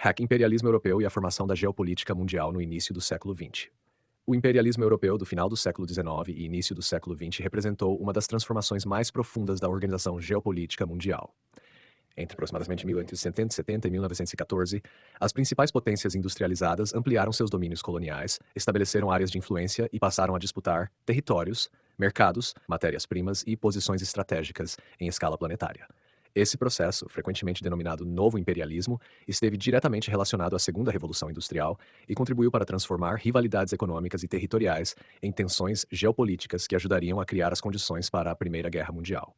Hack Imperialismo Europeu e a formação da geopolítica mundial no início do século XX. O imperialismo europeu do final do século XIX e início do século XX representou uma das transformações mais profundas da organização geopolítica mundial. Entre aproximadamente 1870 e 1914, as principais potências industrializadas ampliaram seus domínios coloniais, estabeleceram áreas de influência e passaram a disputar territórios, mercados, matérias-primas e posições estratégicas em escala planetária. Esse processo, frequentemente denominado Novo Imperialismo, esteve diretamente relacionado à Segunda Revolução Industrial e contribuiu para transformar rivalidades econômicas e territoriais em tensões geopolíticas que ajudariam a criar as condições para a Primeira Guerra Mundial.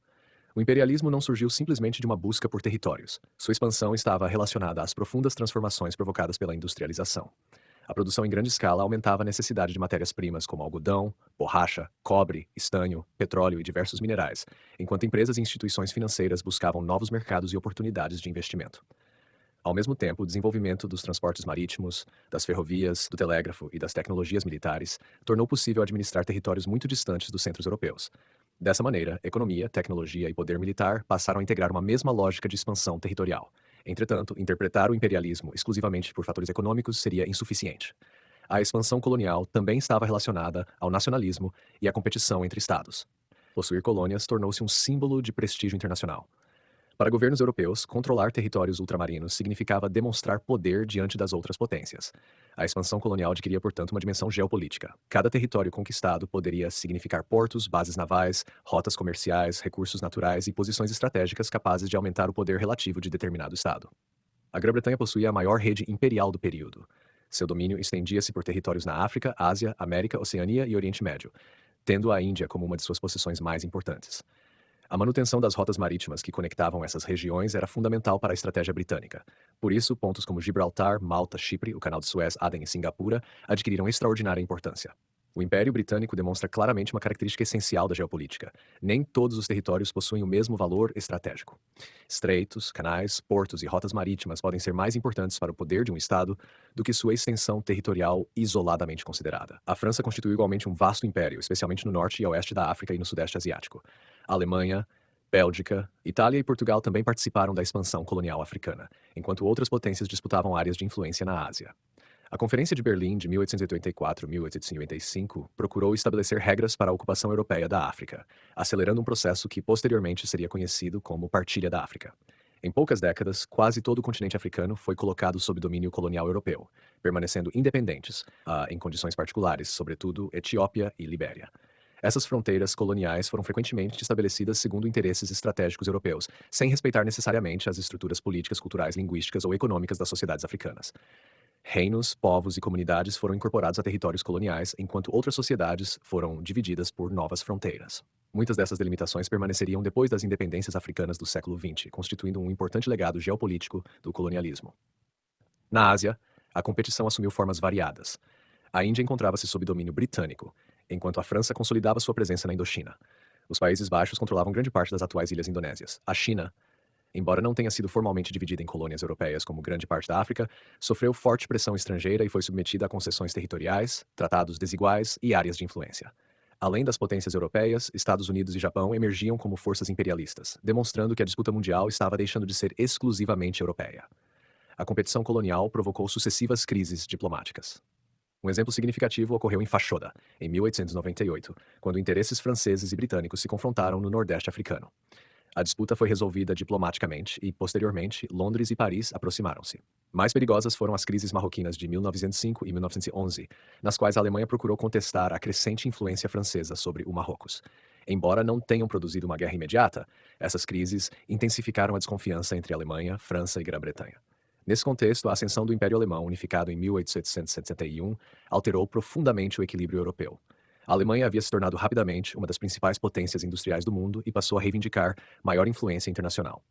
O imperialismo não surgiu simplesmente de uma busca por territórios. Sua expansão estava relacionada às profundas transformações provocadas pela industrialização. A produção em grande escala aumentava a necessidade de matérias-primas como algodão, borracha, cobre, estanho, petróleo e diversos minerais, enquanto empresas e instituições financeiras buscavam novos mercados e oportunidades de investimento. Ao mesmo tempo, o desenvolvimento dos transportes marítimos, das ferrovias, do telégrafo e das tecnologias militares tornou possível administrar territórios muito distantes dos centros europeus. Dessa maneira, economia, tecnologia e poder militar passaram a integrar uma mesma lógica de expansão territorial. Entretanto, interpretar o imperialismo exclusivamente por fatores econômicos seria insuficiente. A expansão colonial também estava relacionada ao nacionalismo e à competição entre estados. Possuir colônias tornou-se um símbolo de prestígio internacional. Para governos europeus, controlar territórios ultramarinos significava demonstrar poder diante das outras potências. A expansão colonial adquiria, portanto, uma dimensão geopolítica. Cada território conquistado poderia significar portos, bases navais, rotas comerciais, recursos naturais e posições estratégicas capazes de aumentar o poder relativo de determinado estado. A Grã-Bretanha possuía a maior rede imperial do período. Seu domínio estendia-se por territórios na África, Ásia, América, Oceania e Oriente Médio, tendo a Índia como uma de suas possessões mais importantes. A manutenção das rotas marítimas que conectavam essas regiões era fundamental para a estratégia britânica. Por isso, pontos como Gibraltar, Malta, Chipre, o Canal de Suez, Aden e Singapura adquiriram extraordinária importância. O Império Britânico demonstra claramente uma característica essencial da geopolítica. Nem todos os territórios possuem o mesmo valor estratégico. Estreitos, canais, portos e rotas marítimas podem ser mais importantes para o poder de um Estado do que sua extensão territorial isoladamente considerada. A França constituiu igualmente um vasto império, especialmente no norte e oeste da África e no sudeste asiático. A Alemanha, Bélgica, Itália e Portugal também participaram da expansão colonial africana, enquanto outras potências disputavam áreas de influência na Ásia. A Conferência de Berlim de 1884-1895 procurou estabelecer regras para a ocupação europeia da África, acelerando um processo que posteriormente seria conhecido como Partilha da África. Em poucas décadas, quase todo o continente africano foi colocado sob domínio colonial europeu, permanecendo independentes, em condições particulares, sobretudo Etiópia e Libéria. Essas fronteiras coloniais foram frequentemente estabelecidas segundo interesses estratégicos europeus, sem respeitar necessariamente as estruturas políticas, culturais, linguísticas ou econômicas das sociedades africanas. Reinos, povos e comunidades foram incorporados a territórios coloniais, enquanto outras sociedades foram divididas por novas fronteiras. Muitas dessas delimitações permaneceriam depois das independências africanas do século XX, constituindo um importante legado geopolítico do colonialismo. Na Ásia, a competição assumiu formas variadas. A Índia encontrava-se sob domínio britânico, enquanto a França consolidava sua presença na Indochina. Os Países Baixos controlavam grande parte das atuais ilhas indonésias. A China, embora não tenha sido formalmente dividida em colônias europeias como grande parte da África, sofreu forte pressão estrangeira e foi submetida a concessões territoriais, tratados desiguais e áreas de influência. Além das potências europeias, Estados Unidos e Japão emergiam como forças imperialistas, demonstrando que a disputa mundial estava deixando de ser exclusivamente europeia. A competição colonial provocou sucessivas crises diplomáticas. Um exemplo significativo ocorreu em Fashoda, em 1898, quando interesses franceses e britânicos se confrontaram no Nordeste africano. A disputa foi resolvida diplomaticamente e, posteriormente, Londres e Paris aproximaram-se. Mais perigosas foram as crises marroquinas de 1905 e 1911, nas quais a Alemanha procurou contestar a crescente influência francesa sobre o Marrocos. Embora não tenham produzido uma guerra imediata, essas crises intensificaram a desconfiança entre Alemanha, França e Grã-Bretanha. Nesse contexto, a ascensão do Império Alemão, unificado em 1871, alterou profundamente o equilíbrio europeu. A Alemanha havia se tornado rapidamente uma das principais potências industriais do mundo e passou a reivindicar maior influência internacional.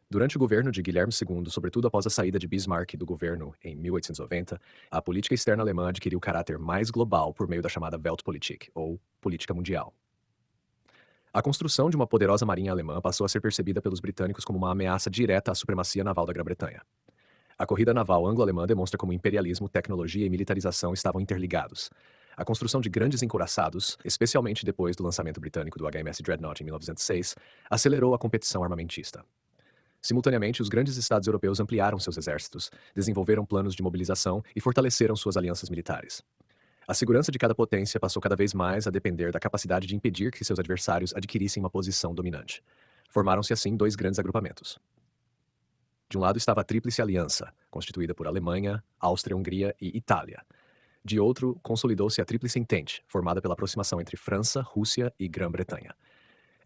Durante o governo de Guilherme II, sobretudo após a saída de Bismarck do governo em 1890, a política externa alemã adquiriu caráter mais global por meio da chamada Weltpolitik, ou política mundial. A construção de uma poderosa marinha alemã passou a ser percebida pelos britânicos como uma ameaça direta à supremacia naval da Grã-Bretanha. A corrida naval anglo-alemã demonstra como imperialismo, tecnologia e militarização estavam interligados. A construção de grandes encouraçados, especialmente depois do lançamento britânico do HMS Dreadnought em 1906, acelerou a competição armamentista. Simultaneamente, os grandes estados europeus ampliaram seus exércitos, desenvolveram planos de mobilização e fortaleceram suas alianças militares. A segurança de cada potência passou cada vez mais a depender da capacidade de impedir que seus adversários adquirissem uma posição dominante. Formaram-se assim dois grandes agrupamentos. De um lado estava a Tríplice Aliança, constituída por Alemanha, Áustria-Hungria e Itália. De outro, consolidou-se a Tríplice Entente, formada pela aproximação entre França, Rússia e Grã-Bretanha.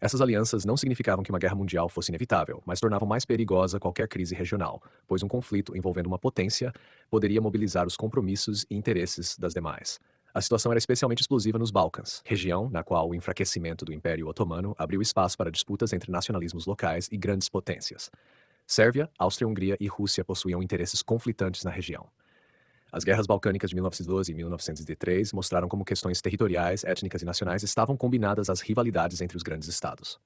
Essas alianças não significavam que uma guerra mundial fosse inevitável, mas tornavam mais perigosa qualquer crise regional, pois um conflito envolvendo uma potência poderia mobilizar os compromissos e interesses das demais. A situação era especialmente explosiva nos Balcãs, região na qual o enfraquecimento do Império Otomano abriu espaço para disputas entre nacionalismos locais e grandes potências. Sérvia, Áustria-Hungria e Rússia possuíam interesses conflitantes na região. As guerras balcânicas de 1912 e 1903 mostraram como questões territoriais, étnicas e nacionais estavam combinadas às rivalidades entre os grandes estados.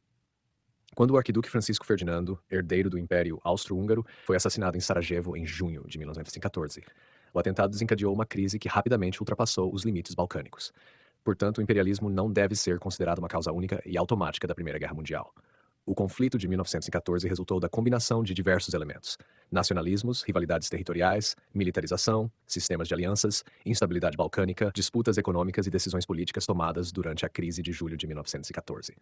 Quando o arquiduque Francisco Ferdinando, herdeiro do Império Austro-Húngaro, foi assassinado em Sarajevo em junho de 1914, o atentado desencadeou uma crise que rapidamente ultrapassou os limites balcânicos. Portanto, o imperialismo não deve ser considerado uma causa única e automática da Primeira Guerra Mundial. O conflito de 1914 resultou da combinação de diversos elementos: nacionalismos, rivalidades territoriais, militarização, sistemas de alianças, instabilidade balcânica, disputas econômicas e decisões políticas tomadas durante a crise de julho de 1914.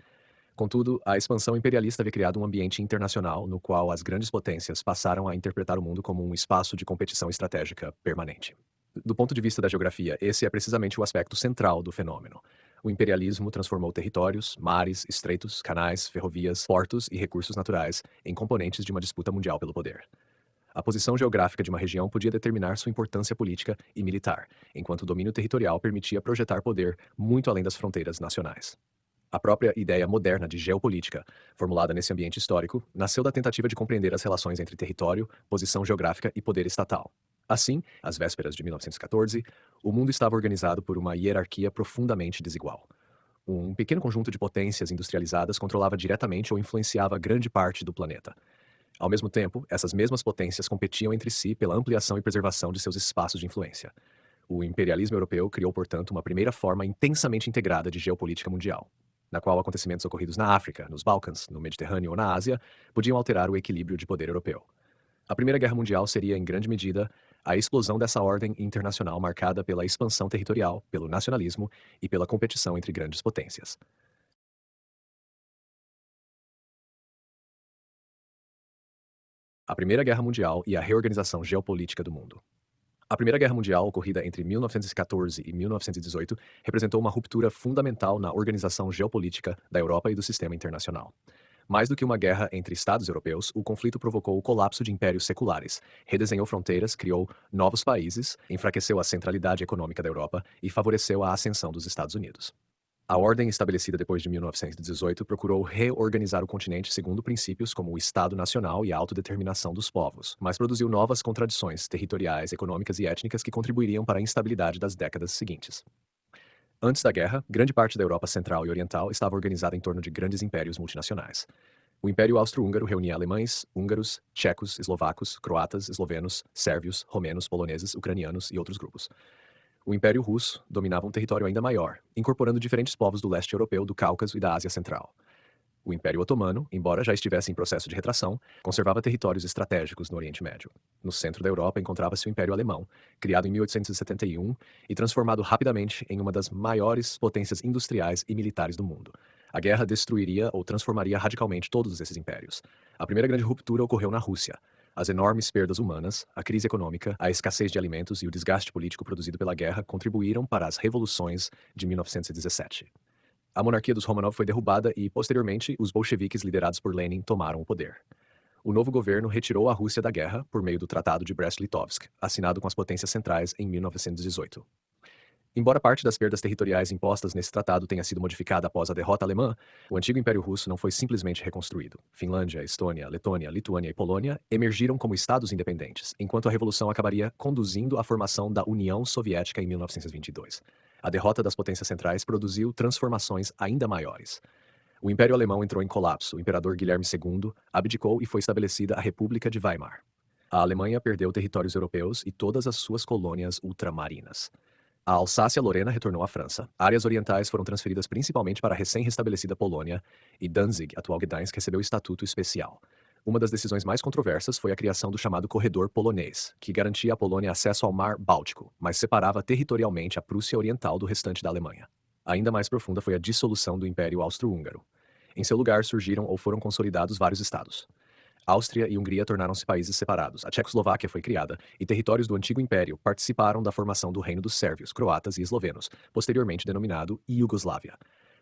Contudo, a expansão imperialista havia criado um ambiente internacional no qual as grandes potências passaram a interpretar o mundo como um espaço de competição estratégica permanente. Do ponto de vista da geografia, esse é precisamente o aspecto central do fenômeno. O imperialismo transformou territórios, mares, estreitos, canais, ferrovias, portos e recursos naturais em componentes de uma disputa mundial pelo poder. A posição geográfica de uma região podia determinar sua importância política e militar, enquanto o domínio territorial permitia projetar poder muito além das fronteiras nacionais. A própria ideia moderna de geopolítica, formulada nesse ambiente histórico, nasceu da tentativa de compreender as relações entre território, posição geográfica e poder estatal. Assim, às vésperas de 1914, o mundo estava organizado por uma hierarquia profundamente desigual. Um pequeno conjunto de potências industrializadas controlava diretamente ou influenciava grande parte do planeta. Ao mesmo tempo, essas mesmas potências competiam entre si pela ampliação e preservação de seus espaços de influência. O imperialismo europeu criou, portanto, uma primeira forma intensamente integrada de geopolítica mundial, na qual acontecimentos ocorridos na África, nos Balcãs, no Mediterrâneo ou na Ásia podiam alterar o equilíbrio de poder europeu. A Primeira Guerra Mundial seria, em grande medida, a explosão dessa ordem internacional marcada pela expansão territorial, pelo nacionalismo e pela competição entre grandes potências. A Primeira Guerra Mundial e a reorganização geopolítica do mundo. A Primeira Guerra Mundial, ocorrida entre 1914 e 1918, representou uma ruptura fundamental na organização geopolítica da Europa e do sistema internacional. Mais do que uma guerra entre estados europeus, o conflito provocou o colapso de impérios seculares, redesenhou fronteiras, criou novos países, enfraqueceu a centralidade econômica da Europa e favoreceu a ascensão dos Estados Unidos. A ordem estabelecida depois de 1918 procurou reorganizar o continente segundo princípios como o Estado Nacional e a autodeterminação dos povos, mas produziu novas contradições territoriais, econômicas e étnicas que contribuiriam para a instabilidade das décadas seguintes. Antes da guerra, grande parte da Europa Central e Oriental estava organizada em torno de grandes impérios multinacionais. O Império Austro-Húngaro reunia alemães, húngaros, tchecos, eslovacos, croatas, eslovenos, sérvios, romenos, poloneses, ucranianos e outros grupos. O Império Russo dominava um território ainda maior, incorporando diferentes povos do leste europeu, do Cáucaso e da Ásia Central. O Império Otomano, embora já estivesse em processo de retração, conservava territórios estratégicos no Oriente Médio. No centro da Europa encontrava-se o Império Alemão, criado em 1871 e transformado rapidamente em uma das maiores potências industriais e militares do mundo. A guerra destruiria ou transformaria radicalmente todos esses impérios. A primeira grande ruptura ocorreu na Rússia. As enormes perdas humanas, a crise econômica, a escassez de alimentos e o desgaste político produzido pela guerra contribuíram para as revoluções de 1917. A monarquia dos Romanov foi derrubada e, posteriormente, os bolcheviques liderados por Lenin tomaram o poder. O novo governo retirou a Rússia da guerra por meio do Tratado de Brest-Litovsk, assinado com as potências centrais em 1918. Embora parte das perdas territoriais impostas nesse tratado tenha sido modificada após a derrota alemã, o antigo Império Russo não foi simplesmente reconstruído. Finlândia, Estônia, Letônia, Lituânia e Polônia emergiram como estados independentes, enquanto a Revolução acabaria conduzindo à formação da União Soviética em 1922. A derrota das potências centrais produziu transformações ainda maiores. O Império Alemão entrou em colapso, o imperador Guilherme II abdicou e foi estabelecida a República de Weimar. A Alemanha perdeu territórios europeus e todas as suas colônias ultramarinas. A Alsácia-Lorena retornou à França. Áreas orientais foram transferidas principalmente para a recém-restabelecida Polônia e Danzig, atual Gdańsk, recebeu estatuto especial. Uma das decisões mais controversas foi a criação do chamado Corredor Polonês, que garantia à Polônia acesso ao Mar Báltico, mas separava territorialmente a Prússia Oriental do restante da Alemanha. Ainda mais profunda foi a dissolução do Império Austro-Húngaro. Em seu lugar surgiram ou foram consolidados vários estados. Áustria e Hungria tornaram-se países separados, a Tchecoslováquia foi criada, e territórios do antigo império participaram da formação do Reino dos Sérvios, Croatas e Eslovenos, posteriormente denominado Iugoslávia.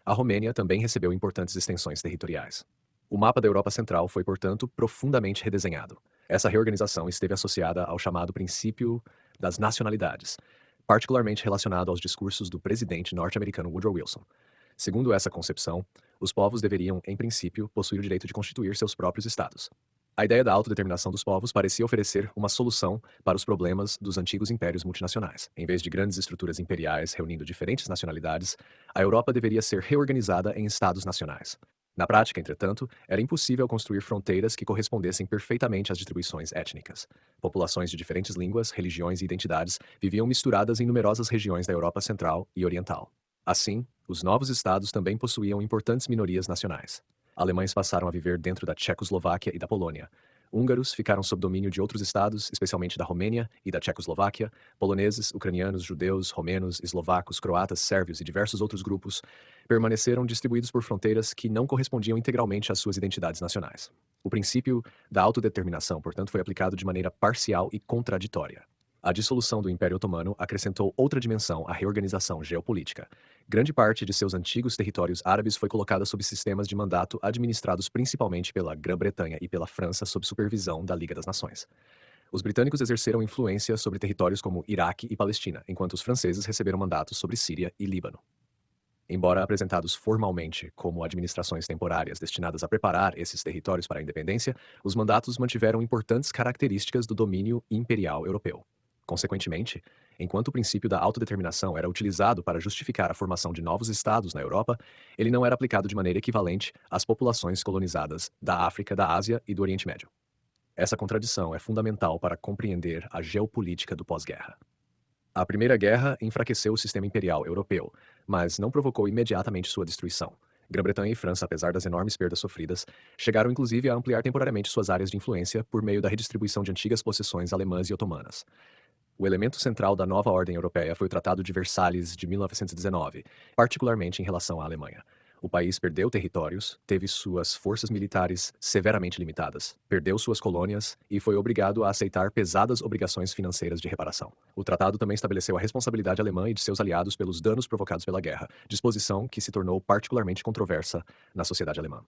A Romênia também recebeu importantes extensões territoriais. O mapa da Europa Central foi, portanto, profundamente redesenhado. Essa reorganização esteve associada ao chamado princípio das nacionalidades, particularmente relacionado aos discursos do presidente norte-americano Woodrow Wilson. Segundo essa concepção, os povos deveriam, em princípio, possuir o direito de constituir seus próprios estados. A ideia da autodeterminação dos povos parecia oferecer uma solução para os problemas dos antigos impérios multinacionais. Em vez de grandes estruturas imperiais reunindo diferentes nacionalidades, a Europa deveria ser reorganizada em estados nacionais. Na prática, entretanto, era impossível construir fronteiras que correspondessem perfeitamente às distribuições étnicas. Populações de diferentes línguas, religiões e identidades viviam misturadas em numerosas regiões da Europa Central e Oriental. Assim, os novos estados também possuíam importantes minorias nacionais. Alemães passaram a viver dentro da Tchecoslováquia e da Polônia. Húngaros ficaram sob domínio de outros estados, especialmente da Romênia e da Tchecoslováquia. Poloneses, ucranianos, judeus, romenos, eslovacos, croatas, sérvios e diversos outros grupos permaneceram distribuídos por fronteiras que não correspondiam integralmente às suas identidades nacionais. O princípio da autodeterminação, portanto, foi aplicado de maneira parcial e contraditória. A dissolução do Império Otomano acrescentou outra dimensão à reorganização geopolítica. Grande parte de seus antigos territórios árabes foi colocada sob sistemas de mandato administrados principalmente pela Grã-Bretanha e pela França sob supervisão da Liga das Nações. Os britânicos exerceram influência sobre territórios como Iraque e Palestina, enquanto os franceses receberam mandatos sobre Síria e Líbano. Embora apresentados formalmente como administrações temporárias destinadas a preparar esses territórios para a independência, os mandatos mantiveram importantes características do domínio imperial europeu. Consequentemente, enquanto o princípio da autodeterminação era utilizado para justificar a formação de novos estados na Europa, ele não era aplicado de maneira equivalente às populações colonizadas da África, da Ásia e do Oriente Médio. Essa contradição é fundamental para compreender a geopolítica do pós-guerra. A Primeira Guerra enfraqueceu o sistema imperial europeu, mas não provocou imediatamente sua destruição. Grã-Bretanha e França, apesar das enormes perdas sofridas, chegaram inclusive a ampliar temporariamente suas áreas de influência por meio da redistribuição de antigas possessões alemãs e otomanas. O elemento central da nova ordem europeia foi o Tratado de Versalhes de 1919, particularmente em relação à Alemanha. O país perdeu territórios, teve suas forças militares severamente limitadas, perdeu suas colônias e foi obrigado a aceitar pesadas obrigações financeiras de reparação. O tratado também estabeleceu a responsabilidade alemã e de seus aliados pelos danos provocados pela guerra, disposição que se tornou particularmente controversa na sociedade alemã.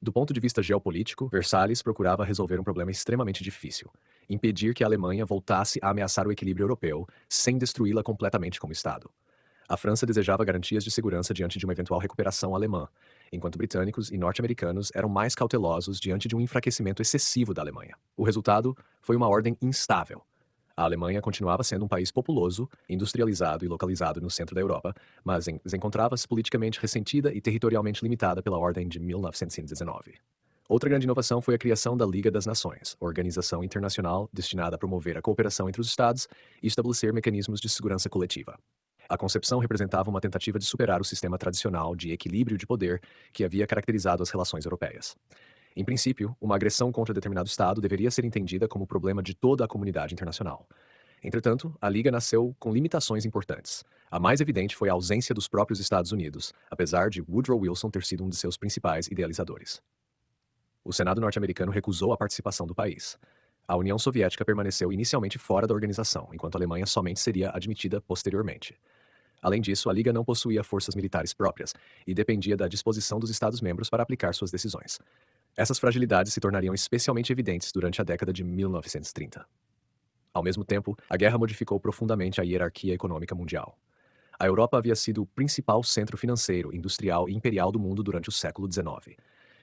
Do ponto de vista geopolítico, Versalhes procurava resolver um problema extremamente difícil: impedir que a Alemanha voltasse a ameaçar o equilíbrio europeu, sem destruí-la completamente como Estado. A França desejava garantias de segurança diante de uma eventual recuperação alemã, enquanto britânicos e norte-americanos eram mais cautelosos diante de um enfraquecimento excessivo da Alemanha. O resultado foi uma ordem instável. A Alemanha continuava sendo um país populoso, industrializado e localizado no centro da Europa, mas encontrava-se politicamente ressentida e territorialmente limitada pela Ordem de 1919. Outra grande inovação foi a criação da Liga das Nações, organização internacional destinada a promover a cooperação entre os Estados e estabelecer mecanismos de segurança coletiva. A concepção representava uma tentativa de superar o sistema tradicional de equilíbrio de poder que havia caracterizado as relações europeias. Em princípio, uma agressão contra determinado Estado deveria ser entendida como problema de toda a comunidade internacional. Entretanto, a Liga nasceu com limitações importantes. A mais evidente foi a ausência dos próprios Estados Unidos, apesar de Woodrow Wilson ter sido um de seus principais idealizadores. O Senado norte-americano recusou a participação do país. A União Soviética permaneceu inicialmente fora da organização, enquanto a Alemanha somente seria admitida posteriormente. Além disso, a Liga não possuía forças militares próprias e dependia da disposição dos Estados-membros para aplicar suas decisões. Essas fragilidades se tornariam especialmente evidentes durante a década de 1930. Ao mesmo tempo, a guerra modificou profundamente a hierarquia econômica mundial. A Europa havia sido o principal centro financeiro, industrial e imperial do mundo durante o século XIX.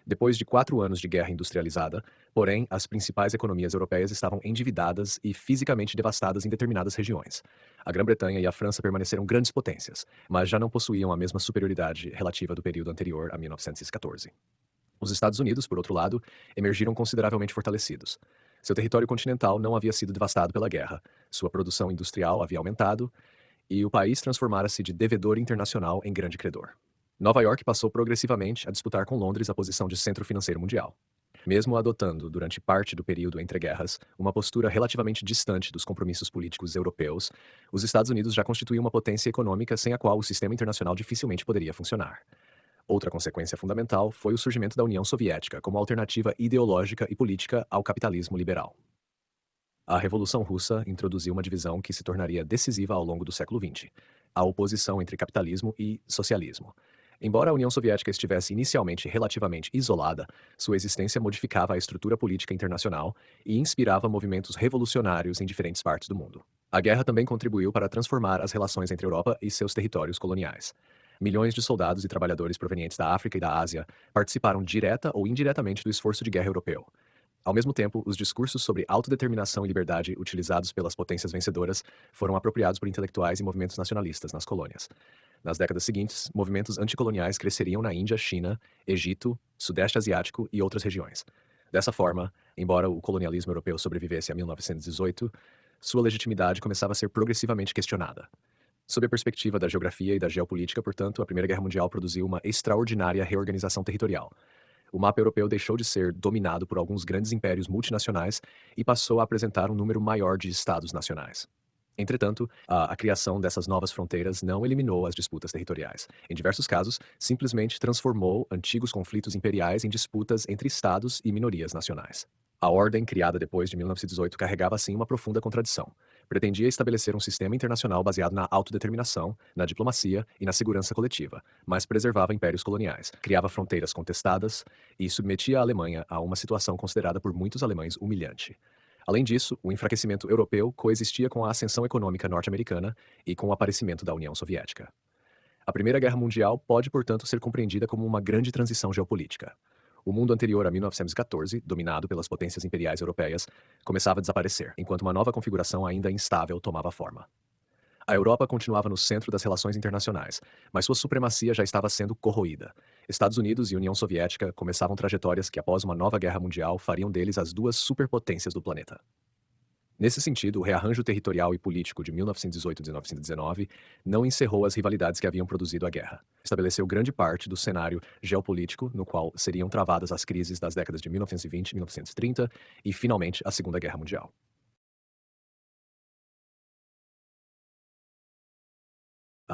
Depois de 4 anos de guerra industrializada, porém, as principais economias europeias estavam endividadas e fisicamente devastadas em determinadas regiões. A Grã-Bretanha e a França permaneceram grandes potências, mas já não possuíam a mesma superioridade relativa do período anterior a 1914. Os Estados Unidos, por outro lado, emergiram consideravelmente fortalecidos. Seu território continental não havia sido devastado pela guerra, sua produção industrial havia aumentado e o país transformara-se de devedor internacional em grande credor. Nova York passou progressivamente a disputar com Londres a posição de centro financeiro mundial. Mesmo adotando, durante parte do período entre guerras, uma postura relativamente distante dos compromissos políticos europeus, os Estados Unidos já constituíam uma potência econômica sem a qual o sistema internacional dificilmente poderia funcionar. Outra consequência fundamental foi o surgimento da União Soviética como alternativa ideológica e política ao capitalismo liberal. A Revolução Russa introduziu uma divisão que se tornaria decisiva ao longo do século XX: a oposição entre capitalismo e socialismo. Embora a União Soviética estivesse inicialmente relativamente isolada, sua existência modificava a estrutura política internacional e inspirava movimentos revolucionários em diferentes partes do mundo. A guerra também contribuiu para transformar as relações entre a Europa e seus territórios coloniais. Milhões de soldados e trabalhadores provenientes da África e da Ásia participaram direta ou indiretamente do esforço de guerra europeu. Ao mesmo tempo, os discursos sobre autodeterminação e liberdade utilizados pelas potências vencedoras foram apropriados por intelectuais e movimentos nacionalistas nas colônias. Nas décadas seguintes, movimentos anticoloniais cresceriam na Índia, China, Egito, Sudeste Asiático e outras regiões. Dessa forma, embora o colonialismo europeu sobrevivesse a 1918, sua legitimidade começava a ser progressivamente questionada. Sob a perspectiva da geografia e da geopolítica, portanto, a Primeira Guerra Mundial produziu uma extraordinária reorganização territorial. O mapa europeu deixou de ser dominado por alguns grandes impérios multinacionais e passou a apresentar um número maior de estados nacionais. Entretanto, a criação dessas novas fronteiras não eliminou as disputas territoriais. Em diversos casos, simplesmente transformou antigos conflitos imperiais em disputas entre estados e minorias nacionais. A ordem criada depois de 1918 carregava assim uma profunda contradição. Pretendia estabelecer um sistema internacional baseado na autodeterminação, na diplomacia e na segurança coletiva, mas preservava impérios coloniais, criava fronteiras contestadas e submetia a Alemanha a uma situação considerada por muitos alemães humilhante. Além disso, o enfraquecimento europeu coexistia com a ascensão econômica norte-americana e com o aparecimento da União Soviética. A Primeira Guerra Mundial pode, portanto, ser compreendida como uma grande transição geopolítica. O mundo anterior a 1914, dominado pelas potências imperiais europeias, começava a desaparecer, enquanto uma nova configuração ainda instável tomava forma. A Europa continuava no centro das relações internacionais, mas sua supremacia já estava sendo corroída. Estados Unidos e União Soviética começavam trajetórias que, após uma nova guerra mundial, fariam deles as duas superpotências do planeta. Nesse sentido, o rearranjo territorial e político de 1918 e 1919 não encerrou as rivalidades que haviam produzido a guerra. Estabeleceu grande parte do cenário geopolítico no qual seriam travadas as crises das décadas de 1920 e 1930 e, finalmente, a Segunda Guerra Mundial.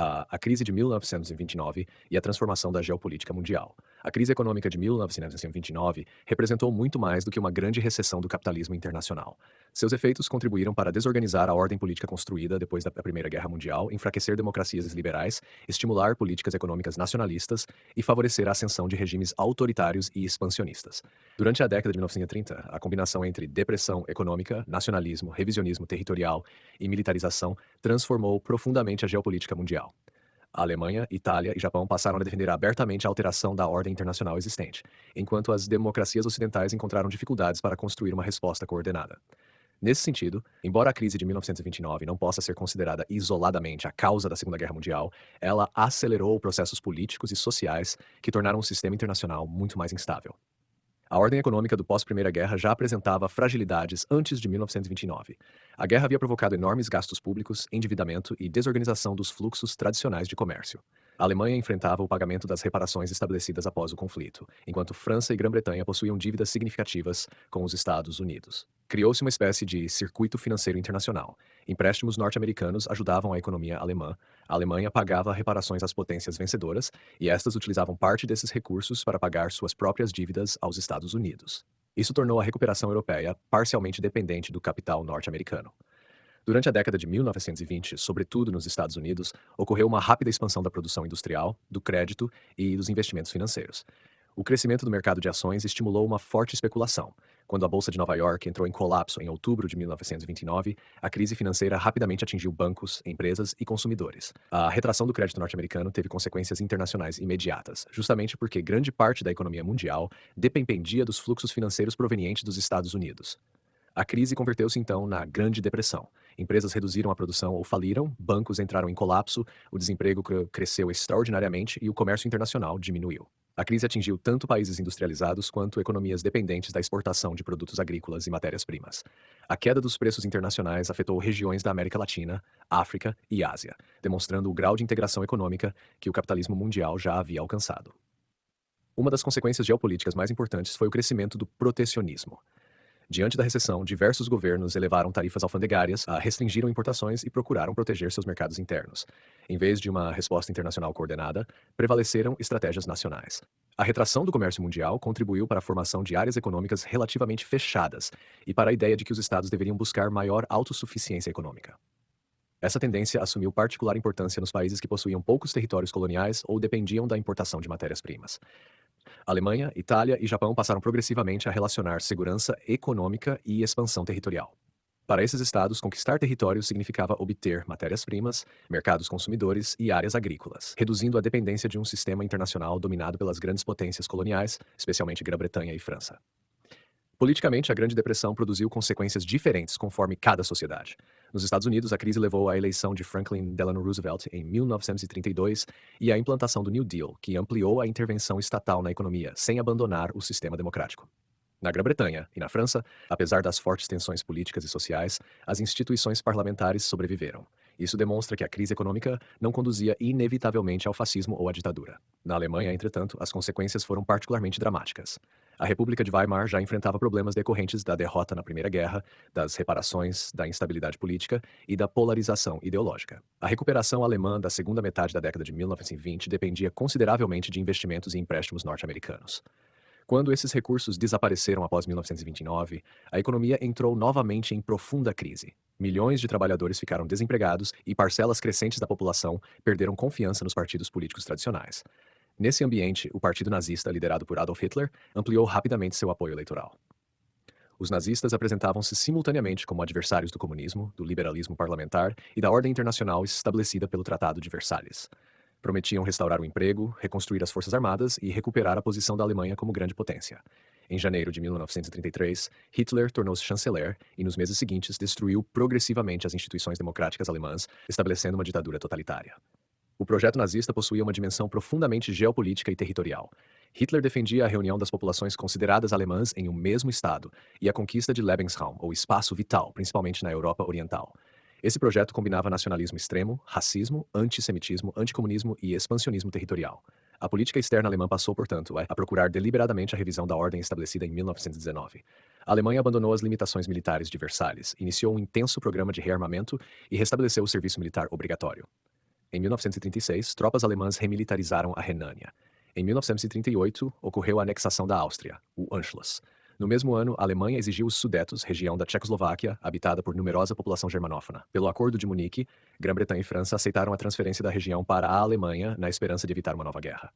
A crise de 1929 e a transformação da geopolítica mundial. A crise econômica de 1929 representou muito mais do que uma grande recessão do capitalismo internacional. Seus efeitos contribuíram para desorganizar a ordem política construída depois da Primeira Guerra Mundial, enfraquecer democracias liberais, estimular políticas econômicas nacionalistas e favorecer a ascensão de regimes autoritários e expansionistas. Durante a década de 1930, a combinação entre depressão econômica, nacionalismo, revisionismo territorial e militarização transformou profundamente a geopolítica mundial. A Alemanha, Itália e Japão passaram a defender abertamente a alteração da ordem internacional existente, enquanto as democracias ocidentais encontraram dificuldades para construir uma resposta coordenada. Nesse sentido, embora a crise de 1929 não possa ser considerada isoladamente a causa da Segunda Guerra Mundial, ela acelerou processos políticos e sociais que tornaram o sistema internacional muito mais instável. A ordem econômica do pós-Primeira Guerra já apresentava fragilidades antes de 1929. A guerra havia provocado enormes gastos públicos, endividamento e desorganização dos fluxos tradicionais de comércio. A Alemanha enfrentava o pagamento das reparações estabelecidas após o conflito, enquanto França e Grã-Bretanha possuíam dívidas significativas com os Estados Unidos. Criou-se uma espécie de circuito financeiro internacional. Empréstimos norte-americanos ajudavam a economia alemã, a Alemanha pagava reparações às potências vencedoras, e estas utilizavam parte desses recursos para pagar suas próprias dívidas aos Estados Unidos. Isso tornou a recuperação europeia parcialmente dependente do capital norte-americano. Durante a década de 1920, sobretudo nos Estados Unidos, ocorreu uma rápida expansão da produção industrial, do crédito e dos investimentos financeiros. O crescimento do mercado de ações estimulou uma forte especulação. Quando a Bolsa de Nova York entrou em colapso em outubro de 1929, a crise financeira rapidamente atingiu bancos, empresas e consumidores. A retração do crédito norte-americano teve consequências internacionais imediatas, justamente porque grande parte da economia mundial dependia dos fluxos financeiros provenientes dos Estados Unidos. A crise converteu-se então na Grande Depressão. Empresas reduziram a produção ou faliram, bancos entraram em colapso, o desemprego cresceu extraordinariamente e o comércio internacional diminuiu. A crise atingiu tanto países industrializados quanto economias dependentes da exportação de produtos agrícolas e matérias-primas. A queda dos preços internacionais afetou regiões da América Latina, África e Ásia, demonstrando o grau de integração econômica que o capitalismo mundial já havia alcançado. Uma das consequências geopolíticas mais importantes foi o crescimento do protecionismo. Diante da recessão, diversos governos elevaram tarifas alfandegárias, restringiram importações e procuraram proteger seus mercados internos. Em vez de uma resposta internacional coordenada, prevaleceram estratégias nacionais. A retração do comércio mundial contribuiu para a formação de áreas econômicas relativamente fechadas e para a ideia de que os estados deveriam buscar maior autossuficiência econômica. Essa tendência assumiu particular importância nos países que possuíam poucos territórios coloniais ou dependiam da importação de matérias-primas. Alemanha, Itália e Japão passaram progressivamente a relacionar segurança econômica e expansão territorial. Para esses estados, conquistar territórios significava obter matérias-primas, mercados consumidores e áreas agrícolas, reduzindo a dependência de um sistema internacional dominado pelas grandes potências coloniais, especialmente Grã-Bretanha e França. Politicamente, a Grande Depressão produziu consequências diferentes conforme cada sociedade. Nos Estados Unidos, a crise levou à eleição de Franklin Delano Roosevelt em 1932 e à implantação do New Deal, que ampliou a intervenção estatal na economia, sem abandonar o sistema democrático. Na Grã-Bretanha e na França, apesar das fortes tensões políticas e sociais, as instituições parlamentares sobreviveram. Isso demonstra que a crise econômica não conduzia inevitavelmente ao fascismo ou à ditadura. Na Alemanha, entretanto, as consequências foram particularmente dramáticas. A República de Weimar já enfrentava problemas decorrentes da derrota na Primeira Guerra, das reparações, da instabilidade política e da polarização ideológica. A recuperação alemã da segunda metade da década de 1920 dependia consideravelmente de investimentos e empréstimos norte-americanos. Quando esses recursos desapareceram após 1929, a economia entrou novamente em profunda crise. Milhões de trabalhadores ficaram desempregados e parcelas crescentes da população perderam confiança nos partidos políticos tradicionais. Nesse ambiente, o partido nazista, liderado por Adolf Hitler, ampliou rapidamente seu apoio eleitoral. Os nazistas apresentavam-se simultaneamente como adversários do comunismo, do liberalismo parlamentar e da ordem internacional estabelecida pelo Tratado de Versalhes. Prometiam restaurar o emprego, reconstruir as forças armadas e recuperar a posição da Alemanha como grande potência. Em janeiro de 1933, Hitler tornou-se chanceler e, nos meses seguintes, destruiu progressivamente as instituições democráticas alemãs, estabelecendo uma ditadura totalitária. O projeto nazista possuía uma dimensão profundamente geopolítica e territorial. Hitler defendia a reunião das populações consideradas alemãs em um mesmo estado e a conquista de Lebensraum, ou espaço vital, principalmente na Europa Oriental. Esse projeto combinava nacionalismo extremo, racismo, antissemitismo, anticomunismo e expansionismo territorial. A política externa alemã passou, portanto, a procurar deliberadamente a revisão da ordem estabelecida em 1919. A Alemanha abandonou as limitações militares de Versalhes, iniciou um intenso programa de rearmamento e restabeleceu o serviço militar obrigatório. Em 1936, tropas alemãs remilitarizaram a Renânia. Em 1938, ocorreu a anexação da Áustria, o Anschluss. No mesmo ano, a Alemanha exigiu os Sudetos, região da Tchecoslováquia, habitada por numerosa população germanófona. Pelo Acordo de Munique, Grã-Bretanha e França aceitaram a transferência da região para a Alemanha na esperança de evitar uma nova guerra.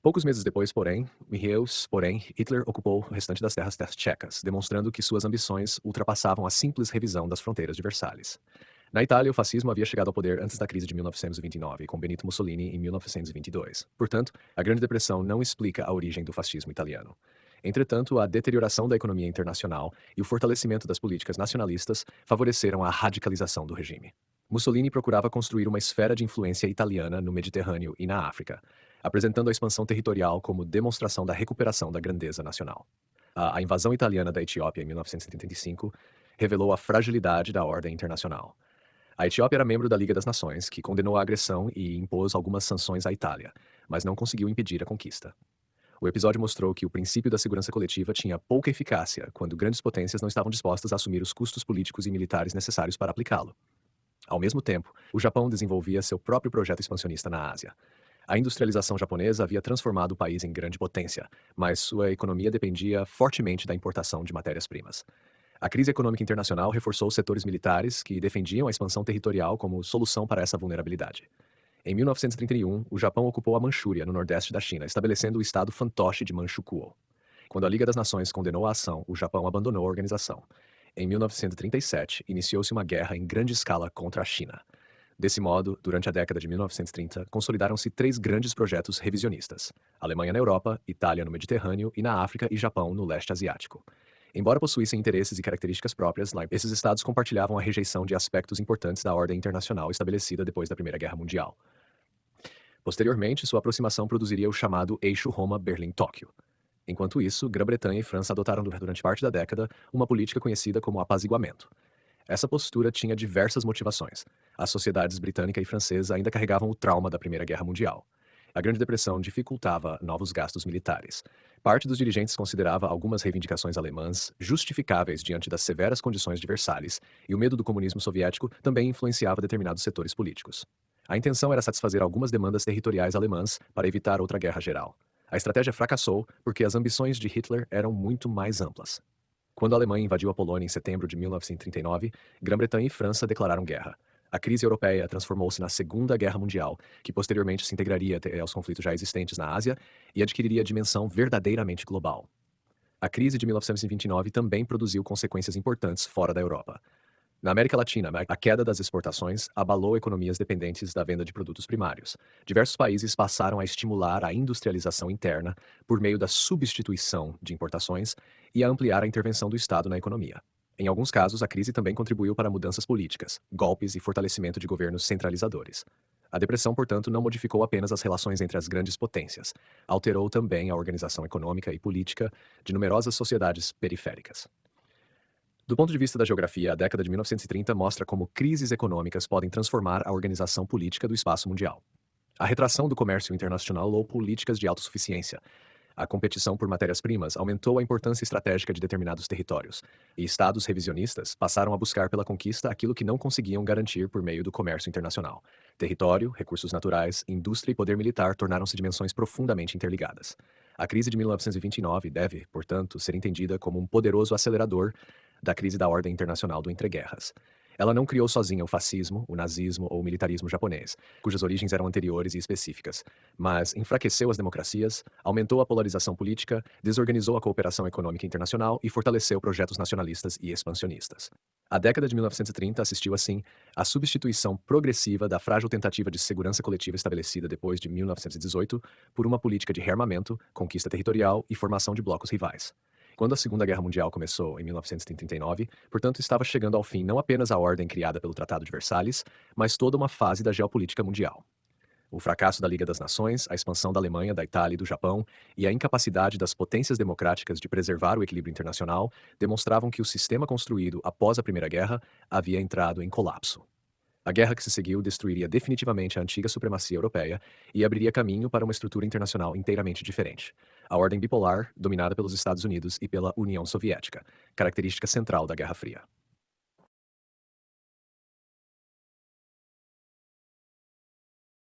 Poucos meses depois, porém, Hitler ocupou o restante das terras tchecas, demonstrando que suas ambições ultrapassavam a simples revisão das fronteiras de Versalhes. Na Itália, o fascismo havia chegado ao poder antes da crise de 1929, com Benito Mussolini em 1922. Portanto, a Grande Depressão não explica a origem do fascismo italiano. Entretanto, a deterioração da economia internacional e o fortalecimento das políticas nacionalistas favoreceram a radicalização do regime. Mussolini procurava construir uma esfera de influência italiana no Mediterrâneo e na África, apresentando a expansão territorial como demonstração da recuperação da grandeza nacional. A invasão italiana da Etiópia em 1975 revelou a fragilidade da ordem internacional. A Etiópia era membro da Liga das Nações, que condenou a agressão e impôs algumas sanções à Itália, mas não conseguiu impedir a conquista. O episódio mostrou que o princípio da segurança coletiva tinha pouca eficácia quando grandes potências não estavam dispostas a assumir os custos políticos e militares necessários para aplicá-lo. Ao mesmo tempo, o Japão desenvolvia seu próprio projeto expansionista na Ásia. A industrialização japonesa havia transformado o país em grande potência, mas sua economia dependia fortemente da importação de matérias-primas. A crise econômica internacional reforçou os setores militares que defendiam a expansão territorial como solução para essa vulnerabilidade. Em 1931, o Japão ocupou a Manchúria, no nordeste da China, estabelecendo o estado fantoche de Manchukuo. Quando a Liga das Nações condenou a ação, o Japão abandonou a organização. Em 1937, iniciou-se uma guerra em grande escala contra a China. Desse modo, durante a década de 1930, consolidaram-se três grandes projetos revisionistas: Alemanha na Europa, Itália no Mediterrâneo e na África e Japão no leste asiático. Embora possuíssem interesses e características próprias, esses estados compartilhavam a rejeição de aspectos importantes da ordem internacional estabelecida depois da Primeira Guerra Mundial. Posteriormente, sua aproximação produziria o chamado Eixo Roma-Berlim-Tóquio. Enquanto isso, Grã-Bretanha e França adotaram durante parte da década uma política conhecida como apaziguamento. Essa postura tinha diversas motivações. As sociedades britânica e francesa ainda carregavam o trauma da Primeira Guerra Mundial. A Grande Depressão dificultava novos gastos militares. Parte dos dirigentes considerava algumas reivindicações alemãs justificáveis diante das severas condições de Versalhes, e o medo do comunismo soviético também influenciava determinados setores políticos. A intenção era satisfazer algumas demandas territoriais alemãs para evitar outra guerra geral. A estratégia fracassou porque as ambições de Hitler eram muito mais amplas. Quando a Alemanha invadiu a Polônia em setembro de 1939, Grã-Bretanha e França declararam guerra. A crise europeia transformou-se na Segunda Guerra Mundial, que posteriormente se integraria aos conflitos já existentes na Ásia e adquiriria dimensão verdadeiramente global. A crise de 1929 também produziu consequências importantes fora da Europa. Na América Latina, a queda das exportações abalou economias dependentes da venda de produtos primários. Diversos países passaram a estimular a industrialização interna por meio da substituição de importações e a ampliar a intervenção do Estado na economia. Em alguns casos, a crise também contribuiu para mudanças políticas, golpes e fortalecimento de governos centralizadores. A depressão, portanto, não modificou apenas as relações entre as grandes potências, alterou também a organização econômica e política de numerosas sociedades periféricas. Do ponto de vista da geografia, a década de 1930 mostra como crises econômicas podem transformar a organização política do espaço mundial. A retração do comércio internacional ou políticas de autossuficiência. A competição por matérias-primas aumentou a importância estratégica de determinados territórios, e estados revisionistas passaram a buscar pela conquista aquilo que não conseguiam garantir por meio do comércio internacional. Território, recursos naturais, indústria e poder militar tornaram-se dimensões profundamente interligadas. A crise de 1929 deve, portanto, ser entendida como um poderoso acelerador da crise da ordem internacional do entreguerras. Ela não criou sozinha o fascismo, o nazismo ou o militarismo japonês, cujas origens eram anteriores e específicas, mas enfraqueceu as democracias, aumentou a polarização política, desorganizou a cooperação econômica internacional e fortaleceu projetos nacionalistas e expansionistas. A década de 1930 assistiu, assim, à substituição progressiva da frágil tentativa de segurança coletiva estabelecida depois de 1918 por uma política de rearmamento, conquista territorial e formação de blocos rivais. Quando a Segunda Guerra Mundial começou, em 1939, portanto, estava chegando ao fim não apenas a ordem criada pelo Tratado de Versalhes, mas toda uma fase da geopolítica mundial. O fracasso da Liga das Nações, a expansão da Alemanha, da Itália e do Japão e a incapacidade das potências democráticas de preservar o equilíbrio internacional demonstravam que o sistema construído após a Primeira Guerra havia entrado em colapso. A guerra que se seguiu destruiria definitivamente a antiga supremacia europeia e abriria caminho para uma estrutura internacional inteiramente diferente. A ordem bipolar, dominada pelos Estados Unidos e pela União Soviética, característica central da Guerra Fria.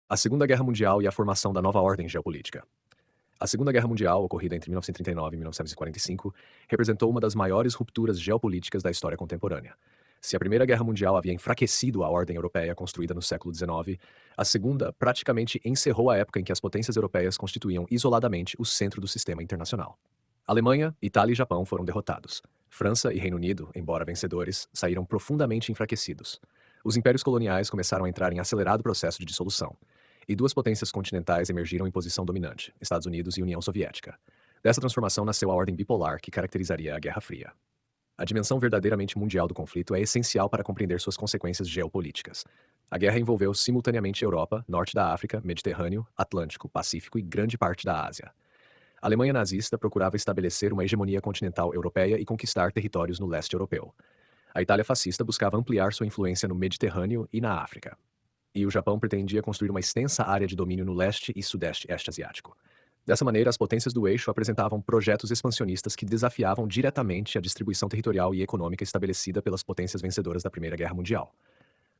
A Segunda Guerra Mundial e a formação da nova ordem geopolítica. A Segunda Guerra Mundial, ocorrida entre 1939 e 1945, representou uma das maiores rupturas geopolíticas da história contemporânea. Se a Primeira Guerra Mundial havia enfraquecido a ordem europeia construída no século XIX, a Segunda praticamente encerrou a época em que as potências europeias constituíam isoladamente o centro do sistema internacional. Alemanha, Itália e Japão foram derrotados. França e Reino Unido, embora vencedores, saíram profundamente enfraquecidos. Os impérios coloniais começaram a entrar em acelerado processo de dissolução. E duas potências continentais emergiram em posição dominante, Estados Unidos e União Soviética. Dessa transformação nasceu a ordem bipolar que caracterizaria a Guerra Fria. A dimensão verdadeiramente mundial do conflito é essencial para compreender suas consequências geopolíticas. A guerra envolveu simultaneamente Europa, norte da África, Mediterrâneo, Atlântico, Pacífico e grande parte da Ásia. A Alemanha nazista procurava estabelecer uma hegemonia continental europeia e conquistar territórios no leste europeu. A Itália fascista buscava ampliar sua influência no Mediterrâneo e na África. E o Japão pretendia construir uma extensa área de domínio no leste e sudeste asiático. Dessa maneira, as potências do eixo apresentavam projetos expansionistas que desafiavam diretamente a distribuição territorial e econômica estabelecida pelas potências vencedoras da Primeira Guerra Mundial.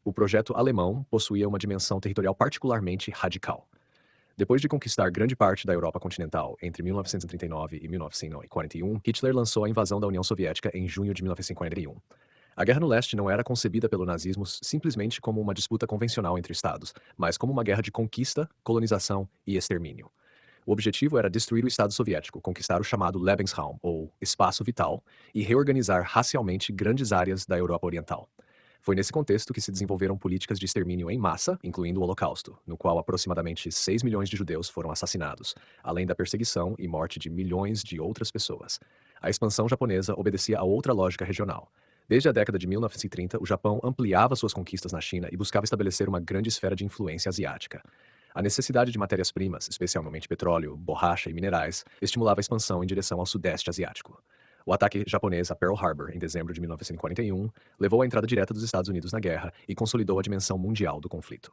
O projeto alemão possuía uma dimensão territorial particularmente radical. Depois de conquistar grande parte da Europa continental entre 1939 e 1941, Hitler lançou a invasão da União Soviética em junho de 1941. A guerra no leste não era concebida pelo nazismo simplesmente como uma disputa convencional entre estados, mas como uma guerra de conquista, colonização e extermínio. O objetivo era destruir o Estado soviético, conquistar o chamado Lebensraum, ou espaço vital, e reorganizar racialmente grandes áreas da Europa Oriental. Foi nesse contexto que se desenvolveram políticas de extermínio em massa, incluindo o Holocausto, no qual aproximadamente 6 milhões de judeus foram assassinados, além da perseguição e morte de milhões de outras pessoas. A expansão japonesa obedecia a outra lógica regional. Desde a década de 1930, o Japão ampliava suas conquistas na China e buscava estabelecer uma grande esfera de influência asiática. A necessidade de matérias-primas, especialmente petróleo, borracha e minerais, estimulava a expansão em direção ao Sudeste Asiático. O ataque japonês a Pearl Harbor, em dezembro de 1941, levou à entrada direta dos Estados Unidos na guerra e consolidou a dimensão mundial do conflito.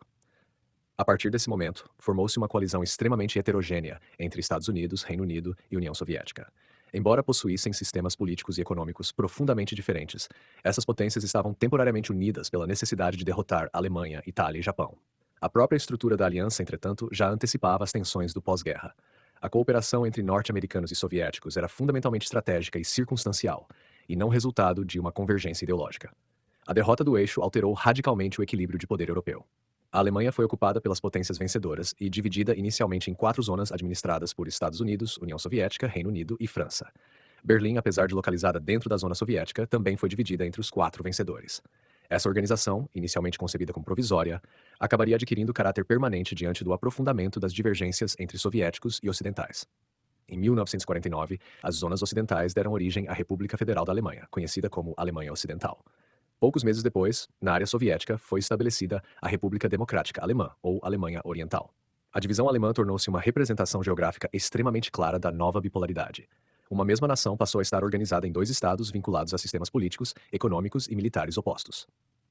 A partir desse momento, formou-se uma coalizão extremamente heterogênea entre Estados Unidos, Reino Unido e União Soviética. Embora possuíssem sistemas políticos e econômicos profundamente diferentes, essas potências estavam temporariamente unidas pela necessidade de derrotar Alemanha, Itália e Japão. A própria estrutura da aliança, entretanto, já antecipava as tensões do pós-guerra. A cooperação entre norte-americanos e soviéticos era fundamentalmente estratégica e circunstancial, e não resultado de uma convergência ideológica. A derrota do eixo alterou radicalmente o equilíbrio de poder europeu. A Alemanha foi ocupada pelas potências vencedoras e dividida inicialmente em 4 zonas administradas por Estados Unidos, União Soviética, Reino Unido e França. Berlim, apesar de localizada dentro da zona soviética, também foi dividida entre os 4 vencedores. Essa organização, inicialmente concebida como provisória, acabaria adquirindo caráter permanente diante do aprofundamento das divergências entre soviéticos e ocidentais. Em 1949, as zonas ocidentais deram origem à República Federal da Alemanha, conhecida como Alemanha Ocidental. Poucos meses depois, na área soviética, foi estabelecida a República Democrática Alemã, ou Alemanha Oriental. A divisão alemã tornou-se uma representação geográfica extremamente clara da nova bipolaridade. Uma mesma nação passou a estar organizada em 2 estados vinculados a sistemas políticos, econômicos e militares opostos.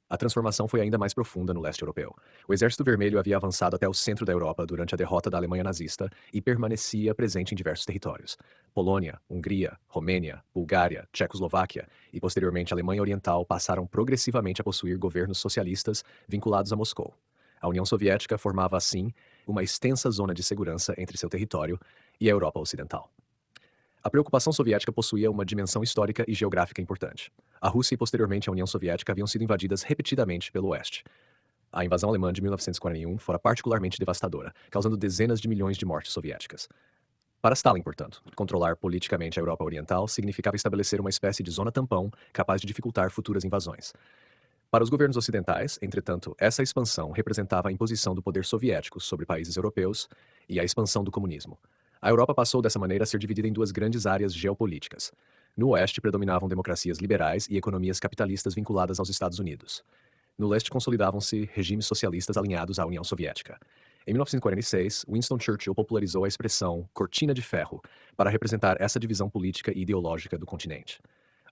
A transformação foi ainda mais profunda no leste europeu. O Exército Vermelho havia avançado até o centro da Europa durante a derrota da Alemanha nazista e permanecia presente em diversos territórios. Polônia, Hungria, Romênia, Bulgária, Tchecoslováquia e posteriormente Alemanha Oriental passaram progressivamente a possuir governos socialistas vinculados a Moscou. A União Soviética formava, assim, uma extensa zona de segurança entre seu território e a Europa Ocidental. A preocupação soviética possuía uma dimensão histórica e geográfica importante. A Rússia e posteriormente a União Soviética haviam sido invadidas repetidamente pelo Oeste. A invasão alemã de 1941 fora particularmente devastadora, causando dezenas de milhões de mortes soviéticas. Para Stalin, portanto, controlar politicamente a Europa Oriental significava estabelecer uma espécie de zona tampão capaz de dificultar futuras invasões. Para os governos ocidentais, entretanto, essa expansão representava a imposição do poder soviético sobre países europeus e a expansão do comunismo. A Europa passou dessa maneira a ser dividida em 2 grandes áreas geopolíticas. No oeste predominavam democracias liberais e economias capitalistas vinculadas aos Estados Unidos. No leste consolidavam-se regimes socialistas alinhados à União Soviética. Em 1946, Winston Churchill popularizou a expressão cortina de ferro para representar essa divisão política e ideológica do continente.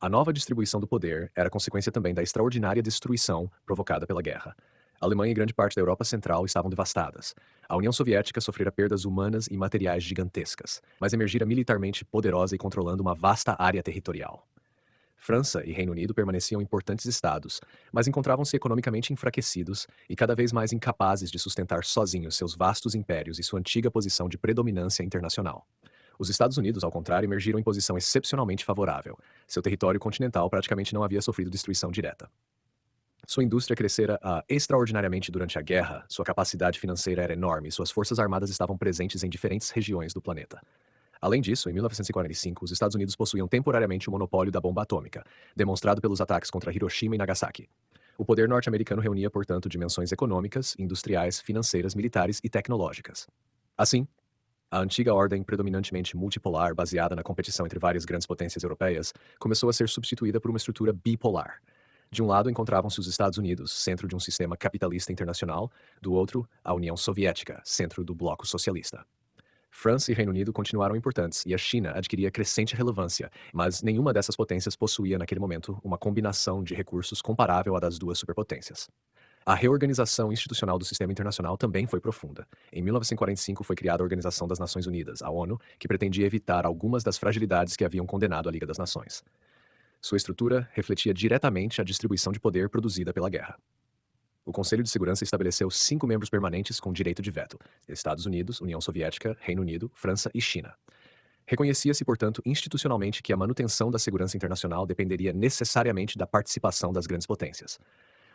A nova distribuição do poder era consequência também da extraordinária destruição provocada pela guerra. A Alemanha e grande parte da Europa Central estavam devastadas. A União Soviética sofrera perdas humanas e materiais gigantescas, mas emergira militarmente poderosa e controlando uma vasta área territorial. França e Reino Unido permaneciam importantes estados, mas encontravam-se economicamente enfraquecidos e cada vez mais incapazes de sustentar sozinhos seus vastos impérios e sua antiga posição de predominância internacional. Os Estados Unidos, ao contrário, emergiram em posição excepcionalmente favorável. Seu território continental praticamente não havia sofrido destruição direta. Sua indústria crescera extraordinariamente durante a guerra, sua capacidade financeira era enorme e suas forças armadas estavam presentes em diferentes regiões do planeta. Além disso, em 1945, os Estados Unidos possuíam temporariamente o monopólio da bomba atômica, demonstrado pelos ataques contra Hiroshima e Nagasaki. O poder norte-americano reunia, portanto, dimensões econômicas, industriais, financeiras, militares e tecnológicas. Assim, a antiga ordem predominantemente multipolar, baseada na competição entre várias grandes potências europeias, começou a ser substituída por uma estrutura bipolar. De um lado encontravam-se os Estados Unidos, centro de um sistema capitalista internacional, do outro, a União Soviética, centro do bloco socialista. França e Reino Unido continuaram importantes e a China adquiria crescente relevância, mas nenhuma dessas potências possuía naquele momento uma combinação de recursos comparável à das duas superpotências. A reorganização institucional do sistema internacional também foi profunda. Em 1945 foi criada a Organização das Nações Unidas, a ONU, que pretendia evitar algumas das fragilidades que haviam condenado a Liga das Nações. Sua estrutura refletia diretamente a distribuição de poder produzida pela guerra. O Conselho de Segurança estabeleceu 5 membros permanentes com direito de veto: Estados Unidos, União Soviética, Reino Unido, França e China. Reconhecia-se, portanto, institucionalmente que a manutenção da segurança internacional dependeria necessariamente da participação das grandes potências.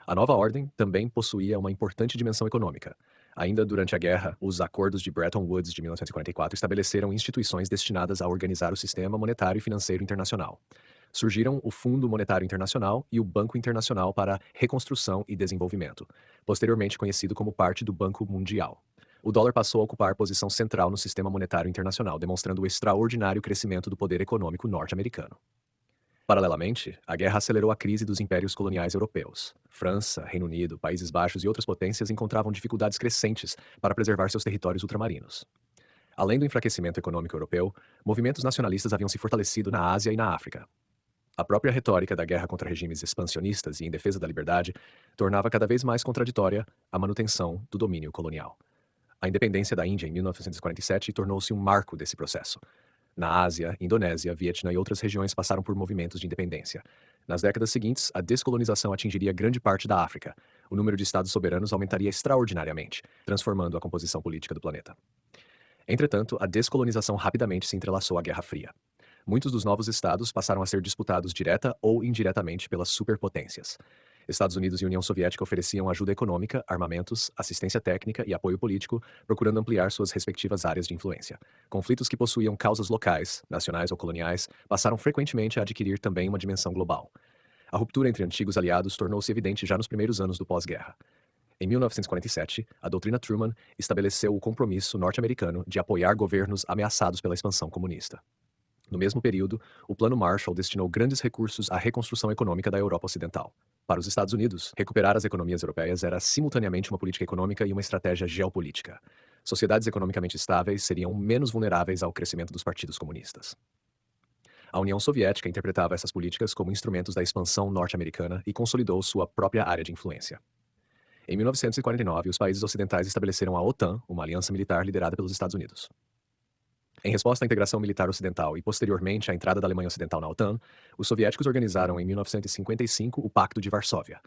A nova ordem também possuía uma importante dimensão econômica. Ainda durante a guerra, os acordos de Bretton Woods de 1944 estabeleceram instituições destinadas a organizar o sistema monetário e financeiro internacional. Surgiram o Fundo Monetário Internacional e o Banco Internacional para Reconstrução e Desenvolvimento, posteriormente conhecido como parte do Banco Mundial. O dólar passou a ocupar posição central no sistema monetário internacional, demonstrando o extraordinário crescimento do poder econômico norte-americano. Paralelamente, a guerra acelerou a crise dos impérios coloniais europeus. França, Reino Unido, Países Baixos e outras potências encontravam dificuldades crescentes para preservar seus territórios ultramarinos. Além do enfraquecimento econômico europeu, movimentos nacionalistas haviam se fortalecido na Ásia e na África. A própria retórica da guerra contra regimes expansionistas e em defesa da liberdade tornava cada vez mais contraditória a manutenção do domínio colonial. A independência da Índia em 1947 tornou-se um marco desse processo. Na Ásia, Indonésia, Vietnã e outras regiões passaram por movimentos de independência. Nas décadas seguintes, a descolonização atingiria grande parte da África. O número de estados soberanos aumentaria extraordinariamente, transformando a composição política do planeta. Entretanto, a descolonização rapidamente se entrelaçou à Guerra Fria. Muitos dos novos estados passaram a ser disputados direta ou indiretamente pelas superpotências. Estados Unidos e União Soviética ofereciam ajuda econômica, armamentos, assistência técnica e apoio político, procurando ampliar suas respectivas áreas de influência. Conflitos que possuíam causas locais, nacionais ou coloniais, passaram frequentemente a adquirir também uma dimensão global. A ruptura entre antigos aliados tornou-se evidente já nos primeiros anos do pós-guerra. Em 1947, a doutrina Truman estabeleceu o compromisso norte-americano de apoiar governos ameaçados pela expansão comunista. No mesmo período, o Plano Marshall destinou grandes recursos à reconstrução econômica da Europa Ocidental. Para os Estados Unidos, recuperar as economias europeias era simultaneamente uma política econômica e uma estratégia geopolítica. Sociedades economicamente estáveis seriam menos vulneráveis ao crescimento dos partidos comunistas. A União Soviética interpretava essas políticas como instrumentos da expansão norte-americana e consolidou sua própria área de influência. Em 1949, os países ocidentais estabeleceram a OTAN, uma aliança militar liderada pelos Estados Unidos. Em resposta à integração militar ocidental e posteriormente à entrada da Alemanha Ocidental na OTAN, os soviéticos organizaram em 1955 o Pacto de Varsóvia.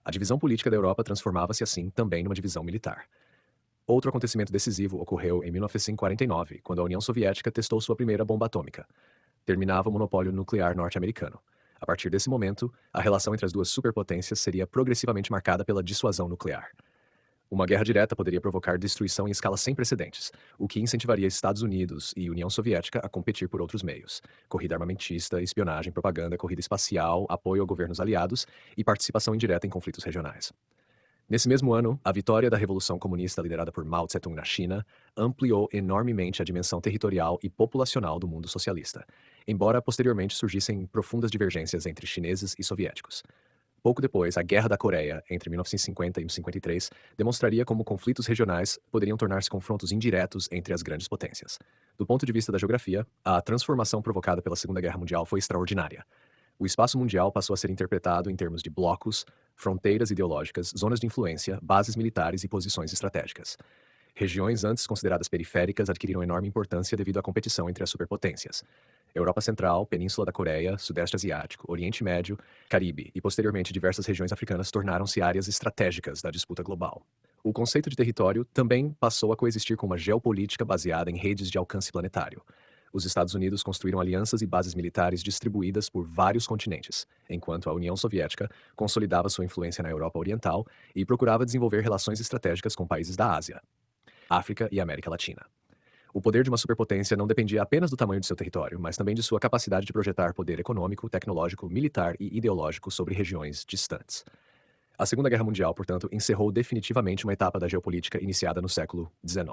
A divisão política da Europa transformava-se assim também numa divisão militar. Outro acontecimento decisivo ocorreu em 1949, quando a União Soviética testou sua primeira bomba atômica. Terminava o monopólio nuclear norte-americano. A partir desse momento, a relação entre as duas superpotências seria progressivamente marcada pela dissuasão nuclear. Uma guerra direta poderia provocar destruição em escala sem precedentes, o que incentivaria Estados Unidos e União Soviética a competir por outros meios: corrida armamentista, espionagem, propaganda, corrida espacial, apoio a governos aliados e participação indireta em conflitos regionais. Nesse mesmo ano, a vitória da Revolução Comunista liderada por Mao Tse-tung na China ampliou enormemente a dimensão territorial e populacional do mundo socialista, embora posteriormente surgissem profundas divergências entre chineses e soviéticos. Pouco depois, a Guerra da Coreia, entre 1950 e 1953, demonstraria como conflitos regionais poderiam tornar-se confrontos indiretos entre as grandes potências. Do ponto de vista da geografia, a transformação provocada pela Segunda Guerra Mundial foi extraordinária. O espaço mundial passou a ser interpretado em termos de blocos, fronteiras ideológicas, zonas de influência, bases militares e posições estratégicas. Regiões antes consideradas periféricas adquiriram enorme importância devido à competição entre as superpotências. Europa Central, Península da Coreia, Sudeste Asiático, Oriente Médio, Caribe e posteriormente diversas regiões africanas tornaram-se áreas estratégicas da disputa global. O conceito de território também passou a coexistir com uma geopolítica baseada em redes de alcance planetário. Os Estados Unidos construíram alianças e bases militares distribuídas por vários continentes, enquanto a União Soviética consolidava sua influência na Europa Oriental e procurava desenvolver relações estratégicas com países da Ásia, África e América Latina. O poder de uma superpotência não dependia apenas do tamanho de seu território, mas também de sua capacidade de projetar poder econômico, tecnológico, militar e ideológico sobre regiões distantes. A Segunda Guerra Mundial, portanto, encerrou definitivamente uma etapa da geopolítica iniciada no século XIX.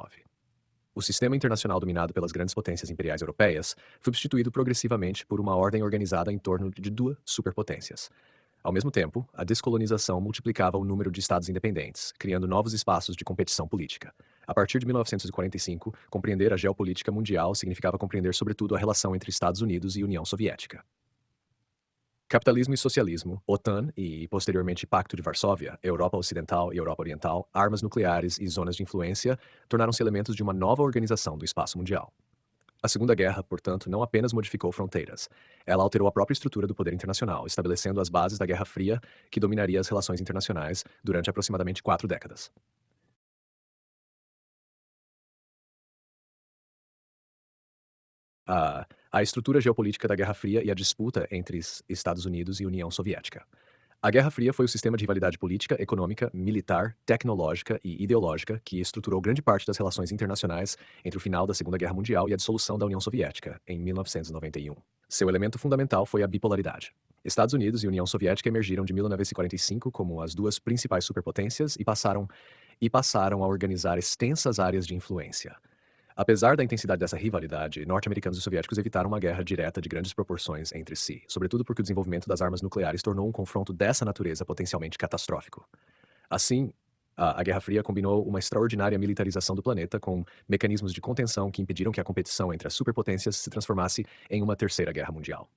O sistema internacional dominado pelas grandes potências imperiais europeias foi substituído progressivamente por uma ordem organizada em torno de duas superpotências. Ao mesmo tempo, a descolonização multiplicava o número de estados independentes, criando novos espaços de competição política. A partir de 1945, compreender a geopolítica mundial significava compreender sobretudo a relação entre Estados Unidos e União Soviética. Capitalismo e socialismo, OTAN e, posteriormente, Pacto de Varsóvia, Europa Ocidental e Europa Oriental, armas nucleares e zonas de influência tornaram-se elementos de uma nova organização do espaço mundial. A Segunda Guerra, portanto, não apenas modificou fronteiras. Ela alterou a própria estrutura do poder internacional, estabelecendo as bases da Guerra Fria, que dominaria as relações internacionais durante aproximadamente 4 décadas. A estrutura geopolítica da Guerra Fria e a disputa entre Estados Unidos e União Soviética. A Guerra Fria foi o sistema de rivalidade política, econômica, militar, tecnológica e ideológica que estruturou grande parte das relações internacionais entre o final da Segunda Guerra Mundial e a dissolução da União Soviética, em 1991. Seu elemento fundamental foi a bipolaridade. Estados Unidos e União Soviética emergiram de 1945 como as duas principais superpotências e passaram a organizar extensas áreas de influência. Apesar da intensidade dessa rivalidade, norte-americanos e soviéticos evitaram uma guerra direta de grandes proporções entre si, sobretudo porque o desenvolvimento das armas nucleares tornou um confronto dessa natureza potencialmente catastrófico. Assim, a Guerra Fria combinou uma extraordinária militarização do planeta com mecanismos de contenção que impediram que a competição entre as superpotências se transformasse em uma terceira guerra mundial.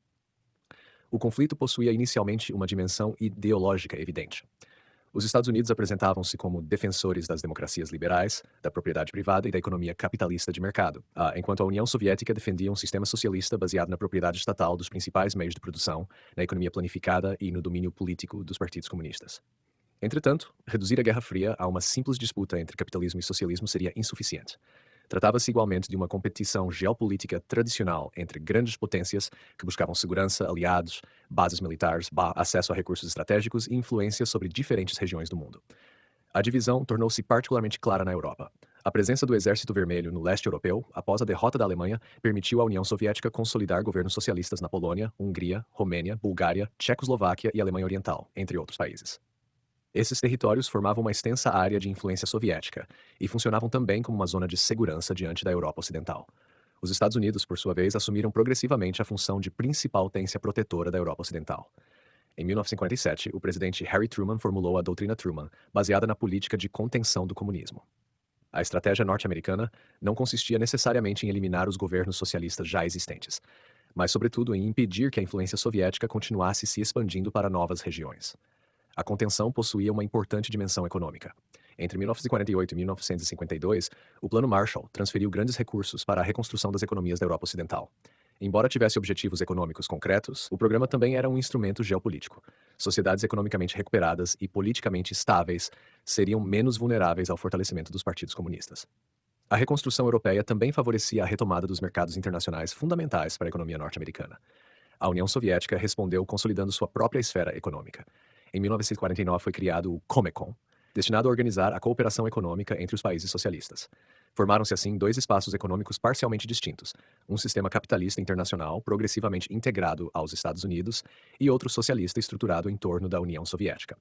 O conflito possuía inicialmente uma dimensão ideológica evidente. Os Estados Unidos apresentavam-se como defensores das democracias liberais, da propriedade privada e da economia capitalista de mercado, enquanto a União Soviética defendia um sistema socialista baseado na propriedade estatal dos principais meios de produção, na economia planificada e no domínio político dos partidos comunistas. Entretanto, reduzir a Guerra Fria a uma simples disputa entre capitalismo e socialismo seria insuficiente. Tratava-se igualmente de uma competição geopolítica tradicional entre grandes potências que buscavam segurança, aliados, bases militares, acesso a recursos estratégicos e influência sobre diferentes regiões do mundo. A divisão tornou-se particularmente clara na Europa. A presença do Exército Vermelho no leste europeu, após a derrota da Alemanha, permitiu à União Soviética consolidar governos socialistas na Polônia, Hungria, Romênia, Bulgária, Tchecoslováquia e Alemanha Oriental, entre outros países. Esses territórios formavam uma extensa área de influência soviética e funcionavam também como uma zona de segurança diante da Europa Ocidental. Os Estados Unidos, por sua vez, assumiram progressivamente a função de principal potência protetora da Europa Ocidental. Em 1947, o presidente Harry Truman formulou a doutrina Truman, baseada na política de contenção do comunismo. A estratégia norte-americana não consistia necessariamente em eliminar os governos socialistas já existentes, mas, sobretudo, em impedir que a influência soviética continuasse se expandindo para novas regiões. A contenção possuía uma importante dimensão econômica. Entre 1948 e 1952, o Plano Marshall transferiu grandes recursos para a reconstrução das economias da Europa Ocidental. Embora tivesse objetivos econômicos concretos, o programa também era um instrumento geopolítico. Sociedades economicamente recuperadas e politicamente estáveis seriam menos vulneráveis ao fortalecimento dos partidos comunistas. A reconstrução europeia também favorecia a retomada dos mercados internacionais fundamentais para a economia norte-americana. A União Soviética respondeu consolidando sua própria esfera econômica. Em 1949 foi criado o Comecon, destinado a organizar a cooperação econômica entre os países socialistas. Formaram-se assim dois espaços econômicos parcialmente distintos, um sistema capitalista internacional progressivamente integrado aos Estados Unidos e outro socialista estruturado em torno da União Soviética.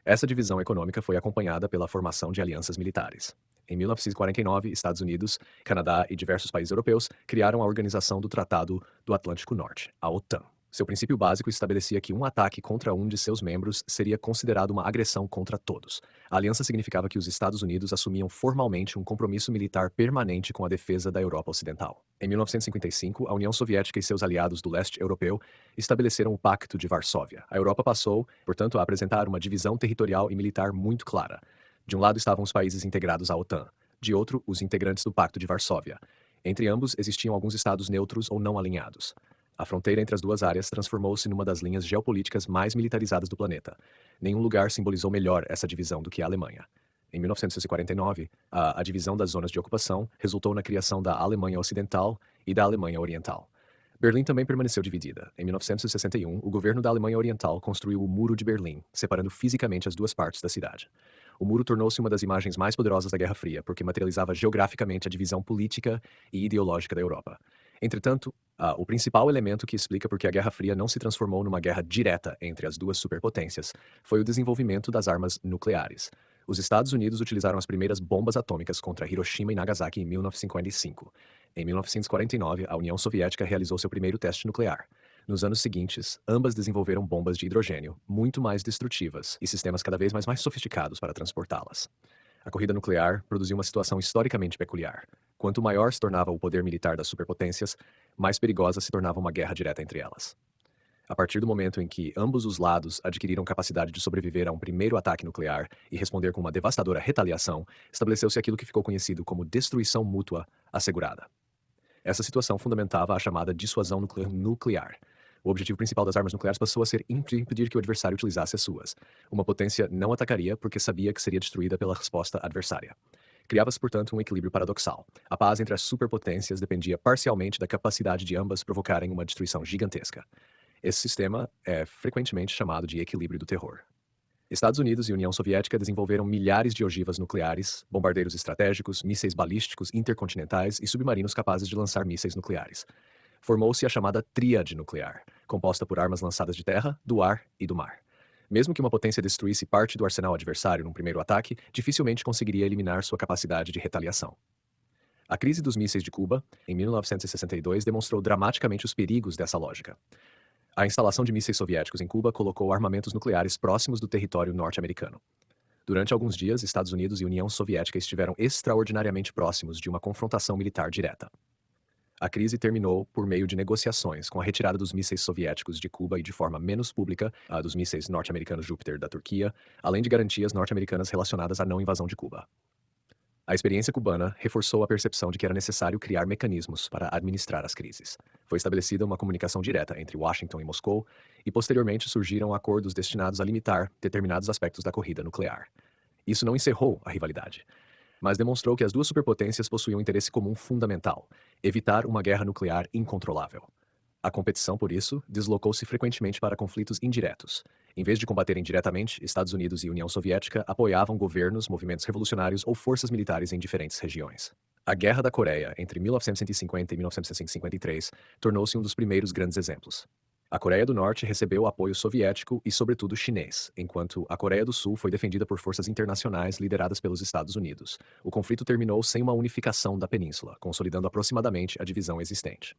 Essa divisão econômica foi acompanhada pela formação de alianças militares. Em 1949, Estados Unidos, Canadá e diversos países europeus criaram a Organização do Tratado do Atlântico Norte, a OTAN. Seu princípio básico estabelecia que um ataque contra um de seus membros seria considerado uma agressão contra todos. A aliança significava que os Estados Unidos assumiam formalmente um compromisso militar permanente com a defesa da Europa Ocidental. Em 1955, a União Soviética e seus aliados do leste europeu estabeleceram o Pacto de Varsóvia. A Europa passou, portanto, a apresentar uma divisão territorial e militar muito clara. De um lado estavam os países integrados à OTAN, de outro, os integrantes do Pacto de Varsóvia. Entre ambos existiam alguns estados neutros ou não alinhados. A fronteira entre as duas áreas transformou-se numa das linhas geopolíticas mais militarizadas do planeta. Nenhum lugar simbolizou melhor essa divisão do que a Alemanha. Em 1949, a divisão das zonas de ocupação resultou na criação da Alemanha Ocidental e da Alemanha Oriental. Berlim também permaneceu dividida. Em 1961, o governo da Alemanha Oriental construiu o Muro de Berlim, separando fisicamente as duas partes da cidade. O muro tornou-se uma das imagens mais poderosas da Guerra Fria, porque materializava geograficamente a divisão política e ideológica da Europa. Entretanto, o principal elemento que explica por que a Guerra Fria não se transformou numa guerra direta entre as duas superpotências foi o desenvolvimento das armas nucleares. Os Estados Unidos utilizaram as primeiras bombas atômicas contra Hiroshima e Nagasaki em 1955. Em 1949, a União Soviética realizou seu primeiro teste nuclear. Nos anos seguintes, ambas desenvolveram bombas de hidrogênio, muito mais destrutivas, e sistemas cada vez mais sofisticados para transportá-las. A corrida nuclear produziu uma situação historicamente peculiar. Quanto maior se tornava o poder militar das superpotências, mais perigosa se tornava uma guerra direta entre elas. A partir do momento em que ambos os lados adquiriram capacidade de sobreviver a um primeiro ataque nuclear e responder com uma devastadora retaliação, estabeleceu-se aquilo que ficou conhecido como destruição mútua assegurada. Essa situação fundamentava a chamada dissuasão nuclear. O objetivo principal das armas nucleares passou a ser impedir que o adversário utilizasse as suas. Uma potência não atacaria porque sabia que seria destruída pela resposta adversária. Criava-se, portanto, um equilíbrio paradoxal. A paz entre as superpotências dependia parcialmente da capacidade de ambas provocarem uma destruição gigantesca. Esse sistema é frequentemente chamado de equilíbrio do terror. Estados Unidos e União Soviética desenvolveram milhares de ogivas nucleares, bombardeiros estratégicos, mísseis balísticos intercontinentais e submarinos capazes de lançar mísseis nucleares. Formou-se a chamada tríade nuclear, composta por armas lançadas de terra, do ar e do mar. Mesmo que uma potência destruísse parte do arsenal adversário num primeiro ataque, dificilmente conseguiria eliminar sua capacidade de retaliação. A crise dos mísseis de Cuba, em 1962, demonstrou dramaticamente os perigos dessa lógica. A instalação de mísseis soviéticos em Cuba colocou armamentos nucleares próximos do território norte-americano. Durante alguns dias, Estados Unidos e União Soviética estiveram extraordinariamente próximos de uma confrontação militar direta. A crise terminou por meio de negociações, com a retirada dos mísseis soviéticos de Cuba e, de forma menos pública, a dos mísseis norte-americanos Júpiter da Turquia, além de garantias norte-americanas relacionadas à não invasão de Cuba. A experiência cubana reforçou a percepção de que era necessário criar mecanismos para administrar as crises. Foi estabelecida uma comunicação direta entre Washington e Moscou, e posteriormente surgiram acordos destinados a limitar determinados aspectos da corrida nuclear. Isso não encerrou a rivalidade, mas demonstrou que as duas superpotências possuíam um interesse comum fundamental: evitar uma guerra nuclear incontrolável. A competição, por isso, deslocou-se frequentemente para conflitos indiretos. Em vez de combaterem diretamente, Estados Unidos e União Soviética apoiavam governos, movimentos revolucionários ou forças militares em diferentes regiões. A Guerra da Coreia, entre 1950 e 1953, tornou-se um dos primeiros grandes exemplos. A Coreia do Norte recebeu apoio soviético e, sobretudo, chinês, enquanto a Coreia do Sul foi defendida por forças internacionais lideradas pelos Estados Unidos. O conflito terminou sem uma unificação da península, consolidando aproximadamente a divisão existente.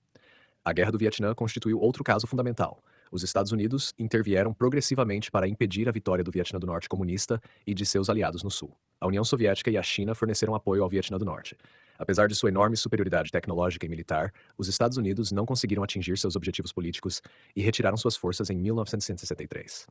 A Guerra do Vietnã constituiu outro caso fundamental. Os Estados Unidos intervieram progressivamente para impedir a vitória do Vietnã do Norte comunista e de seus aliados no Sul. A União Soviética e a China forneceram apoio ao Vietnã do Norte. Apesar de sua enorme superioridade tecnológica e militar, os Estados Unidos não conseguiram atingir seus objetivos políticos e retiraram suas forças em 1963.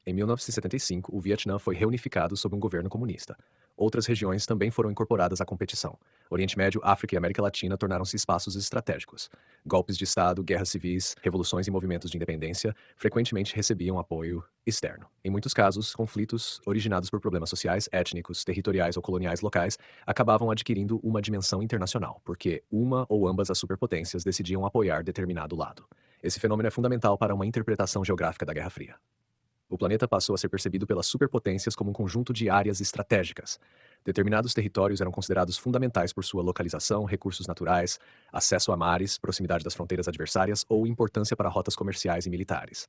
Em 1975, o Vietnã foi reunificado sob um governo comunista. Outras regiões também foram incorporadas à competição. Oriente Médio, África e América Latina tornaram-se espaços estratégicos. Golpes de Estado, guerras civis, revoluções e movimentos de independência frequentemente recebiam apoio externo. Em muitos casos, conflitos originados por problemas sociais, étnicos, territoriais ou coloniais locais acabavam adquirindo uma dimensão internacional, porque uma ou ambas as superpotências decidiam apoiar determinado lado. Esse fenômeno é fundamental para uma interpretação geográfica da Guerra Fria. O planeta passou a ser percebido pelas superpotências como um conjunto de áreas estratégicas. Determinados territórios eram considerados fundamentais por sua localização, recursos naturais, acesso a mares, proximidade das fronteiras adversárias ou importância para rotas comerciais e militares.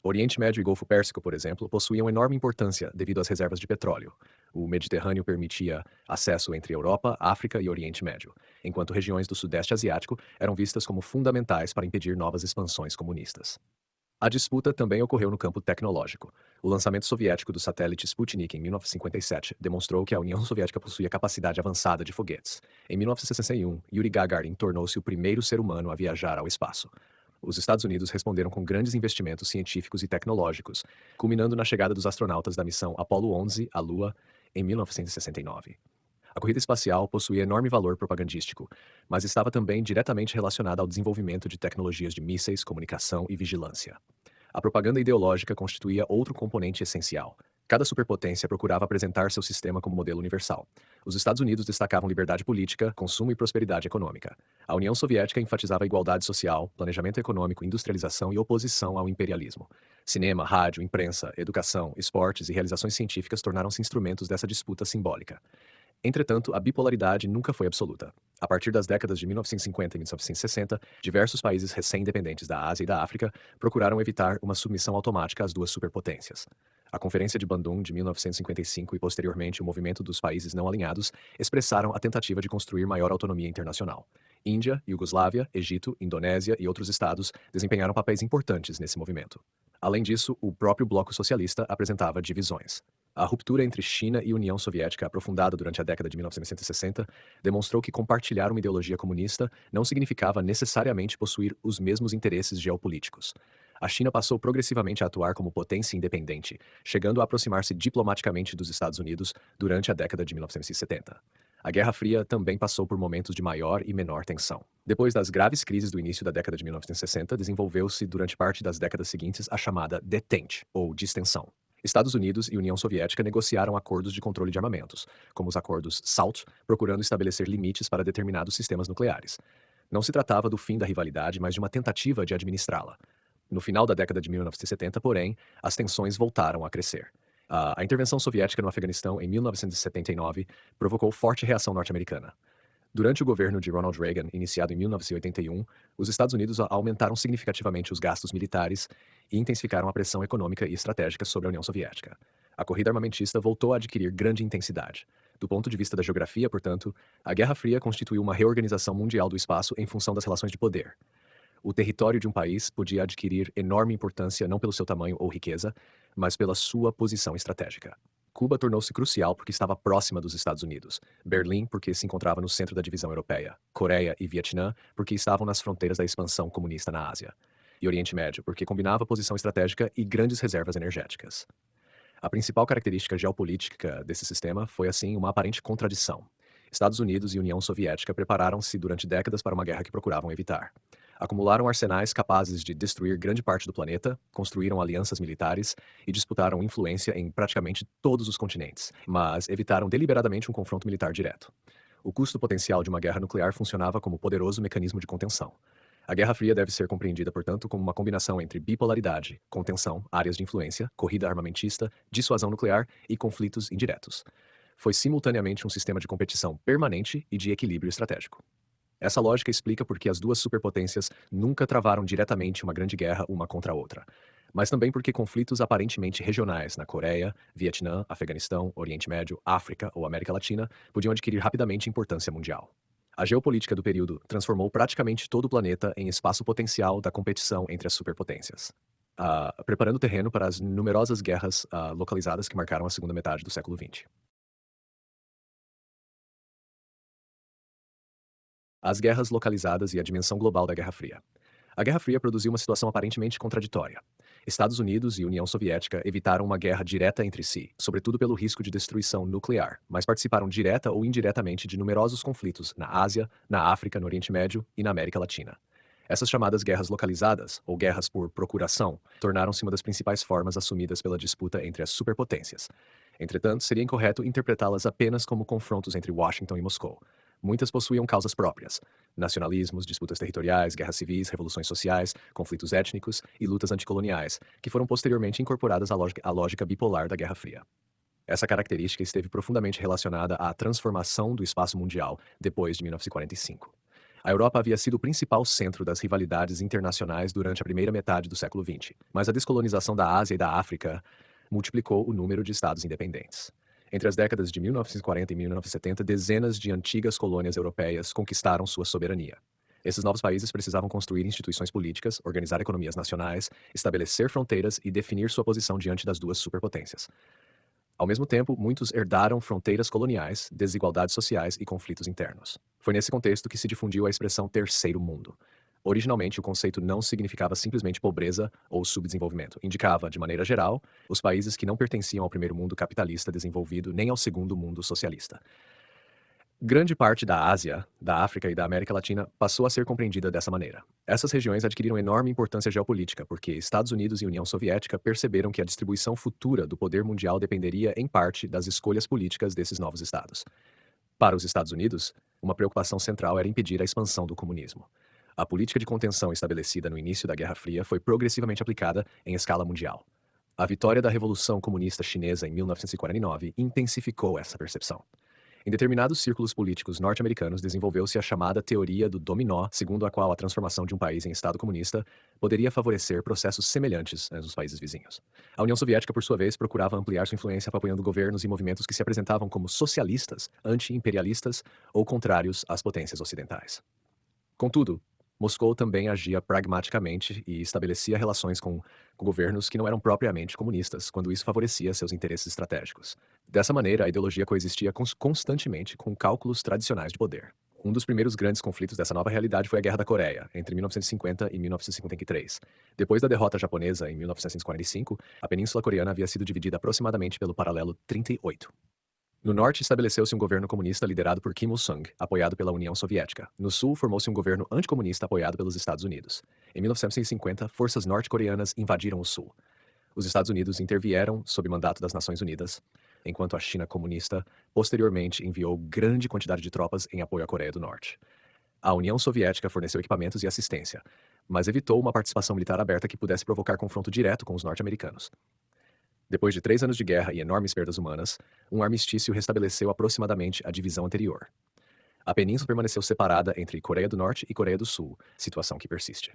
Oriente Médio e Golfo Pérsico, por exemplo, possuíam enorme importância devido às reservas de petróleo. O Mediterrâneo permitia acesso entre Europa, África e Oriente Médio, enquanto regiões do Sudeste Asiático eram vistas como fundamentais para impedir novas expansões comunistas. A disputa também ocorreu no campo tecnológico. O lançamento soviético do satélite Sputnik em 1957 demonstrou que a União Soviética possuía capacidade avançada de foguetes. Em 1961, Yuri Gagarin tornou-se o primeiro ser humano a viajar ao espaço. Os Estados Unidos responderam com grandes investimentos científicos e tecnológicos, culminando na chegada dos astronautas da missão Apollo 11 à Lua em 1969. A corrida espacial possuía enorme valor propagandístico, mas estava também diretamente relacionada ao desenvolvimento de tecnologias de mísseis, comunicação e vigilância. A propaganda ideológica constituía outro componente essencial. Cada superpotência procurava apresentar seu sistema como modelo universal. Os Estados Unidos destacavam liberdade política, consumo e prosperidade econômica. A União Soviética enfatizava a igualdade social, planejamento econômico, industrialização e oposição ao imperialismo. Cinema, rádio, imprensa, educação, esportes e realizações científicas tornaram-se instrumentos dessa disputa simbólica. Entretanto, a bipolaridade nunca foi absoluta. A partir das décadas de 1950 e 1960, diversos países recém-independentes da Ásia e da África procuraram evitar uma submissão automática às duas superpotências. A Conferência de Bandung de 1955 e posteriormente o Movimento dos Países Não Alinhados expressaram a tentativa de construir maior autonomia internacional. Índia, Iugoslávia, Egito, Indonésia e outros estados desempenharam papéis importantes nesse movimento. Além disso, o próprio bloco socialista apresentava divisões. A ruptura entre China e União Soviética, aprofundada durante a década de 1960, demonstrou que compartilhar uma ideologia comunista não significava necessariamente possuir os mesmos interesses geopolíticos. A China passou progressivamente a atuar como potência independente, chegando a aproximar-se diplomaticamente dos Estados Unidos durante a década de 1970. A Guerra Fria também passou por momentos de maior e menor tensão. Depois das graves crises do início da década de 1960, desenvolveu-se durante parte das décadas seguintes a chamada detente, ou distensão. Estados Unidos e União Soviética negociaram acordos de controle de armamentos, como os acordos SALT, procurando estabelecer limites para determinados sistemas nucleares. Não se tratava do fim da rivalidade, mas de uma tentativa de administrá-la. No final da década de 1970, porém, as tensões voltaram a crescer. A intervenção soviética no Afeganistão em 1979 provocou forte reação norte-americana. Durante o governo de Ronald Reagan, iniciado em 1981, os Estados Unidos aumentaram significativamente os gastos militares e intensificaram a pressão econômica e estratégica sobre a União Soviética. A corrida armamentista voltou a adquirir grande intensidade. Do ponto de vista da geografia, portanto, a Guerra Fria constituiu uma reorganização mundial do espaço em função das relações de poder. O território de um país podia adquirir enorme importância não pelo seu tamanho ou riqueza, mas pela sua posição estratégica. Cuba tornou-se crucial porque estava próxima dos Estados Unidos, Berlim porque se encontrava no centro da divisão europeia, Coreia e Vietnã porque estavam nas fronteiras da expansão comunista na Ásia, e Oriente Médio porque combinava posição estratégica e grandes reservas energéticas. A principal característica geopolítica desse sistema foi, assim, uma aparente contradição. Estados Unidos e União Soviética prepararam-se durante décadas para uma guerra que procuravam evitar. Acumularam arsenais capazes de destruir grande parte do planeta, construíram alianças militares e disputaram influência em praticamente todos os continentes, mas evitaram deliberadamente um confronto militar direto. O custo potencial de uma guerra nuclear funcionava como poderoso mecanismo de contenção. A Guerra Fria deve ser compreendida, portanto, como uma combinação entre bipolaridade, contenção, áreas de influência, corrida armamentista, dissuasão nuclear e conflitos indiretos. Foi simultaneamente um sistema de competição permanente e de equilíbrio estratégico. Essa lógica explica por que as duas superpotências nunca travaram diretamente uma grande guerra uma contra a outra, mas também porque conflitos aparentemente regionais na Coreia, Vietnã, Afeganistão, Oriente Médio, África ou América Latina podiam adquirir rapidamente importância mundial. A geopolítica do período transformou praticamente todo o planeta em espaço potencial da competição entre as superpotências, preparando o terreno para as numerosas guerras localizadas que marcaram a segunda metade do século XX. As guerras localizadas e a dimensão global da Guerra Fria. A Guerra Fria produziu uma situação aparentemente contraditória. Estados Unidos e União Soviética evitaram uma guerra direta entre si, sobretudo pelo risco de destruição nuclear, mas participaram direta ou indiretamente de numerosos conflitos na Ásia, na África, no Oriente Médio e na América Latina. Essas chamadas guerras localizadas, ou guerras por procuração, tornaram-se uma das principais formas assumidas pela disputa entre as superpotências. Entretanto, seria incorreto interpretá-las apenas como confrontos entre Washington e Moscou. Muitas possuíam causas próprias: nacionalismos, disputas territoriais, guerras civis, revoluções sociais, conflitos étnicos e lutas anticoloniais, que foram posteriormente incorporadas à lógica bipolar da Guerra Fria. Essa característica esteve profundamente relacionada à transformação do espaço mundial depois de 1945. A Europa havia sido o principal centro das rivalidades internacionais durante a primeira metade do século XX, mas a descolonização da Ásia e da África multiplicou o número de estados independentes. Entre as décadas de 1940 e 1970, dezenas de antigas colônias europeias conquistaram sua soberania. Esses novos países precisavam construir instituições políticas, organizar economias nacionais, estabelecer fronteiras e definir sua posição diante das duas superpotências. Ao mesmo tempo, muitos herdaram fronteiras coloniais, desigualdades sociais e conflitos internos. Foi nesse contexto que se difundiu a expressão terceiro mundo. Originalmente, o conceito não significava simplesmente pobreza ou subdesenvolvimento. Indicava, de maneira geral, os países que não pertenciam ao primeiro mundo capitalista desenvolvido nem ao segundo mundo socialista. Grande parte da Ásia, da África e da América Latina passou a ser compreendida dessa maneira. Essas regiões adquiriram enorme importância geopolítica porque Estados Unidos e União Soviética perceberam que a distribuição futura do poder mundial dependeria, em parte, das escolhas políticas desses novos estados. Para os Estados Unidos, uma preocupação central era impedir a expansão do comunismo. A política de contenção estabelecida no início da Guerra Fria foi progressivamente aplicada em escala mundial. A vitória da Revolução Comunista Chinesa em 1949 intensificou essa percepção. Em determinados círculos políticos norte-americanos desenvolveu-se a chamada teoria do dominó, segundo a qual a transformação de um país em Estado comunista poderia favorecer processos semelhantes nos países vizinhos. A União Soviética, por sua vez, procurava ampliar sua influência apoiando governos e movimentos que se apresentavam como socialistas, anti-imperialistas ou contrários às potências ocidentais. Contudo, Moscou também agia pragmaticamente e estabelecia relações com governos que não eram propriamente comunistas, quando isso favorecia seus interesses estratégicos. Dessa maneira, a ideologia coexistia constantemente com cálculos tradicionais de poder. Um dos primeiros grandes conflitos dessa nova realidade foi a Guerra da Coreia, entre 1950 e 1953. Depois da derrota japonesa em 1945, a Península Coreana havia sido dividida aproximadamente pelo paralelo 38. No norte, estabeleceu-se um governo comunista liderado por Kim Il-sung, apoiado pela União Soviética. No sul, formou-se um governo anticomunista apoiado pelos Estados Unidos. Em 1950, forças norte-coreanas invadiram o sul. Os Estados Unidos intervieram sob mandato das Nações Unidas, enquanto a China comunista posteriormente enviou grande quantidade de tropas em apoio à Coreia do Norte. A União Soviética forneceu equipamentos e assistência, mas evitou uma participação militar aberta que pudesse provocar confronto direto com os norte-americanos. Depois de 3 anos de guerra e enormes perdas humanas, um armistício restabeleceu aproximadamente a divisão anterior. A península permaneceu separada entre Coreia do Norte e Coreia do Sul, situação que persiste.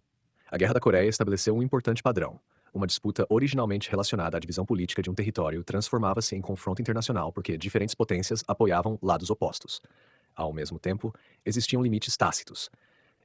A Guerra da Coreia estabeleceu um importante padrão. Uma disputa originalmente relacionada à divisão política de um território transformava-se em confronto internacional porque diferentes potências apoiavam lados opostos. Ao mesmo tempo, existiam limites tácitos.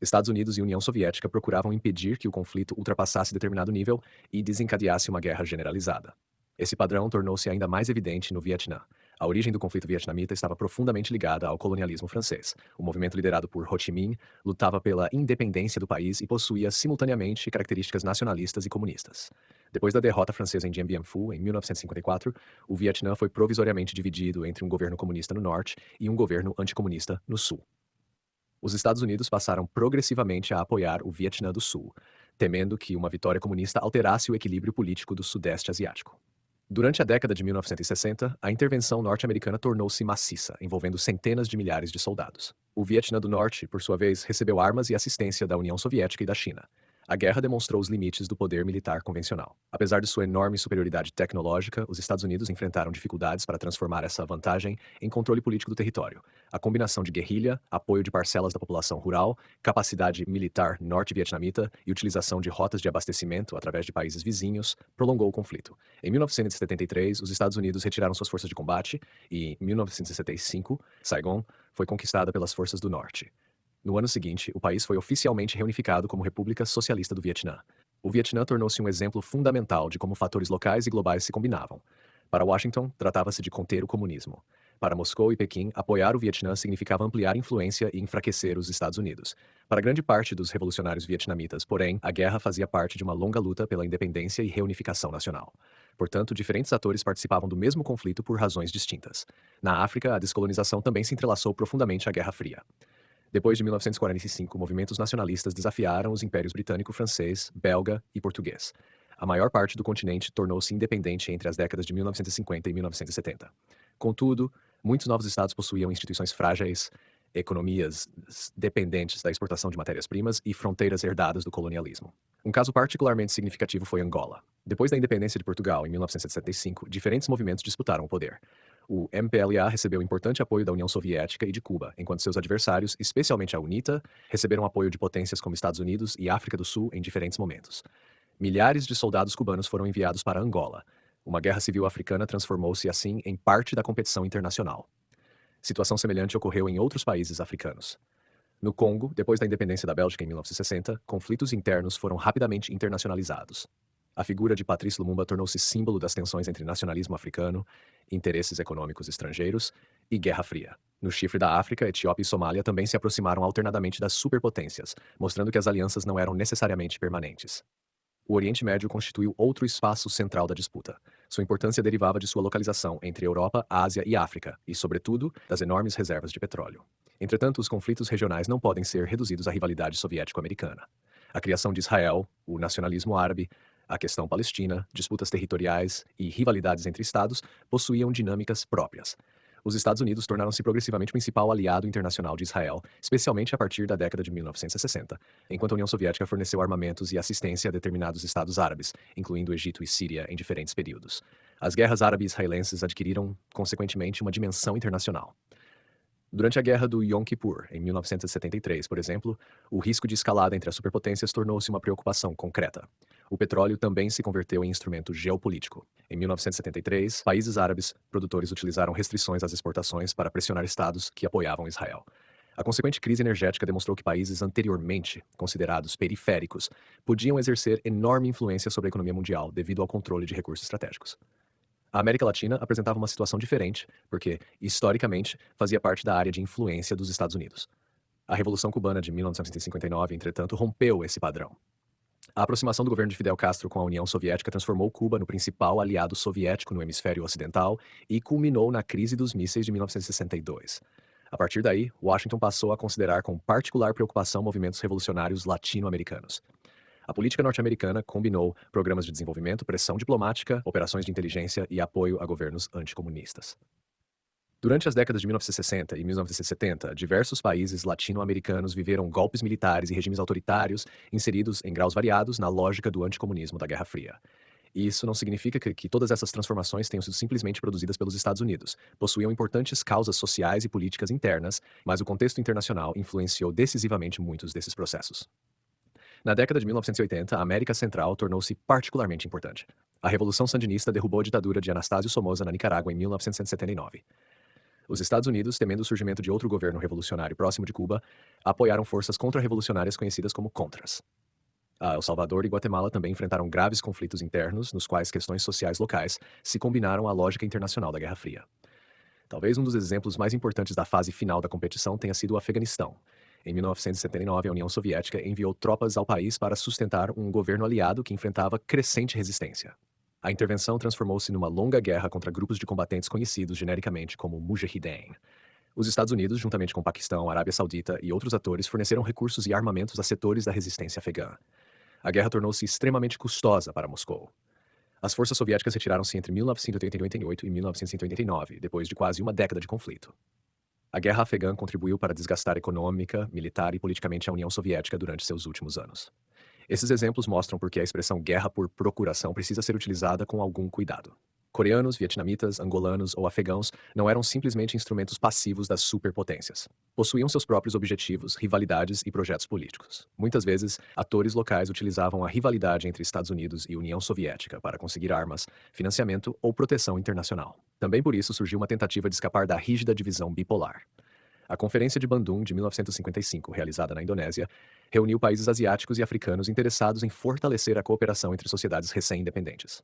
Estados Unidos e União Soviética procuravam impedir que o conflito ultrapassasse determinado nível e desencadeasse uma guerra generalizada. Esse padrão tornou-se ainda mais evidente no Vietnã. A origem do conflito vietnamita estava profundamente ligada ao colonialismo francês. O movimento liderado por Ho Chi Minh lutava pela independência do país e possuía simultaneamente características nacionalistas e comunistas. Depois da derrota francesa em Dien Bien Phu, em 1954, o Vietnã foi provisoriamente dividido entre um governo comunista no norte e um governo anticomunista no sul. Os Estados Unidos passaram progressivamente a apoiar o Vietnã do Sul, temendo que uma vitória comunista alterasse o equilíbrio político do Sudeste Asiático. Durante a década de 1960, a intervenção norte-americana tornou-se maciça, envolvendo centenas de milhares de soldados. O Vietnã do Norte, por sua vez, recebeu armas e assistência da União Soviética e da China. A guerra demonstrou os limites do poder militar convencional. Apesar de sua enorme superioridade tecnológica, os Estados Unidos enfrentaram dificuldades para transformar essa vantagem em controle político do território. A combinação de guerrilha, apoio de parcelas da população rural, capacidade militar norte-vietnamita e utilização de rotas de abastecimento através de países vizinhos prolongou o conflito. Em 1973, os Estados Unidos retiraram suas forças de combate e, em 1975, Saigon foi conquistada pelas forças do Norte. No ano seguinte, o país foi oficialmente reunificado como República Socialista do Vietnã. O Vietnã tornou-se um exemplo fundamental de como fatores locais e globais se combinavam. Para Washington, tratava-se de conter o comunismo. Para Moscou e Pequim, apoiar o Vietnã significava ampliar influência e enfraquecer os Estados Unidos. Para grande parte dos revolucionários vietnamitas, porém, a guerra fazia parte de uma longa luta pela independência e reunificação nacional. Portanto, diferentes atores participavam do mesmo conflito por razões distintas. Na África, a descolonização também se entrelaçou profundamente à Guerra Fria. Depois de 1945, movimentos nacionalistas desafiaram os impérios britânico, francês, belga e português. A maior parte do continente tornou-se independente entre as décadas de 1950 e 1970. Contudo, muitos novos estados possuíam instituições frágeis, economias dependentes da exportação de matérias-primas e fronteiras herdadas do colonialismo. Um caso particularmente significativo foi Angola. Depois da independência de Portugal, em 1975, diferentes movimentos disputaram o poder. O MPLA recebeu importante apoio da União Soviética e de Cuba, enquanto seus adversários, especialmente a UNITA, receberam apoio de potências como Estados Unidos e África do Sul em diferentes momentos. Milhares de soldados cubanos foram enviados para Angola. Uma guerra civil africana transformou-se assim em parte da competição internacional. Situação semelhante ocorreu em outros países africanos. No Congo, depois da independência da Bélgica em 1960, conflitos internos foram rapidamente internacionalizados. A figura de Patrice Lumumba tornou-se símbolo das tensões entre nacionalismo africano, interesses econômicos estrangeiros e Guerra Fria. No chifre da África, Etiópia e Somália também se aproximaram alternadamente das superpotências, mostrando que as alianças não eram necessariamente permanentes. O Oriente Médio constituiu outro espaço central da disputa. Sua importância derivava de sua localização entre Europa, Ásia e África, e, sobretudo, das enormes reservas de petróleo. Entretanto, os conflitos regionais não podem ser reduzidos à rivalidade soviético-americana. A criação de Israel, o nacionalismo árabe, a questão palestina, disputas territoriais e rivalidades entre estados possuíam dinâmicas próprias. Os Estados Unidos tornaram-se progressivamente o principal aliado internacional de Israel, especialmente a partir da década de 1960, enquanto a União Soviética forneceu armamentos e assistência a determinados estados árabes, incluindo Egito e Síria, em diferentes períodos. As guerras árabe-israelenses adquiriram, consequentemente, uma dimensão internacional. Durante a Guerra do Yom Kippur, em 1973, por exemplo, o risco de escalada entre as superpotências tornou-se uma preocupação concreta. O petróleo também se converteu em instrumento geopolítico. Em 1973, países árabes produtores utilizaram restrições às exportações para pressionar estados que apoiavam Israel. A consequente crise energética demonstrou que países anteriormente considerados periféricos podiam exercer enorme influência sobre a economia mundial devido ao controle de recursos estratégicos. A América Latina apresentava uma situação diferente, porque, historicamente, fazia parte da área de influência dos Estados Unidos. A Revolução Cubana de 1959, entretanto, rompeu esse padrão. A aproximação do governo de Fidel Castro com a União Soviética transformou Cuba no principal aliado soviético no hemisfério ocidental e culminou na crise dos mísseis de 1962. A partir daí, Washington passou a considerar com particular preocupação movimentos revolucionários latino-americanos. A política norte-americana combinou programas de desenvolvimento, pressão diplomática, operações de inteligência e apoio a governos anticomunistas. Durante as décadas de 1960 e 1970, diversos países latino-americanos viveram golpes militares e regimes autoritários inseridos em graus variados na lógica do anticomunismo da Guerra Fria. Isso não significa que todas essas transformações tenham sido simplesmente produzidas pelos Estados Unidos. Possuíam importantes causas sociais e políticas internas, mas o contexto internacional influenciou decisivamente muitos desses processos. Na década de 1980, a América Central tornou-se particularmente importante. A Revolução Sandinista derrubou a ditadura de Anastácio Somoza na Nicarágua em 1979. Os Estados Unidos, temendo o surgimento de outro governo revolucionário próximo de Cuba, apoiaram forças contra-revolucionárias conhecidas como Contras. El Salvador e Guatemala também enfrentaram graves conflitos internos, nos quais questões sociais locais se combinaram à lógica internacional da Guerra Fria. Talvez um dos exemplos mais importantes da fase final da competição tenha sido o Afeganistão. Em 1979, a União Soviética enviou tropas ao país para sustentar um governo aliado que enfrentava crescente resistência. A intervenção transformou-se numa longa guerra contra grupos de combatentes conhecidos genericamente como Mujahideen. Os Estados Unidos, juntamente com o Paquistão, Arábia Saudita e outros atores, forneceram recursos e armamentos a setores da resistência afegã. A guerra tornou-se extremamente custosa para Moscou. As forças soviéticas retiraram-se entre 1988 e 1989, depois de quase uma década de conflito. A guerra afegã contribuiu para desgastar econômica, militar e politicamente a União Soviética durante seus últimos anos. Esses exemplos mostram por que a expressão guerra por procuração precisa ser utilizada com algum cuidado. Coreanos, vietnamitas, angolanos ou afegãos não eram simplesmente instrumentos passivos das superpotências. Possuíam seus próprios objetivos, rivalidades e projetos políticos. Muitas vezes, atores locais utilizavam a rivalidade entre Estados Unidos e União Soviética para conseguir armas, financiamento ou proteção internacional. Também por isso surgiu uma tentativa de escapar da rígida divisão bipolar. A Conferência de Bandung de 1955, realizada na Indonésia, reuniu países asiáticos e africanos interessados em fortalecer a cooperação entre sociedades recém-independentes.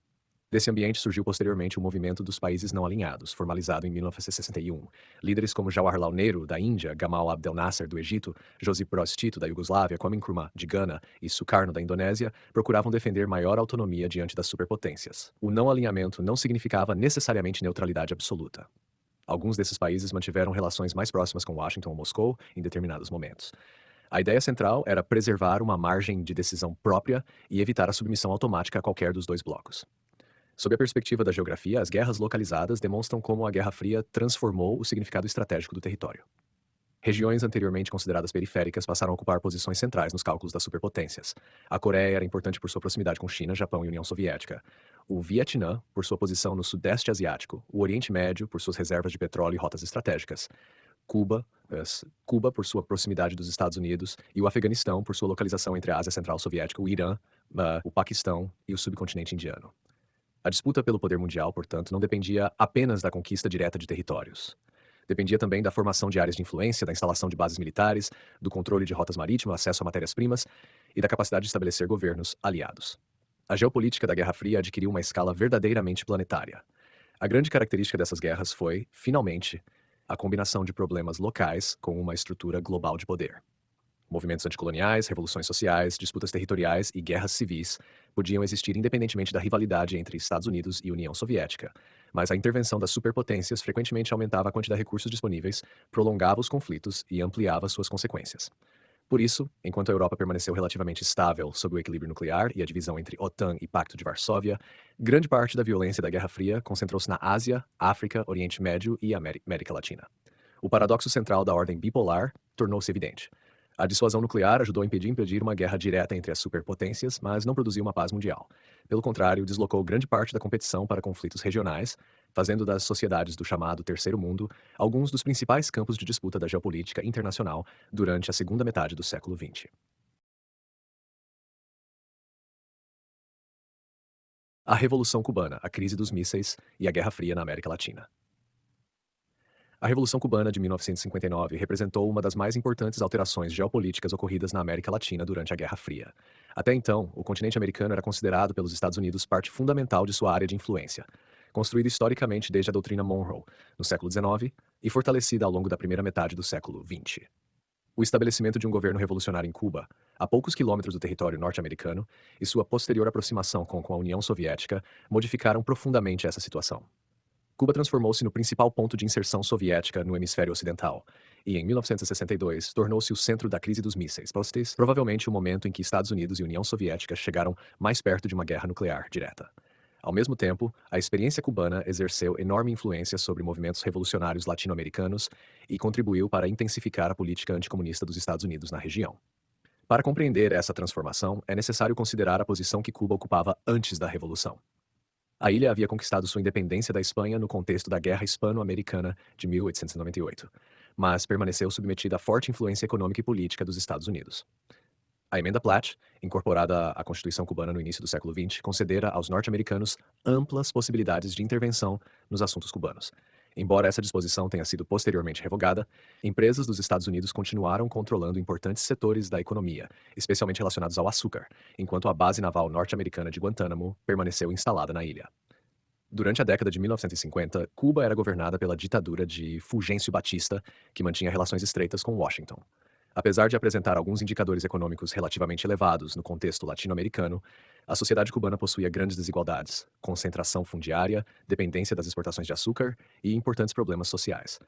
Desse ambiente surgiu posteriormente o movimento dos países não alinhados, formalizado em 1961. Líderes como Jawaharlal Nehru, da Índia, Gamal Abdel Nasser, do Egito, Josip Broz Tito, da Iugoslávia, Kwame Nkrumah, de Gana e Sukarno, da Indonésia, procuravam defender maior autonomia diante das superpotências. O não alinhamento não significava necessariamente neutralidade absoluta. Alguns desses países mantiveram relações mais próximas com Washington ou Moscou em determinados momentos. A ideia central era preservar uma margem de decisão própria e evitar a submissão automática a qualquer dos dois blocos. Sob a perspectiva da geografia, as guerras localizadas demonstram como a Guerra Fria transformou o significado estratégico do território. Regiões anteriormente consideradas periféricas passaram a ocupar posições centrais nos cálculos das superpotências. A Coreia era importante por sua proximidade com China, Japão e União Soviética. O Vietnã, por sua posição no Sudeste Asiático. O Oriente Médio, por suas reservas de petróleo e rotas estratégicas. Cuba, por sua proximidade dos Estados Unidos. E o Afeganistão, por sua localização entre a Ásia Central Soviética, o Irã, o Paquistão e o subcontinente indiano. A disputa pelo poder mundial, portanto, não dependia apenas da conquista direta de territórios. Dependia também da formação de áreas de influência, da instalação de bases militares, do controle de rotas marítimas, acesso a matérias-primas e da capacidade de estabelecer governos aliados. A geopolítica da Guerra Fria adquiriu uma escala verdadeiramente planetária. A grande característica dessas guerras foi, finalmente, a combinação de problemas locais com uma estrutura global de poder. Movimentos anticoloniais, revoluções sociais, disputas territoriais e guerras civis podiam existir independentemente da rivalidade entre Estados Unidos e União Soviética, mas a intervenção das superpotências frequentemente aumentava a quantidade de recursos disponíveis, prolongava os conflitos e ampliava suas consequências. Por isso, enquanto a Europa permaneceu relativamente estável sob o equilíbrio nuclear e a divisão entre OTAN e Pacto de Varsóvia, grande parte da violência da Guerra Fria concentrou-se na Ásia, África, Oriente Médio e América Latina. O paradoxo central da ordem bipolar tornou-se evidente. A dissuasão nuclear ajudou a impedir uma guerra direta entre as superpotências, mas não produziu uma paz mundial. Pelo contrário, deslocou grande parte da competição para conflitos regionais, fazendo das sociedades do chamado Terceiro Mundo alguns dos principais campos de disputa da geopolítica internacional durante a segunda metade do século XX. A Revolução Cubana, a crise dos mísseis e a Guerra Fria na América Latina. A Revolução Cubana de 1959 representou uma das mais importantes alterações geopolíticas ocorridas na América Latina durante a Guerra Fria. Até então, o continente americano era considerado pelos Estados Unidos parte fundamental de sua área de influência, construída historicamente desde a doutrina Monroe, no século XIX, e fortalecida ao longo da primeira metade do século XX. O estabelecimento de um governo revolucionário em Cuba, a poucos quilômetros do território norte-americano, e sua posterior aproximação com a União Soviética modificaram profundamente essa situação. Cuba transformou-se no principal ponto de inserção soviética no hemisfério ocidental, e em 1962 tornou-se o centro da crise dos mísseis, provavelmente o momento em que Estados Unidos e União Soviética chegaram mais perto de uma guerra nuclear direta. Ao mesmo tempo, a experiência cubana exerceu enorme influência sobre movimentos revolucionários latino-americanos e contribuiu para intensificar a política anticomunista dos Estados Unidos na região. Para compreender essa transformação, é necessário considerar a posição que Cuba ocupava antes da Revolução. A ilha havia conquistado sua independência da Espanha no contexto da Guerra Hispano-Americana de 1898, mas permaneceu submetida à forte influência econômica e política dos Estados Unidos. A Emenda Platt, incorporada à Constituição cubana no início do século XX, concedera aos norte-americanos amplas possibilidades de intervenção nos assuntos cubanos, Embora essa disposição tenha sido posteriormente revogada, empresas dos Estados Unidos continuaram controlando importantes setores da economia, especialmente relacionados ao açúcar, enquanto a base naval norte-americana de Guantánamo permaneceu instalada na ilha. Durante a década de 1950, Cuba era governada pela ditadura de Fulgêncio Batista, que mantinha relações estreitas com Washington. Apesar de apresentar alguns indicadores econômicos relativamente elevados no contexto latino-americano, a sociedade cubana possuía grandes desigualdades, concentração fundiária, dependência das exportações de açúcar e importantes problemas sociais.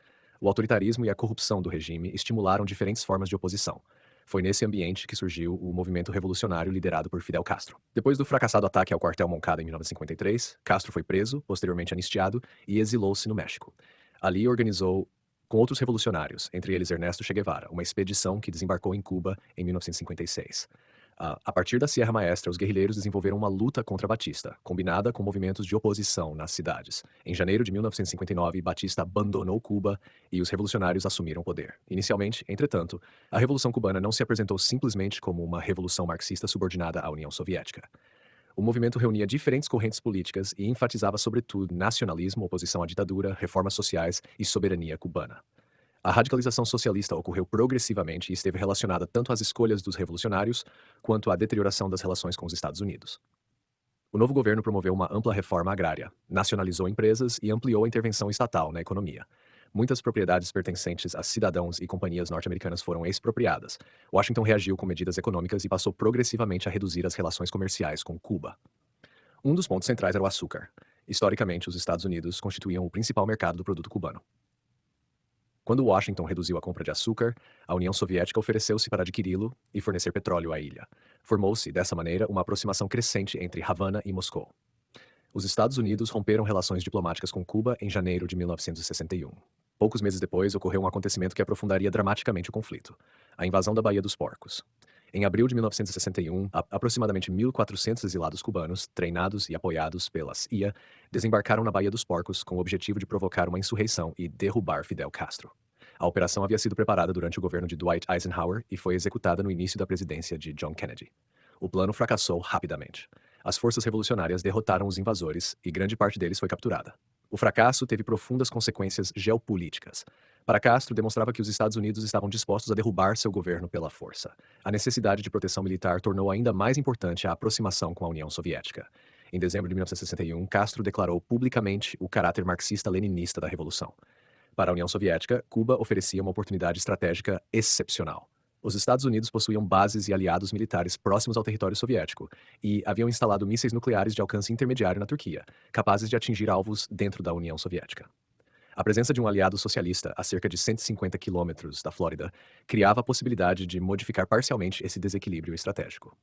O autoritarismo e a corrupção do regime estimularam diferentes formas de oposição. Foi nesse ambiente que surgiu o movimento revolucionário liderado por Fidel Castro. Depois do fracassado ataque ao quartel Moncada em 1953, Castro foi preso, posteriormente anistiado, e exilou-se no México. Ali organizou, com outros revolucionários, entre eles Ernesto Che Guevara, uma expedição que desembarcou em Cuba em 1956. A partir da Sierra Maestra, os guerrilheiros desenvolveram uma luta contra Batista, combinada com movimentos de oposição nas cidades. Em janeiro de 1959, Batista abandonou Cuba e os revolucionários assumiram o poder. Inicialmente, entretanto, a Revolução Cubana não se apresentou simplesmente como uma revolução marxista subordinada à União Soviética. O movimento reunia diferentes correntes políticas e enfatizava sobretudo nacionalismo, oposição à ditadura, reformas sociais e soberania cubana. A radicalização socialista ocorreu progressivamente e esteve relacionada tanto às escolhas dos revolucionários quanto à deterioração das relações com os Estados Unidos. O novo governo promoveu uma ampla reforma agrária, nacionalizou empresas e ampliou a intervenção estatal na economia. Muitas propriedades pertencentes a cidadãos e companhias norte-americanas foram expropriadas. Washington reagiu com medidas econômicas e passou progressivamente a reduzir as relações comerciais com Cuba. Um dos pontos centrais era o açúcar. Historicamente, os Estados Unidos constituíam o principal mercado do produto cubano. Quando Washington reduziu a compra de açúcar, a União Soviética ofereceu-se para adquiri-lo e fornecer petróleo à ilha. Formou-se, dessa maneira, uma aproximação crescente entre Havana e Moscou. Os Estados Unidos romperam relações diplomáticas com Cuba em janeiro de 1961. Poucos meses depois, ocorreu um acontecimento que aprofundaria dramaticamente o conflito: a invasão da Baía dos Porcos. Em abril de 1961, aproximadamente 1.400 exilados cubanos, treinados e apoiados pela CIA, desembarcaram na Baía dos Porcos com o objetivo de provocar uma insurreição e derrubar Fidel Castro. A operação havia sido preparada durante o governo de Dwight Eisenhower e foi executada no início da presidência de John Kennedy. O plano fracassou rapidamente. As forças revolucionárias derrotaram os invasores e grande parte deles foi capturada. O fracasso teve profundas consequências geopolíticas. Para Castro, demonstrava que os Estados Unidos estavam dispostos a derrubar seu governo pela força. A necessidade de proteção militar tornou ainda mais importante a aproximação com a União Soviética. Em dezembro de 1961, Castro declarou publicamente o caráter marxista-leninista da revolução. Para a União Soviética, Cuba oferecia uma oportunidade estratégica excepcional. Os Estados Unidos possuíam bases e aliados militares próximos ao território soviético e haviam instalado mísseis nucleares de alcance intermediário na Turquia, capazes de atingir alvos dentro da União Soviética. A presença de um aliado socialista a cerca de 150 quilômetros da Flórida criava a possibilidade de modificar parcialmente esse desequilíbrio estratégico.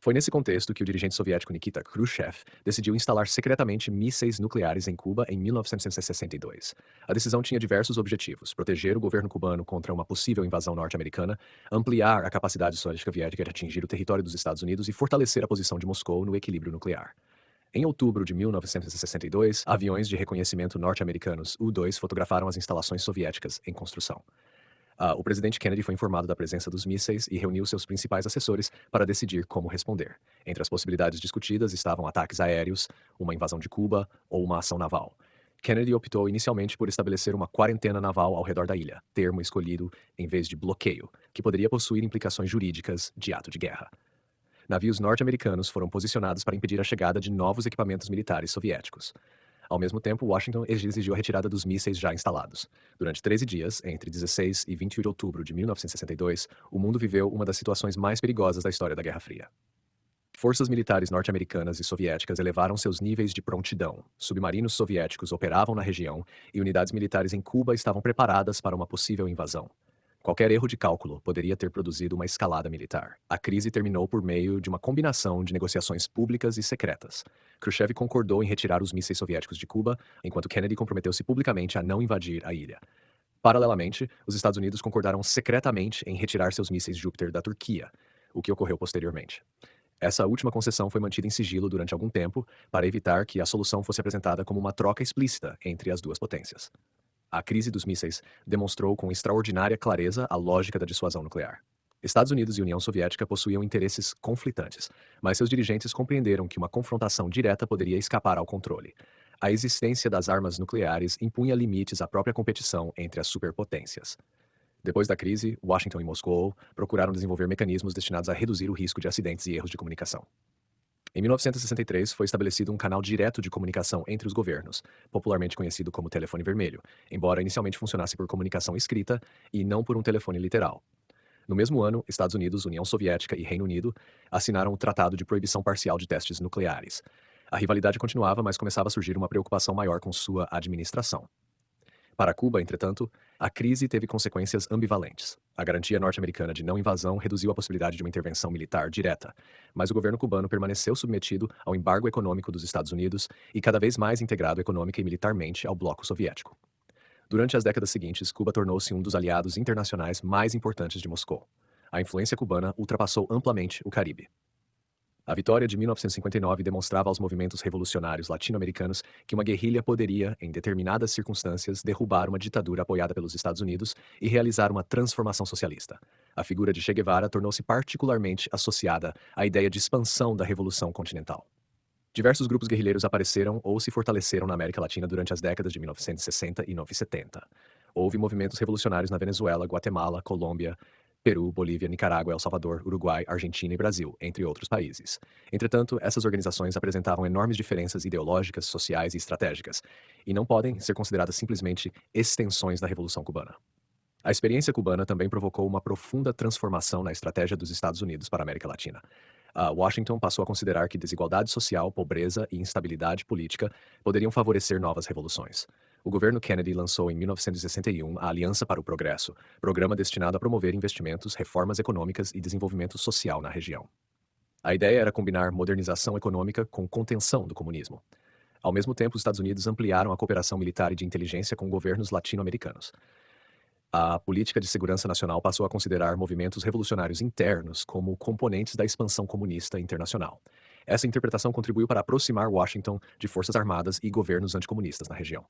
Foi nesse contexto que o dirigente soviético Nikita Khrushchev decidiu instalar secretamente mísseis nucleares em Cuba em 1962. A decisão tinha diversos objetivos: proteger o governo cubano contra uma possível invasão norte-americana, ampliar a capacidade soviética de atingir o território dos Estados Unidos e fortalecer a posição de Moscou no equilíbrio nuclear. Em outubro de 1962, aviões de reconhecimento norte-americanos U-2 fotografaram as instalações soviéticas em construção. O presidente Kennedy foi informado da presença dos mísseis e reuniu seus principais assessores para decidir como responder. Entre as possibilidades discutidas estavam ataques aéreos, uma invasão de Cuba ou uma ação naval. Kennedy optou inicialmente por estabelecer uma quarentena naval ao redor da ilha, termo escolhido em vez de bloqueio, que poderia possuir implicações jurídicas de ato de guerra. Navios norte-americanos foram posicionados para impedir a chegada de novos equipamentos militares soviéticos. Ao mesmo tempo, Washington exigiu a retirada dos mísseis já instalados. Durante 13 dias, entre 16 e 28 de outubro de 1962, o mundo viveu uma das situações mais perigosas da história da Guerra Fria. Forças militares norte-americanas e soviéticas elevaram seus níveis de prontidão. Submarinos soviéticos operavam na região e unidades militares em Cuba estavam preparadas para uma possível invasão. Qualquer erro de cálculo poderia ter produzido uma escalada militar. A crise terminou por meio de uma combinação de negociações públicas e secretas. Khrushchev concordou em retirar os mísseis soviéticos de Cuba, enquanto Kennedy comprometeu-se publicamente a não invadir a ilha. Paralelamente, os Estados Unidos concordaram secretamente em retirar seus mísseis Júpiter da Turquia, o que ocorreu posteriormente. Essa última concessão foi mantida em sigilo durante algum tempo para evitar que a solução fosse apresentada como uma troca explícita entre as duas potências. A crise dos mísseis demonstrou com extraordinária clareza a lógica da dissuasão nuclear. Estados Unidos e União Soviética possuíam interesses conflitantes, mas seus dirigentes compreenderam que uma confrontação direta poderia escapar ao controle. A existência das armas nucleares impunha limites à própria competição entre as superpotências. Depois da crise, Washington e Moscou procuraram desenvolver mecanismos destinados a reduzir o risco de acidentes e erros de comunicação. Em 1963, foi estabelecido um canal direto de comunicação entre os governos, popularmente conhecido como telefone vermelho, embora inicialmente funcionasse por comunicação escrita e não por um telefone literal. No mesmo ano, Estados Unidos, União Soviética e Reino Unido assinaram o Tratado de Proibição Parcial de Testes Nucleares. A rivalidade continuava, mas começava a surgir uma preocupação maior com sua administração. Para Cuba, entretanto, a crise teve consequências ambivalentes. A garantia norte-americana de não invasão reduziu a possibilidade de uma intervenção militar direta, mas o governo cubano permaneceu submetido ao embargo econômico dos Estados Unidos e cada vez mais integrado econômica e militarmente ao bloco soviético. Durante as décadas seguintes, Cuba tornou-se um dos aliados internacionais mais importantes de Moscou. A influência cubana ultrapassou amplamente o Caribe. A vitória de 1959 demonstrava aos movimentos revolucionários latino-americanos que uma guerrilha poderia, em determinadas circunstâncias, derrubar uma ditadura apoiada pelos Estados Unidos e realizar uma transformação socialista. A figura de Che Guevara tornou-se particularmente associada à ideia de expansão da Revolução Continental. Diversos grupos guerrilheiros apareceram ou se fortaleceram na América Latina durante as décadas de 1960 e 1970. Houve movimentos revolucionários na Venezuela, Guatemala, Colômbia, Peru, Bolívia, Nicarágua, El Salvador, Uruguai, Argentina e Brasil, entre outros países. Entretanto, essas organizações apresentavam enormes diferenças ideológicas, sociais e estratégicas, e não podem ser consideradas simplesmente extensões da Revolução Cubana. A experiência cubana também provocou uma profunda transformação na estratégia dos Estados Unidos para a América Latina. Washington passou a considerar que desigualdade social, pobreza e instabilidade política poderiam favorecer novas revoluções. O governo Kennedy lançou em 1961 a Aliança para o Progresso, programa destinado a promover investimentos, reformas econômicas e desenvolvimento social na região. A ideia era combinar modernização econômica com contenção do comunismo. Ao mesmo tempo, os Estados Unidos ampliaram a cooperação militar e de inteligência com governos latino-americanos. A política de segurança nacional passou a considerar movimentos revolucionários internos como componentes da expansão comunista internacional. Essa interpretação contribuiu para aproximar Washington de forças armadas e governos anticomunistas na região.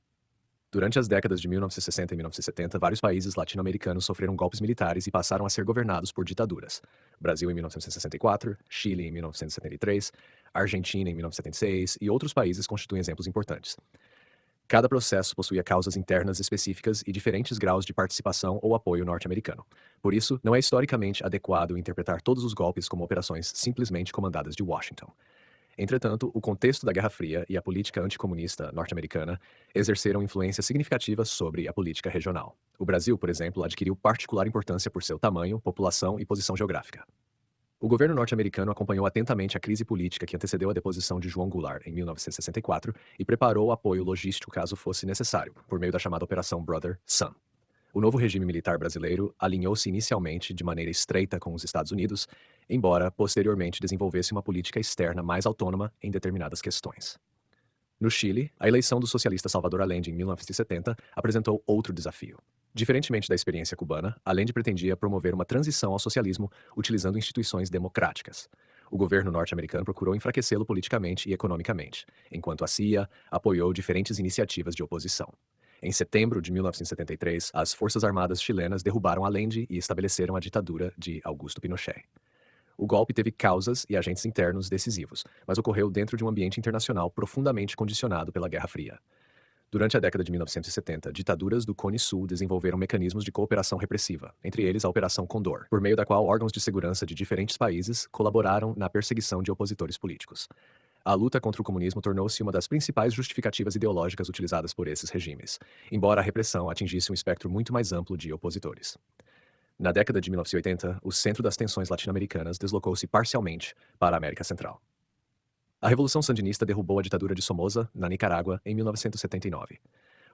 Durante as décadas de 1960 e 1970, vários países latino-americanos sofreram golpes militares e passaram a ser governados por ditaduras. Brasil em 1964, Chile em 1973, Argentina em 1976 e outros países constituem exemplos importantes. Cada processo possuía causas internas específicas e diferentes graus de participação ou apoio norte-americano. Por isso, não é historicamente adequado interpretar todos os golpes como operações simplesmente comandadas de Washington. Entretanto, o contexto da Guerra Fria e a política anticomunista norte-americana exerceram influência significativa sobre a política regional. O Brasil, por exemplo, adquiriu particular importância por seu tamanho, população e posição geográfica. O governo norte-americano acompanhou atentamente a crise política que antecedeu a deposição de João Goulart em 1964 e preparou apoio logístico caso fosse necessário, por meio da chamada Operação Brother Sun. O novo regime militar brasileiro alinhou-se inicialmente de maneira estreita com os Estados Unidos, embora posteriormente desenvolvesse uma política externa mais autônoma em determinadas questões. No Chile, a eleição do socialista Salvador Allende em 1970 apresentou outro desafio. Diferentemente da experiência cubana, Allende pretendia promover uma transição ao socialismo utilizando instituições democráticas. O governo norte-americano procurou enfraquecê-lo politicamente e economicamente, enquanto a CIA apoiou diferentes iniciativas de oposição. Em setembro de 1973, as Forças Armadas chilenas derrubaram Allende e estabeleceram a ditadura de Augusto Pinochet. O golpe teve causas e agentes internos decisivos, mas ocorreu dentro de um ambiente internacional profundamente condicionado pela Guerra Fria. Durante a década de 1970, ditaduras do Cone Sul desenvolveram mecanismos de cooperação repressiva, entre eles a Operação Condor, por meio da qual órgãos de segurança de diferentes países colaboraram na perseguição de opositores políticos. A luta contra o comunismo tornou-se uma das principais justificativas ideológicas utilizadas por esses regimes, embora a repressão atingisse um espectro muito mais amplo de opositores. Na década de 1980, o centro das tensões latino-americanas deslocou-se parcialmente para a América Central. A Revolução Sandinista derrubou a ditadura de Somoza, na Nicarágua, em 1979.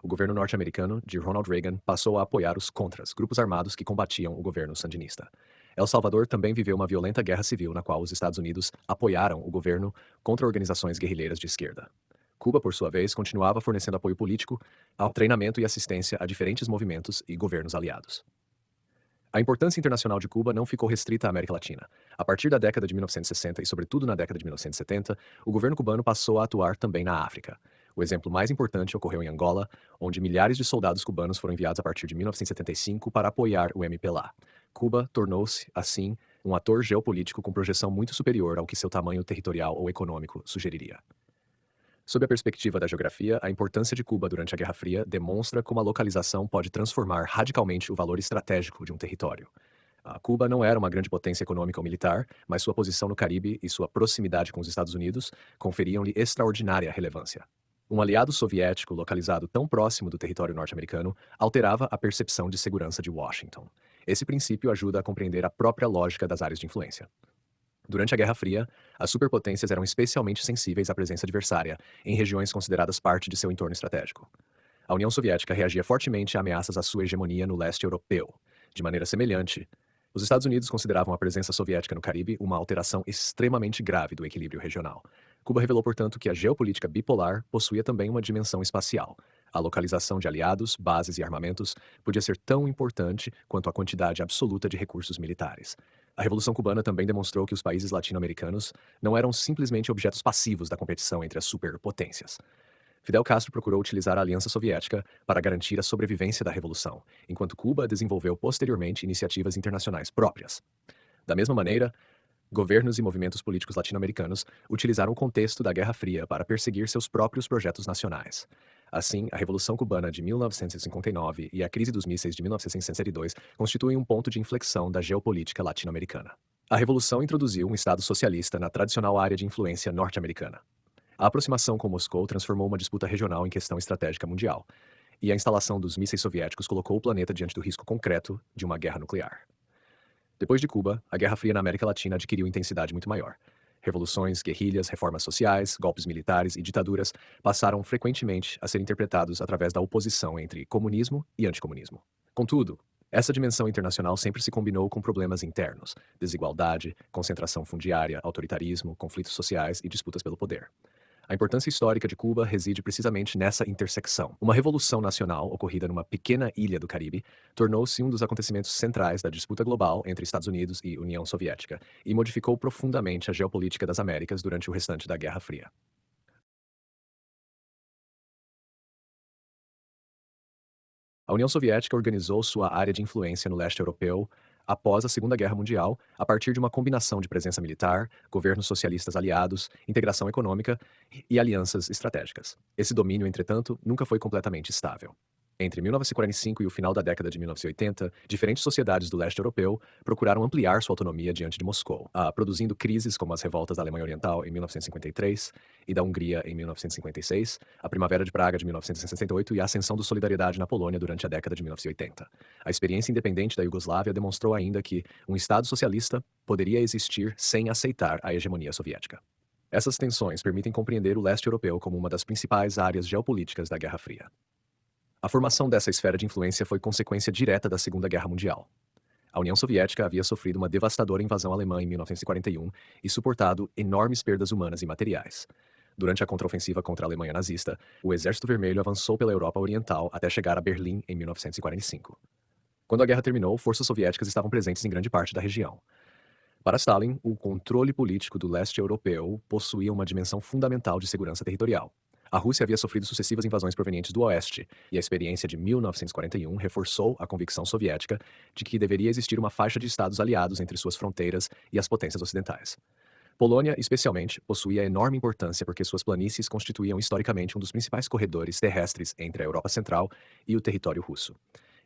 O governo norte-americano, de Ronald Reagan, passou a apoiar os Contras, grupos armados que combatiam o governo sandinista. El Salvador também viveu uma violenta guerra civil na qual os Estados Unidos apoiaram o governo contra organizações guerrilheiras de esquerda. Cuba, por sua vez, continuava fornecendo apoio político, ao treinamento e assistência a diferentes movimentos e governos aliados. A importância internacional de Cuba não ficou restrita à América Latina. A partir da década de 1960 e sobretudo na década de 1970, o governo cubano passou a atuar também na África. O exemplo mais importante ocorreu em Angola, onde milhares de soldados cubanos foram enviados a partir de 1975 para apoiar o MPLA. Cuba tornou-se, assim, um ator geopolítico com projeção muito superior ao que seu tamanho territorial ou econômico sugeriria. Sob a perspectiva da geografia, a importância de Cuba durante a Guerra Fria demonstra como a localização pode transformar radicalmente o valor estratégico de um território. Cuba não era uma grande potência econômica ou militar, mas sua posição no Caribe e sua proximidade com os Estados Unidos conferiam-lhe extraordinária relevância. Um aliado soviético localizado tão próximo do território norte-americano alterava a percepção de segurança de Washington. Esse princípio ajuda a compreender a própria lógica das áreas de influência. Durante a Guerra Fria, as superpotências eram especialmente sensíveis à presença adversária em regiões consideradas parte de seu entorno estratégico. A União Soviética reagia fortemente a ameaças à sua hegemonia no leste europeu. De maneira semelhante, os Estados Unidos consideravam a presença soviética no Caribe uma alteração extremamente grave do equilíbrio regional. Cuba revelou, portanto, que a geopolítica bipolar possuía também uma dimensão espacial. A localização de aliados, bases e armamentos podia ser tão importante quanto a quantidade absoluta de recursos militares. A Revolução Cubana também demonstrou que os países latino-americanos não eram simplesmente objetos passivos da competição entre as superpotências. Fidel Castro procurou utilizar a Aliança Soviética para garantir a sobrevivência da Revolução, enquanto Cuba desenvolveu posteriormente iniciativas internacionais próprias. Da mesma maneira, governos e movimentos políticos latino-americanos utilizaram o contexto da Guerra Fria para perseguir seus próprios projetos nacionais. Assim, a Revolução Cubana de 1959 e a crise dos mísseis de 1962 constituem um ponto de inflexão da geopolítica latino-americana. A Revolução introduziu um Estado socialista na tradicional área de influência norte-americana. A aproximação com Moscou transformou uma disputa regional em questão estratégica mundial, e a instalação dos mísseis soviéticos colocou o planeta diante do risco concreto de uma guerra nuclear. Depois de Cuba, a Guerra Fria na América Latina adquiriu intensidade muito maior. Revoluções, guerrilhas, reformas sociais, golpes militares e ditaduras passaram frequentemente a ser interpretados através da oposição entre comunismo e anticomunismo. Contudo, essa dimensão internacional sempre se combinou com problemas internos: desigualdade, concentração fundiária, autoritarismo, conflitos sociais e disputas pelo poder. A importância histórica de Cuba reside precisamente nessa intersecção. Uma revolução nacional ocorrida numa pequena ilha do Caribe tornou-se um dos acontecimentos centrais da disputa global entre Estados Unidos e União Soviética e modificou profundamente a geopolítica das Américas durante o restante da Guerra Fria. A União Soviética organizou sua área de influência no leste europeu após a Segunda Guerra Mundial, a partir de uma combinação de presença militar, governos socialistas aliados, integração econômica e alianças estratégicas. Esse domínio, entretanto, nunca foi completamente estável. Entre 1945 e o final da década de 1980, diferentes sociedades do leste europeu procuraram ampliar sua autonomia diante de Moscou, produzindo crises como as revoltas da Alemanha Oriental em 1953 e da Hungria em 1956, a Primavera de Praga de 1968 e a ascensão do Solidariedade na Polônia durante a década de 1980. A experiência independente da Iugoslávia demonstrou ainda que um Estado socialista poderia existir sem aceitar a hegemonia soviética. Essas tensões permitem compreender o leste europeu como uma das principais áreas geopolíticas da Guerra Fria. A formação dessa esfera de influência foi consequência direta da Segunda Guerra Mundial. A União Soviética havia sofrido uma devastadora invasão alemã em 1941 e suportado enormes perdas humanas e materiais. Durante a contraofensiva contra a Alemanha nazista, o Exército Vermelho avançou pela Europa Oriental até chegar a Berlim em 1945. Quando a guerra terminou, forças soviéticas estavam presentes em grande parte da região. Para Stalin, o controle político do leste europeu possuía uma dimensão fundamental de segurança territorial. A Rússia havia sofrido sucessivas invasões provenientes do oeste, e a experiência de 1941 reforçou a convicção soviética de que deveria existir uma faixa de estados aliados entre suas fronteiras e as potências ocidentais. Polônia, especialmente, possuía enorme importância porque suas planícies constituíam historicamente um dos principais corredores terrestres entre a Europa Central e o território russo.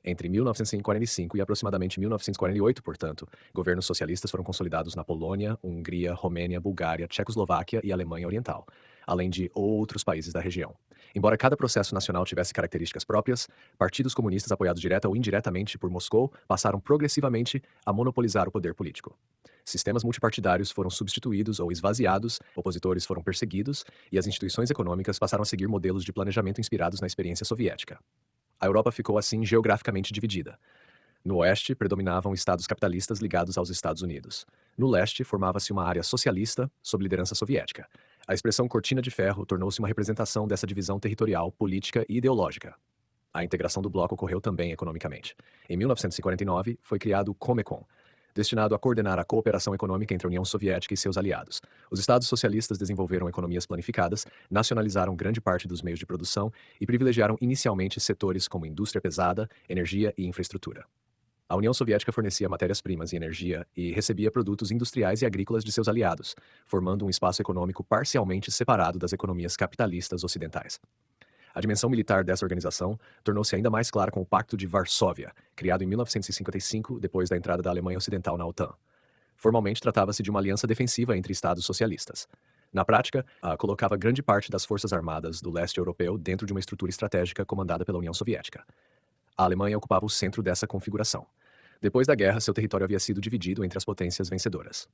Entre 1945 e aproximadamente 1948, portanto, governos socialistas foram consolidados na Polônia, Hungria, Romênia, Bulgária, Tchecoslováquia e Alemanha Oriental, além de outros países da região. Embora cada processo nacional tivesse características próprias, partidos comunistas apoiados direta ou indiretamente por Moscou passaram progressivamente a monopolizar o poder político. Sistemas multipartidários foram substituídos ou esvaziados, opositores foram perseguidos e as instituições econômicas passaram a seguir modelos de planejamento inspirados na experiência soviética. A Europa ficou assim geograficamente dividida. No oeste, predominavam estados capitalistas ligados aos Estados Unidos. No leste, formava-se uma área socialista sob liderança soviética. A expressão cortina de ferro tornou-se uma representação dessa divisão territorial, política e ideológica. A integração do bloco ocorreu também economicamente. Em 1949, foi criado o Comecon, destinado a coordenar a cooperação econômica entre a União Soviética e seus aliados. Os estados socialistas desenvolveram economias planificadas, nacionalizaram grande parte dos meios de produção e privilegiaram inicialmente setores como indústria pesada, energia e infraestrutura. A União Soviética fornecia matérias-primas e energia e recebia produtos industriais e agrícolas de seus aliados, formando um espaço econômico parcialmente separado das economias capitalistas ocidentais. A dimensão militar dessa organização tornou-se ainda mais clara com o Pacto de Varsóvia, criado em 1955, depois da entrada da Alemanha Ocidental na OTAN. Formalmente tratava-se de uma aliança defensiva entre estados socialistas. Na prática, colocava grande parte das forças armadas do leste europeu dentro de uma estrutura estratégica comandada pela União Soviética. A Alemanha ocupava o centro dessa configuração. Depois da guerra, seu território havia sido dividido entre as potências vencedoras.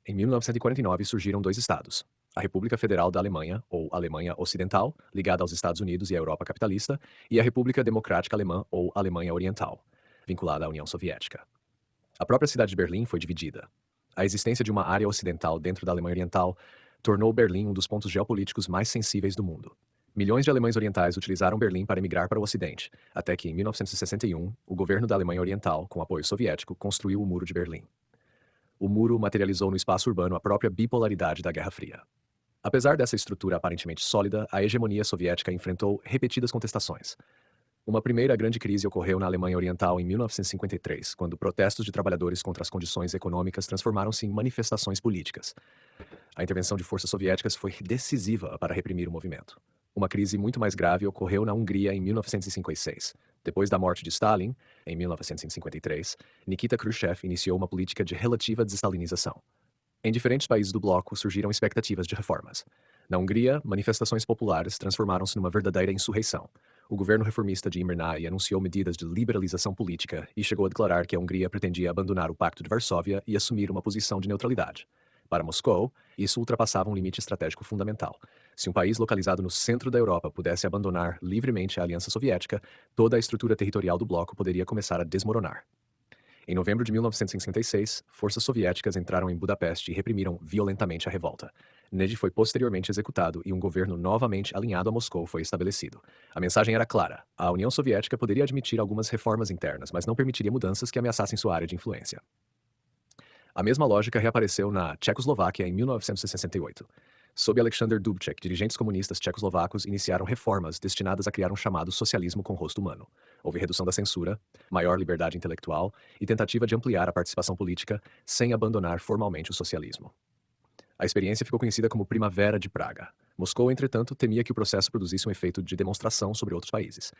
Em 1949 surgiram dois estados: a República Federal da Alemanha, ou Alemanha Ocidental, ligada aos Estados Unidos e à Europa capitalista, e a República Democrática Alemã, ou Alemanha Oriental, vinculada à União Soviética. A própria cidade de Berlim foi dividida. A existência de uma área ocidental dentro da Alemanha Oriental tornou Berlim um dos pontos geopolíticos mais sensíveis do mundo. Milhões de alemães orientais utilizaram Berlim para emigrar para o Ocidente, até que, em 1961, o governo da Alemanha Oriental, com apoio soviético, construiu o Muro de Berlim. O muro materializou no espaço urbano a própria bipolaridade da Guerra Fria. Apesar dessa estrutura aparentemente sólida, a hegemonia soviética enfrentou repetidas contestações. Uma primeira grande crise ocorreu na Alemanha Oriental em 1953, quando protestos de trabalhadores contra as condições econômicas transformaram-se em manifestações políticas. A intervenção de forças soviéticas foi decisiva para reprimir o movimento. Uma crise muito mais grave ocorreu na Hungria em 1956. Depois da morte de Stalin, em 1953, Nikita Khrushchev iniciou uma política de relativa desestalinização. Em diferentes países do bloco surgiram expectativas de reformas. Na Hungria, manifestações populares transformaram-se numa verdadeira insurreição. O governo reformista de Imre anunciou medidas de liberalização política e chegou a declarar que a Hungria pretendia abandonar o Pacto de Varsóvia e assumir uma posição de neutralidade. Para Moscou, isso ultrapassava um limite estratégico fundamental. Se um país localizado no centro da Europa pudesse abandonar livremente a Aliança Soviética, toda a estrutura territorial do bloco poderia começar a desmoronar. Em novembro de 1956, forças soviéticas entraram em Budapeste e reprimiram violentamente a revolta. Neji foi posteriormente executado e um governo novamente alinhado a Moscou foi estabelecido. A mensagem era clara: a União Soviética poderia admitir algumas reformas internas, mas não permitiria mudanças que ameaçassem sua área de influência. A mesma lógica reapareceu na Tchecoslováquia em 1968. Sob Alexander Dubček, dirigentes comunistas tchecoslovacos iniciaram reformas destinadas a criar um chamado socialismo com rosto humano. Houve redução da censura, maior liberdade intelectual e tentativa de ampliar a participação política sem abandonar formalmente o socialismo. A experiência ficou conhecida como Primavera de Praga. Moscou, entretanto, temia que o processo produzisse um efeito de demonstração sobre outros países.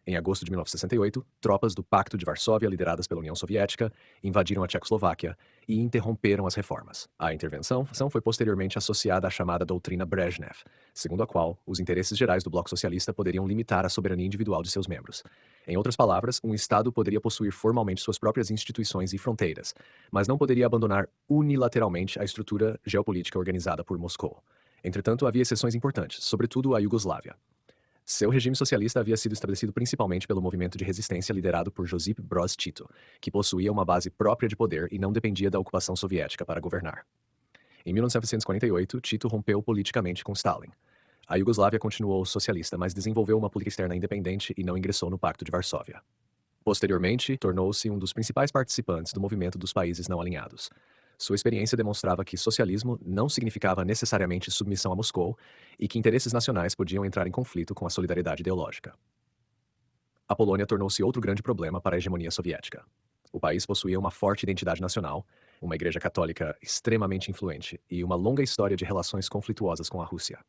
Em agosto de 1968, tropas do Pacto de Varsóvia, lideradas pela União Soviética, invadiram a Tchecoslováquia e interromperam as reformas. A intervenção foi posteriormente associada à chamada doutrina Brezhnev, segundo a qual os interesses gerais do bloco socialista poderiam limitar a soberania individual de seus membros. Em outras palavras, um Estado poderia possuir formalmente suas próprias instituições e fronteiras, mas não poderia abandonar unilateralmente a estrutura geopolítica organizada por Moscou. Entretanto, havia exceções importantes, sobretudo a Iugoslávia. Seu regime socialista havia sido estabelecido principalmente pelo movimento de resistência liderado por Josip Broz Tito, que possuía uma base própria de poder e não dependia da ocupação soviética para governar. Em 1948, Tito rompeu politicamente com Stalin. A Iugoslávia continuou socialista, mas desenvolveu uma política externa independente e não ingressou no Pacto de Varsóvia. Posteriormente, tornou-se um dos principais participantes do movimento dos países não alinhados. Sua experiência demonstrava que socialismo não significava necessariamente submissão a Moscou e que interesses nacionais podiam entrar em conflito com a solidariedade ideológica. A Polônia tornou-se outro grande problema para a hegemonia soviética. O país possuía uma forte identidade nacional, uma igreja católica extremamente influente e uma longa história de relações conflituosas com a Rússia.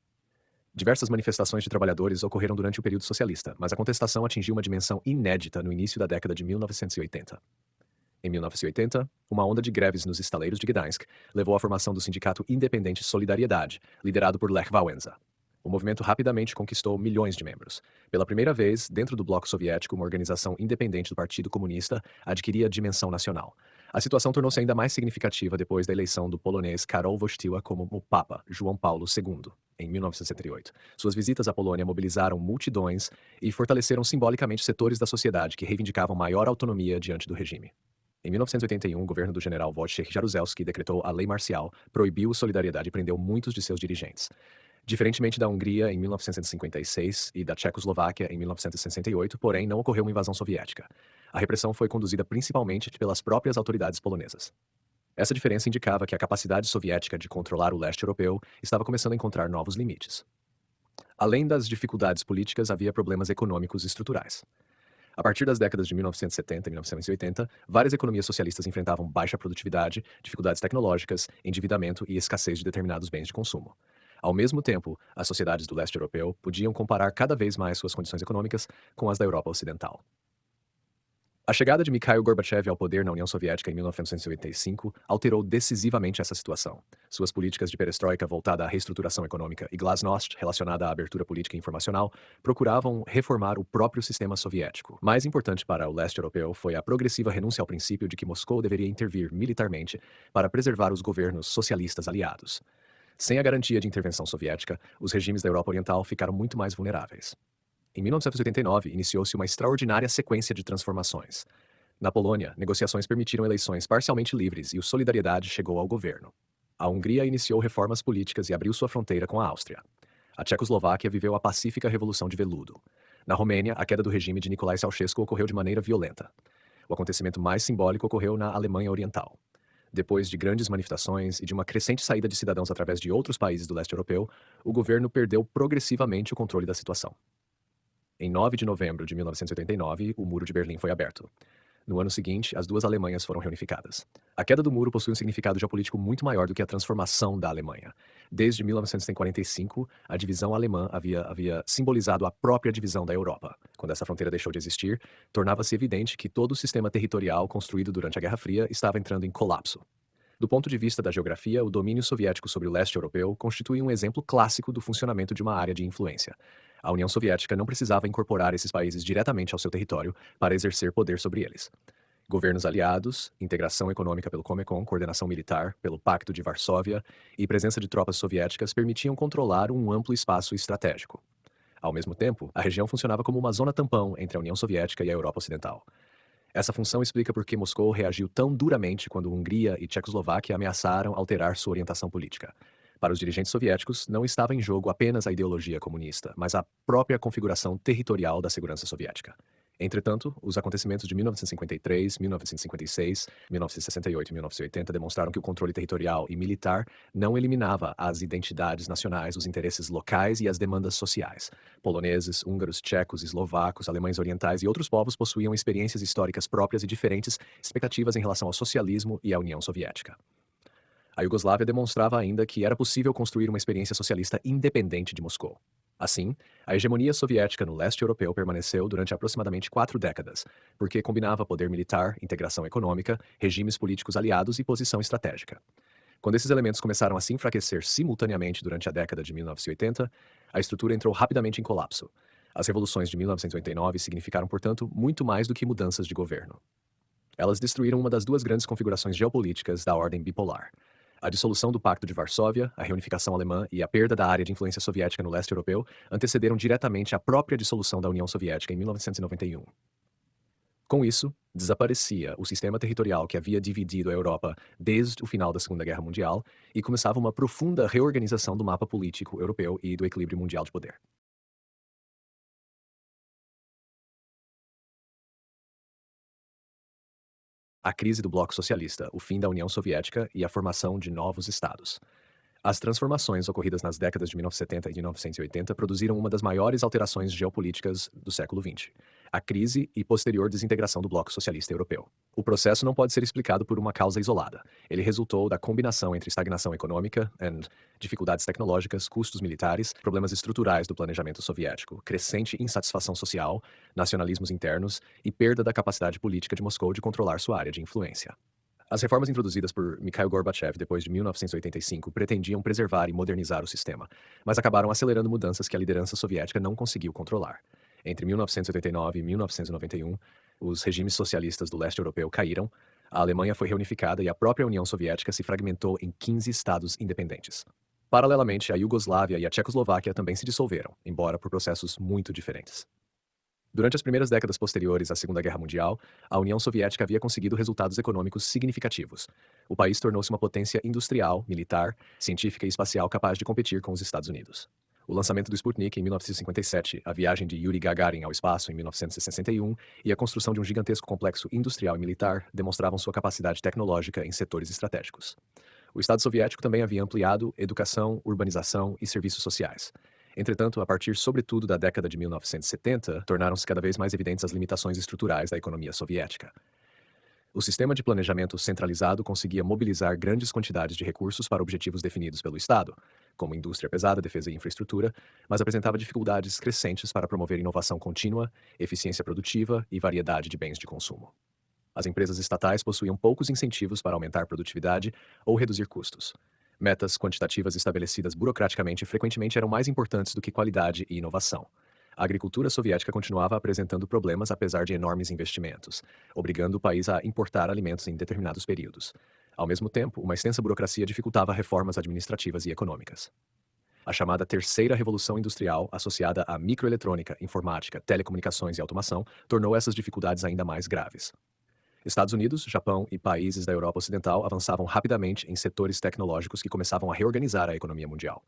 Diversas manifestações de trabalhadores ocorreram durante o período socialista, mas a contestação atingiu uma dimensão inédita no início da década de 1980. Em 1980, uma onda de greves nos estaleiros de Gdansk levou à formação do sindicato independente Solidariedade, liderado por Lech Wałęsa. O movimento rapidamente conquistou milhões de membros. Pela primeira vez, dentro do bloco soviético, uma organização independente do Partido Comunista adquiria dimensão nacional. A situação tornou-se ainda mais significativa depois da eleição do polonês Karol Wojtyła como o Papa João Paulo II, em 1968. Suas visitas à Polônia mobilizaram multidões e fortaleceram simbolicamente setores da sociedade que reivindicavam maior autonomia diante do regime. Em 1981, o governo do general Wojciech Jaruzelski decretou a Lei Marcial, proibiu solidariedade e prendeu muitos de seus dirigentes. Diferentemente da Hungria em 1956 e da Tchecoslováquia em 1968, porém, não ocorreu uma invasão soviética. A repressão foi conduzida principalmente pelas próprias autoridades polonesas. Essa diferença indicava que a capacidade soviética de controlar o leste europeu estava começando a encontrar novos limites. Além das dificuldades políticas, havia problemas econômicos estruturais. A partir das décadas de 1970 e 1980, várias economias socialistas enfrentavam baixa produtividade, dificuldades tecnológicas, endividamento e escassez de determinados bens de consumo. Ao mesmo tempo, as sociedades do leste europeu podiam comparar cada vez mais suas condições econômicas com as da Europa Ocidental. A chegada de Mikhail Gorbachev ao poder na União Soviética em 1995 alterou decisivamente essa situação. Suas políticas de perestroika voltada à reestruturação econômica e glasnost, relacionada à abertura política e informacional, procuravam reformar o próprio sistema soviético. Mais importante para o leste europeu foi a progressiva renúncia ao princípio de que Moscou deveria intervir militarmente para preservar os governos socialistas aliados. Sem a garantia de intervenção soviética, os regimes da Europa Oriental ficaram muito mais vulneráveis. Em 1989, iniciou-se uma extraordinária sequência de transformações. Na Polônia, negociações permitiram eleições parcialmente livres e o Solidariedade chegou ao governo. A Hungria iniciou reformas políticas e abriu sua fronteira com a Áustria. A Tchecoslováquia viveu a pacífica Revolução de Veludo. Na Romênia, a queda do regime de Nicolae Ceausescu ocorreu de maneira violenta. O acontecimento mais simbólico ocorreu na Alemanha Oriental. Depois de grandes manifestações e de uma crescente saída de cidadãos através de outros países do leste europeu, o governo perdeu progressivamente o controle da situação. Em 9 de novembro de 1989, o Muro de Berlim foi aberto. No ano seguinte, as duas Alemanhas foram reunificadas. A queda do muro possui um significado geopolítico muito maior do que a transformação da Alemanha. Desde 1945, a divisão alemã havia simbolizado a própria divisão da Europa. Quando essa fronteira deixou de existir, tornava-se evidente que todo o sistema territorial construído durante a Guerra Fria estava entrando em colapso. Do ponto de vista da geografia, o domínio soviético sobre o leste europeu constitui um exemplo clássico do funcionamento de uma área de influência. A União Soviética não precisava incorporar esses países diretamente ao seu território para exercer poder sobre eles. Governos aliados, integração econômica pelo Comecon, coordenação militar pelo Pacto de Varsóvia e presença de tropas soviéticas permitiam controlar um amplo espaço estratégico. Ao mesmo tempo, a região funcionava como uma zona tampão entre a União Soviética e a Europa Ocidental. Essa função explica por que Moscou reagiu tão duramente quando Hungria e Tchecoslováquia ameaçaram alterar sua orientação política. Para os dirigentes soviéticos, não estava em jogo apenas a ideologia comunista, mas a própria configuração territorial da segurança soviética. Entretanto, os acontecimentos de 1953, 1956, 1968 e 1980 demonstraram que o controle territorial e militar não eliminava as identidades nacionais, os interesses locais e as demandas sociais. Poloneses, húngaros, tchecos, eslovacos, alemães orientais e outros povos possuíam experiências históricas próprias e diferentes expectativas em relação ao socialismo e à União Soviética. A Iugoslávia demonstrava ainda que era possível construir uma experiência socialista independente de Moscou. Assim, a hegemonia soviética no leste europeu permaneceu durante aproximadamente 4 décadas, porque combinava poder militar, integração econômica, regimes políticos aliados e posição estratégica. Quando esses elementos começaram a se enfraquecer simultaneamente durante a década de 1980, a estrutura entrou rapidamente em colapso. As revoluções de 1989 significaram, portanto, muito mais do que mudanças de governo. Elas destruíram uma das duas grandes configurações geopolíticas da ordem bipolar. A dissolução do Pacto de Varsóvia, a reunificação alemã e a perda da área de influência soviética no leste europeu antecederam diretamente a própria dissolução da União Soviética em 1991. Com isso, desaparecia o sistema territorial que havia dividido a Europa desde o final da Segunda Guerra Mundial e começava uma profunda reorganização do mapa político europeu e do equilíbrio mundial de poder. A crise do bloco socialista, o fim da União Soviética e a formação de novos estados. As transformações ocorridas nas décadas de 1970 e 1980 produziram uma das maiores alterações geopolíticas do século XX, a crise e posterior desintegração do bloco socialista europeu. O processo não pode ser explicado por uma causa isolada. Ele resultou da combinação entre estagnação econômica e dificuldades tecnológicas, custos militares, problemas estruturais do planejamento soviético, crescente insatisfação social, nacionalismos internos e perda da capacidade política de Moscou de controlar sua área de influência. As reformas introduzidas por Mikhail Gorbachev depois de 1985 pretendiam preservar e modernizar o sistema, mas acabaram acelerando mudanças que a liderança soviética não conseguiu controlar. Entre 1989 e 1991, os regimes socialistas do leste europeu caíram, a Alemanha foi reunificada e a própria União Soviética se fragmentou em 15 estados independentes. Paralelamente, a Iugoslávia e a Tchecoslováquia também se dissolveram, embora por processos muito diferentes. Durante as primeiras décadas posteriores à Segunda Guerra Mundial, a União Soviética havia conseguido resultados econômicos significativos. O país tornou-se uma potência industrial, militar, científica e espacial capaz de competir com os Estados Unidos. O lançamento do Sputnik em 1957, a viagem de Yuri Gagarin ao espaço em 1961 e a construção de um gigantesco complexo industrial e militar demonstravam sua capacidade tecnológica em setores estratégicos. O Estado soviético também havia ampliado educação, urbanização e serviços sociais. Entretanto, a partir sobretudo da década de 1970, tornaram-se cada vez mais evidentes as limitações estruturais da economia soviética. O sistema de planejamento centralizado conseguia mobilizar grandes quantidades de recursos para objetivos definidos pelo Estado, como indústria pesada, defesa e infraestrutura, mas apresentava dificuldades crescentes para promover inovação contínua, eficiência produtiva e variedade de bens de consumo. As empresas estatais possuíam poucos incentivos para aumentar produtividade ou reduzir custos. Metas quantitativas estabelecidas burocraticamente frequentemente eram mais importantes do que qualidade e inovação. A agricultura soviética continuava apresentando problemas apesar de enormes investimentos, obrigando o país a importar alimentos em determinados períodos. Ao mesmo tempo, uma extensa burocracia dificultava reformas administrativas e econômicas. A chamada Terceira Revolução Industrial, associada à microeletrônica, informática, telecomunicações e automação, tornou essas dificuldades ainda mais graves. Estados Unidos, Japão e países da Europa Ocidental avançavam rapidamente em setores tecnológicos que começavam a reorganizar a economia mundial.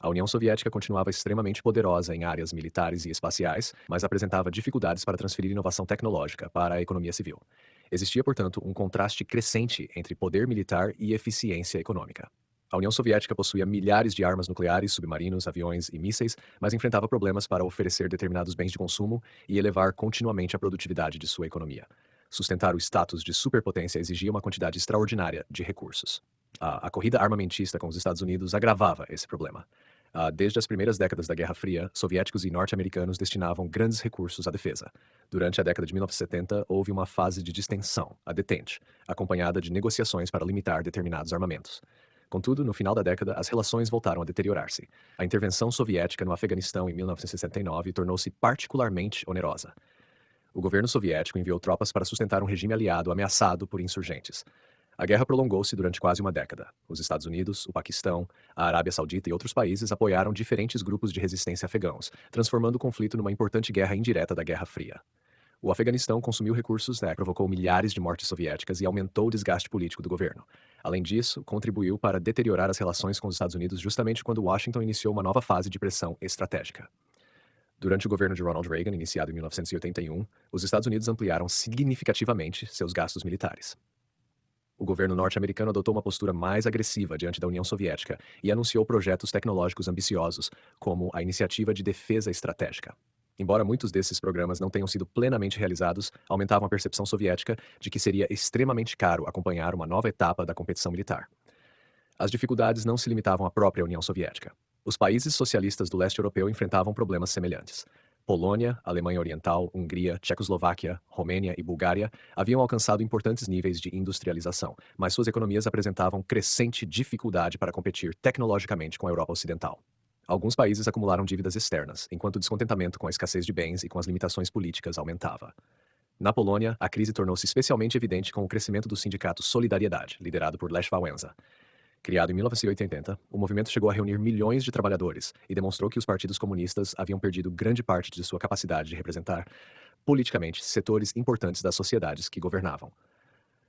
A União Soviética continuava extremamente poderosa em áreas militares e espaciais, mas apresentava dificuldades para transferir inovação tecnológica para a economia civil. Existia, portanto, um contraste crescente entre poder militar e eficiência econômica. A União Soviética possuía milhares de armas nucleares, submarinos, aviões e mísseis, mas enfrentava problemas para oferecer determinados bens de consumo e elevar continuamente a produtividade de sua economia. Sustentar o status de superpotência exigia uma quantidade extraordinária de recursos. A corrida armamentista com os Estados Unidos agravava esse problema. Desde as primeiras décadas da Guerra Fria, soviéticos e norte-americanos destinavam grandes recursos à defesa. Durante a década de 1970, houve uma fase de distensão, a detente, acompanhada de negociações para limitar determinados armamentos. Contudo, no final da década, as relações voltaram a deteriorar-se. A intervenção soviética no Afeganistão em 1969 tornou-se particularmente onerosa. O governo soviético enviou tropas para sustentar um regime aliado ameaçado por insurgentes. A guerra prolongou-se durante quase uma década. Os Estados Unidos, o Paquistão, a Arábia Saudita e outros países apoiaram diferentes grupos de resistência afegãos, transformando o conflito numa importante guerra indireta da Guerra Fria. O Afeganistão consumiu recursos, provocou milhares de mortes soviéticas e aumentou o desgaste político do governo. Além disso, contribuiu para deteriorar as relações com os Estados Unidos justamente quando Washington iniciou uma nova fase de pressão estratégica. Durante o governo de Ronald Reagan, iniciado em 1981, os Estados Unidos ampliaram significativamente seus gastos militares. O governo norte-americano adotou uma postura mais agressiva diante da União Soviética e anunciou projetos tecnológicos ambiciosos, como a Iniciativa de Defesa Estratégica. Embora muitos desses programas não tenham sido plenamente realizados, aumentavam a percepção soviética de que seria extremamente caro acompanhar uma nova etapa da competição militar. As dificuldades não se limitavam à própria União Soviética. Os países socialistas do leste europeu enfrentavam problemas semelhantes. Polônia, Alemanha Oriental, Hungria, Tchecoslováquia, Romênia e Bulgária haviam alcançado importantes níveis de industrialização, mas suas economias apresentavam crescente dificuldade para competir tecnologicamente com a Europa Ocidental. Alguns países acumularam dívidas externas, enquanto o descontentamento com a escassez de bens e com as limitações políticas aumentava. Na Polônia, a crise tornou-se especialmente evidente com o crescimento do sindicato Solidariedade, liderado por Lech Wałęsa. Criado em 1980, o movimento chegou a reunir milhões de trabalhadores e demonstrou que os partidos comunistas haviam perdido grande parte de sua capacidade de representar, politicamente, setores importantes das sociedades que governavam.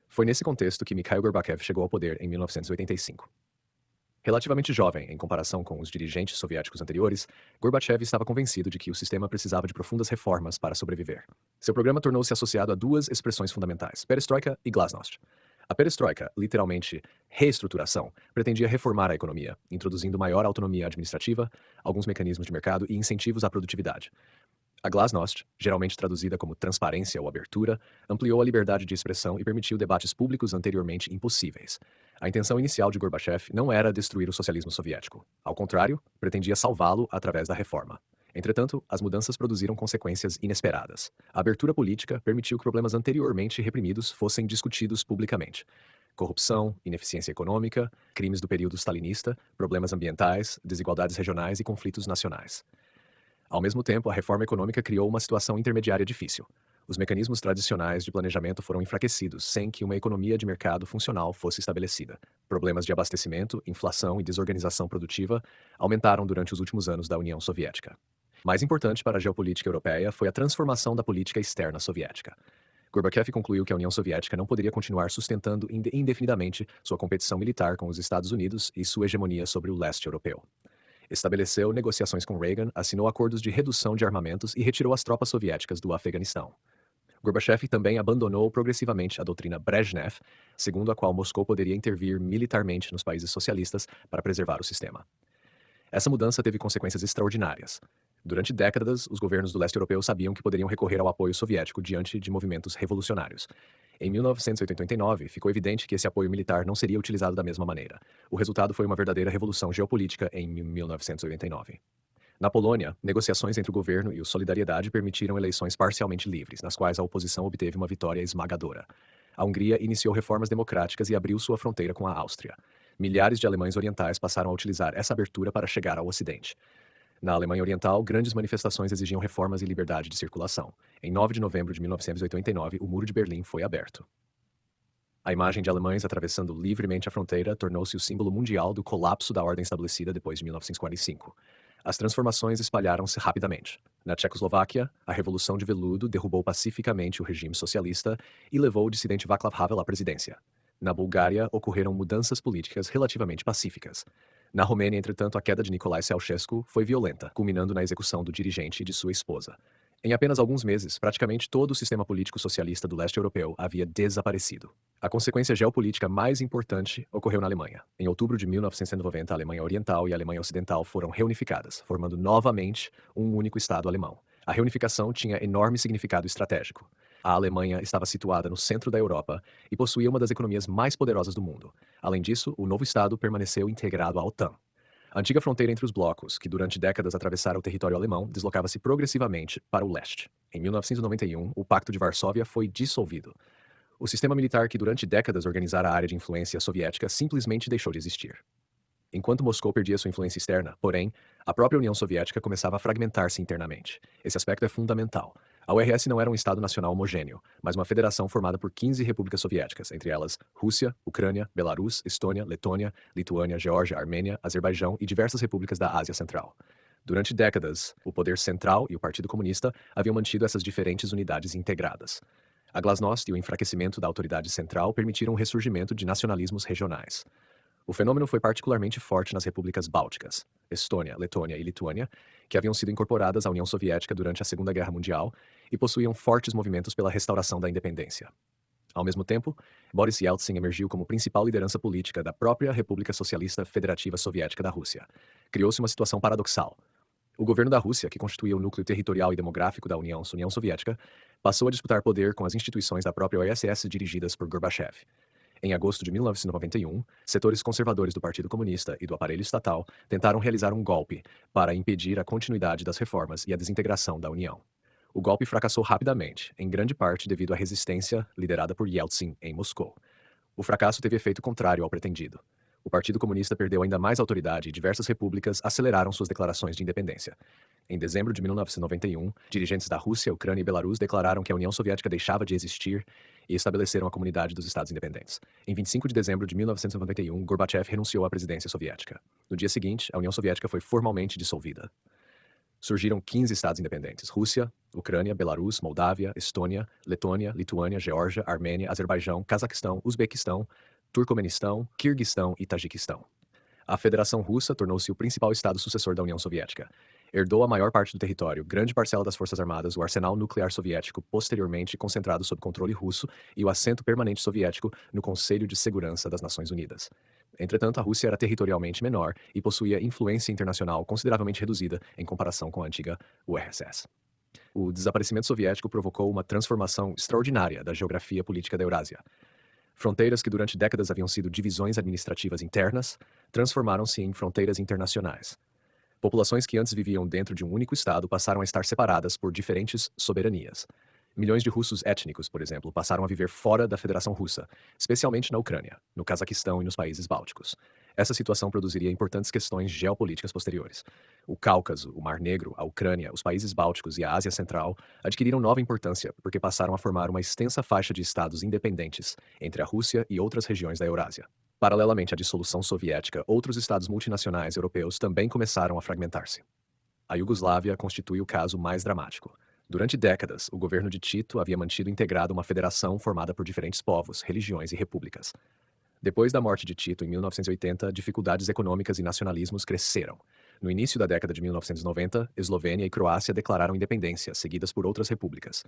Foi nesse contexto que Mikhail Gorbachev chegou ao poder em 1985. Relativamente jovem em comparação com os dirigentes soviéticos anteriores, Gorbachev estava convencido de que o sistema precisava de profundas reformas para sobreviver. Seu programa tornou-se associado a duas expressões fundamentais, perestroika e glasnost. A perestroika, literalmente reestruturação, pretendia reformar a economia, introduzindo maior autonomia administrativa, alguns mecanismos de mercado e incentivos à produtividade. A glasnost, geralmente traduzida como transparência ou abertura, ampliou a liberdade de expressão e permitiu debates públicos anteriormente impossíveis. A intenção inicial de Gorbachev não era destruir o socialismo soviético. Ao contrário, pretendia salvá-lo através da reforma. Entretanto, as mudanças produziram consequências inesperadas. A abertura política permitiu que problemas anteriormente reprimidos fossem discutidos publicamente. Corrupção, ineficiência econômica, crimes do período stalinista, problemas ambientais, desigualdades regionais e conflitos nacionais. Ao mesmo tempo, a reforma econômica criou uma situação intermediária difícil. Os mecanismos tradicionais de planejamento foram enfraquecidos sem que uma economia de mercado funcional fosse estabelecida. Problemas de abastecimento, inflação e desorganização produtiva aumentaram durante os últimos anos da União Soviética. Mais importante para a geopolítica europeia foi a transformação da política externa soviética. Gorbachev concluiu que a União Soviética não poderia continuar sustentando indefinidamente sua competição militar com os Estados Unidos e sua hegemonia sobre o leste europeu. Estabeleceu negociações com Reagan, assinou acordos de redução de armamentos e retirou as tropas soviéticas do Afeganistão. Gorbachev também abandonou progressivamente a doutrina Brezhnev, segundo a qual Moscou poderia intervir militarmente nos países socialistas para preservar o sistema. Essa mudança teve consequências extraordinárias. Durante décadas, os governos do leste europeu sabiam que poderiam recorrer ao apoio soviético diante de movimentos revolucionários. Em 1989, ficou evidente que esse apoio militar não seria utilizado da mesma maneira. O resultado foi uma verdadeira revolução geopolítica em 1989. Na Polônia, negociações entre o governo e o Solidariedade permitiram eleições parcialmente livres, nas quais a oposição obteve uma vitória esmagadora. A Hungria iniciou reformas democráticas e abriu sua fronteira com a Áustria. Milhares de alemães orientais passaram a utilizar essa abertura para chegar ao Ocidente. Na Alemanha Oriental, grandes manifestações exigiam reformas e liberdade de circulação. Em 9 de novembro de 1989, o Muro de Berlim foi aberto. A imagem de alemães atravessando livremente a fronteira tornou-se o símbolo mundial do colapso da ordem estabelecida depois de 1945. As transformações espalharam-se rapidamente. Na Tchecoslováquia, a Revolução de Veludo derrubou pacificamente o regime socialista e levou o dissidente Václav Havel à presidência. Na Bulgária, ocorreram mudanças políticas relativamente pacíficas. Na Romênia, entretanto, a queda de Nicolae Ceausescu foi violenta, culminando na execução do dirigente e de sua esposa. Em apenas alguns meses, praticamente todo o sistema político socialista do leste europeu havia desaparecido. A consequência geopolítica mais importante ocorreu na Alemanha. Em outubro de 1990, a Alemanha Oriental e a Alemanha Ocidental foram reunificadas, formando novamente um único Estado alemão. A reunificação tinha enorme significado estratégico. A Alemanha estava situada no centro da Europa e possuía uma das economias mais poderosas do mundo. Além disso, o novo Estado permaneceu integrado à OTAN. A antiga fronteira entre os blocos, que durante décadas atravessaram o território alemão, deslocava-se progressivamente para o leste. Em 1991, o Pacto de Varsóvia foi dissolvido. O sistema militar que durante décadas organizara a área de influência soviética simplesmente deixou de existir. Enquanto Moscou perdia sua influência externa, porém, a própria União Soviética começava a fragmentar-se internamente. Esse aspecto é fundamental. A URS não era um Estado nacional homogêneo, mas uma federação formada por 15 repúblicas soviéticas, entre elas Rússia, Ucrânia, Belarus, Estônia, Letônia, Lituânia, Geórgia, Armênia, Azerbaijão e diversas repúblicas da Ásia Central. Durante décadas, o poder central e o Partido Comunista haviam mantido essas diferentes unidades integradas. A glasnost e o enfraquecimento da autoridade central permitiram o ressurgimento de nacionalismos regionais. O fenômeno foi particularmente forte nas repúblicas bálticas, Estônia, Letônia e Lituânia, que haviam sido incorporadas à União Soviética durante a Segunda Guerra Mundial e possuíam fortes movimentos pela restauração da independência. Ao mesmo tempo, Boris Yeltsin emergiu como principal liderança política da própria República Socialista Federativa Soviética da Rússia. Criou-se uma situação paradoxal. O governo da Rússia, que constituía o núcleo territorial e demográfico da União Soviética, passou a disputar poder com as instituições da própria URSS dirigidas por Gorbachev. Em agosto de 1991, setores conservadores do Partido Comunista e do aparelho estatal tentaram realizar um golpe para impedir a continuidade das reformas e a desintegração da União. O golpe fracassou rapidamente, em grande parte devido à resistência liderada por Yeltsin em Moscou. O fracasso teve efeito contrário ao pretendido. O Partido Comunista perdeu ainda mais autoridade e diversas repúblicas aceleraram suas declarações de independência. Em dezembro de 1991, dirigentes da Rússia, Ucrânia e Belarus declararam que a União Soviética deixava de existir e estabeleceram a Comunidade dos Estados Independentes. Em 25 de dezembro de 1991, Gorbachev renunciou à presidência soviética. No dia seguinte, a União Soviética foi formalmente dissolvida. Surgiram 15 estados independentes: Rússia, Ucrânia, Belarus, Moldávia, Estônia, Letônia, Lituânia, Geórgia, Armênia, Azerbaijão, Cazaquistão, Uzbequistão, Turcomenistão, Quirguistão e Tajiquistão. A Federação Russa tornou-se o principal estado sucessor da União Soviética. Herdou a maior parte do território, grande parcela das forças armadas, o arsenal nuclear soviético posteriormente concentrado sob controle russo e o assento permanente soviético no Conselho de Segurança das Nações Unidas. Entretanto, a Rússia era territorialmente menor e possuía influência internacional consideravelmente reduzida em comparação com a antiga URSS. O desaparecimento soviético provocou uma transformação extraordinária da geografia política da Eurásia. Fronteiras que durante décadas haviam sido divisões administrativas internas, transformaram-se em fronteiras internacionais. Populações que antes viviam dentro de um único estado passaram a estar separadas por diferentes soberanias. Milhões de russos étnicos, por exemplo, passaram a viver fora da Federação Russa, especialmente na Ucrânia, no Cazaquistão e nos países bálticos. Essa situação produziria importantes questões geopolíticas posteriores. O Cáucaso, o Mar Negro, a Ucrânia, os países bálticos e a Ásia Central adquiriram nova importância porque passaram a formar uma extensa faixa de estados independentes entre a Rússia e outras regiões da Eurásia. Paralelamente à dissolução soviética, outros estados multinacionais europeus também começaram a fragmentar-se. A Iugoslávia constitui o caso mais dramático. Durante décadas, o governo de Tito havia mantido integrada uma federação formada por diferentes povos, religiões e repúblicas. Depois da morte de Tito, em 1980, dificuldades econômicas e nacionalismos cresceram. No início da década de 1990, Eslovênia e Croácia declararam independência, seguidas por outras repúblicas.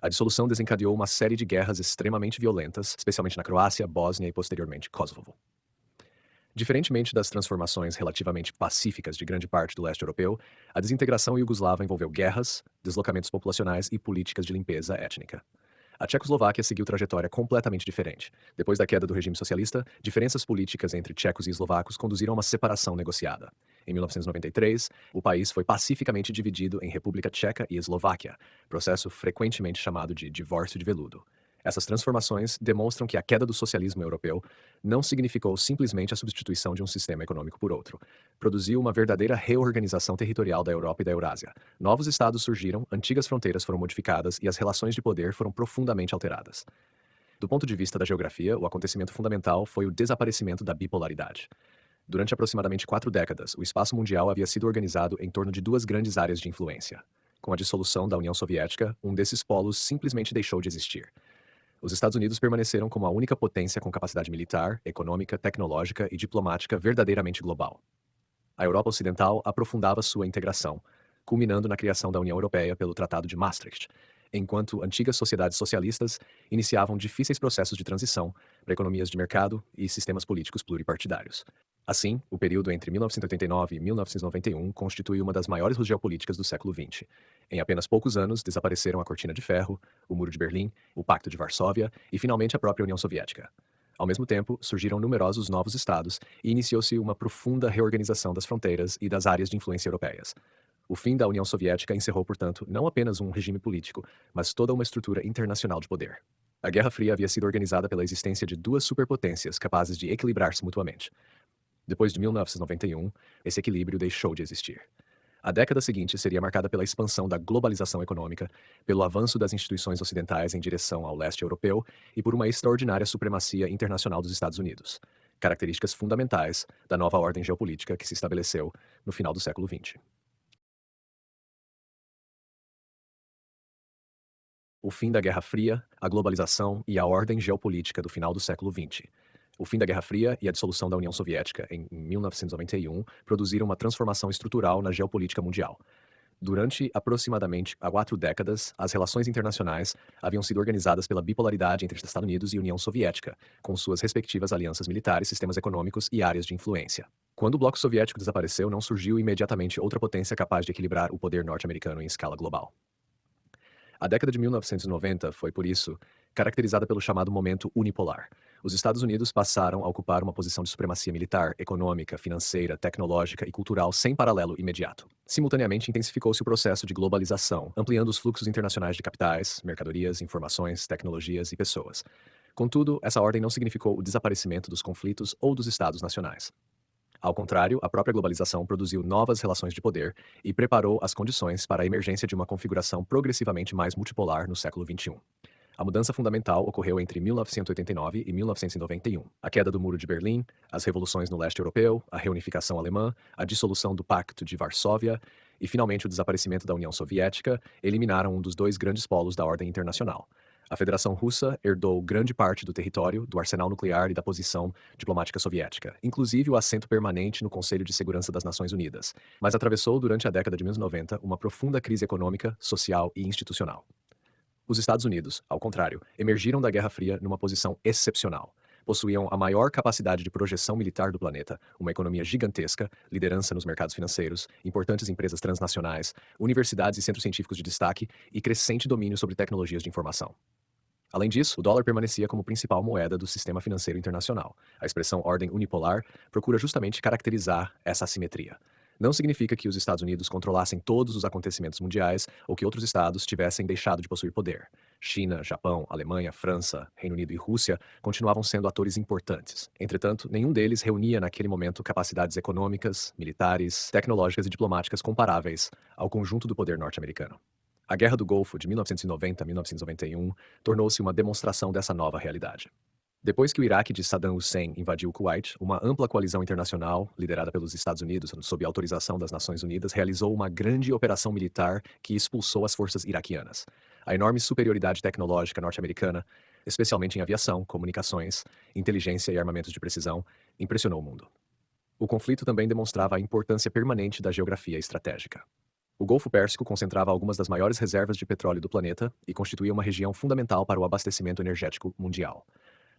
A dissolução desencadeou uma série de guerras extremamente violentas, especialmente na Croácia, Bósnia e posteriormente Kosovo. Diferentemente das transformações relativamente pacíficas de grande parte do leste europeu, a desintegração iugoslava envolveu guerras, deslocamentos populacionais e políticas de limpeza étnica. A Tchecoslováquia seguiu trajetória completamente diferente. Depois da queda do regime socialista, diferenças políticas entre tchecos e eslovacos conduziram a uma separação negociada. Em 1993, o país foi pacificamente dividido em República Tcheca e Eslováquia, processo frequentemente chamado de divórcio de veludo. Essas transformações demonstram que a queda do socialismo europeu não significou simplesmente a substituição de um sistema econômico por outro. Produziu uma verdadeira reorganização territorial da Europa e da Eurásia. Novos estados surgiram, antigas fronteiras foram modificadas e as relações de poder foram profundamente alteradas. Do ponto de vista da geografia, o acontecimento fundamental foi o desaparecimento da bipolaridade. Durante aproximadamente 4 décadas, o espaço mundial havia sido organizado em torno de duas grandes áreas de influência. Com a dissolução da União Soviética, um desses polos simplesmente deixou de existir. Os Estados Unidos permaneceram como a única potência com capacidade militar, econômica, tecnológica e diplomática verdadeiramente global. A Europa Ocidental aprofundava sua integração, culminando na criação da União Europeia pelo Tratado de Maastricht, enquanto antigas sociedades socialistas iniciavam difíceis processos de transição para economias de mercado e sistemas políticos pluripartidários. Assim, o período entre 1989 e 1991 constitui uma das maiores geopolíticas do século XX. Em apenas poucos anos, desapareceram a Cortina de Ferro, o Muro de Berlim, o Pacto de Varsóvia e, finalmente, a própria União Soviética. Ao mesmo tempo, surgiram numerosos novos estados e iniciou-se uma profunda reorganização das fronteiras e das áreas de influência europeias. O fim da União Soviética encerrou, portanto, não apenas um regime político, mas toda uma estrutura internacional de poder. A Guerra Fria havia sido organizada pela existência de duas superpotências capazes de equilibrar-se mutuamente. Depois de 1991, esse equilíbrio deixou de existir. A década seguinte seria marcada pela expansão da globalização econômica, pelo avanço das instituições ocidentais em direção ao leste europeu e por uma extraordinária supremacia internacional dos Estados Unidos, características fundamentais da nova ordem geopolítica que se estabeleceu no final do século XX. O fim da Guerra Fria, a globalização e a ordem geopolítica do final do século XX. O fim da Guerra Fria e a dissolução da União Soviética em 1991 produziram uma transformação estrutural na geopolítica mundial. Durante aproximadamente 4 décadas, as relações internacionais haviam sido organizadas pela bipolaridade entre Estados Unidos e União Soviética, com suas respectivas alianças militares, sistemas econômicos e áreas de influência. Quando o bloco soviético desapareceu, não surgiu imediatamente outra potência capaz de equilibrar o poder norte-americano em escala global. A década de 1990 foi, por isso, caracterizada pelo chamado momento unipolar. Os Estados Unidos passaram a ocupar uma posição de supremacia militar, econômica, financeira, tecnológica e cultural sem paralelo imediato. Simultaneamente, intensificou-se o processo de globalização, ampliando os fluxos internacionais de capitais, mercadorias, informações, tecnologias e pessoas. Contudo, essa ordem não significou o desaparecimento dos conflitos ou dos estados nacionais. Ao contrário, a própria globalização produziu novas relações de poder e preparou as condições para a emergência de uma configuração progressivamente mais multipolar no século XXI. A mudança fundamental ocorreu entre 1989 e 1991. A queda do Muro de Berlim, as revoluções no leste europeu, a reunificação alemã, a dissolução do Pacto de Varsóvia e, finalmente, o desaparecimento da União Soviética eliminaram um dos dois grandes polos da ordem internacional. A Federação Russa herdou grande parte do território, do arsenal nuclear e da posição diplomática soviética, inclusive o assento permanente no Conselho de Segurança das Nações Unidas, mas atravessou durante a década de 1990 uma profunda crise econômica, social e institucional. Os Estados Unidos, ao contrário, emergiram da Guerra Fria numa posição excepcional. Possuíam a maior capacidade de projeção militar do planeta, uma economia gigantesca, liderança nos mercados financeiros, importantes empresas transnacionais, universidades e centros científicos de destaque e crescente domínio sobre tecnologias de informação. Além disso, o dólar permanecia como principal moeda do sistema financeiro internacional. A expressão ordem unipolar procura justamente caracterizar essa assimetria. Não significa que os Estados Unidos controlassem todos os acontecimentos mundiais ou que outros estados tivessem deixado de possuir poder. China, Japão, Alemanha, França, Reino Unido e Rússia continuavam sendo atores importantes. Entretanto, nenhum deles reunia naquele momento capacidades econômicas, militares, tecnológicas e diplomáticas comparáveis ao conjunto do poder norte-americano. A Guerra do Golfo de 1990 a 1991 tornou-se uma demonstração dessa nova realidade. Depois que o Iraque de Saddam Hussein invadiu o Kuwait, uma ampla coalizão internacional, liderada pelos Estados Unidos sob autorização das Nações Unidas, realizou uma grande operação militar que expulsou as forças iraquianas. A enorme superioridade tecnológica norte-americana, especialmente em aviação, comunicações, inteligência e armamentos de precisão, impressionou o mundo. O conflito também demonstrava a importância permanente da geografia estratégica. O Golfo Pérsico concentrava algumas das maiores reservas de petróleo do planeta e constituía uma região fundamental para o abastecimento energético mundial.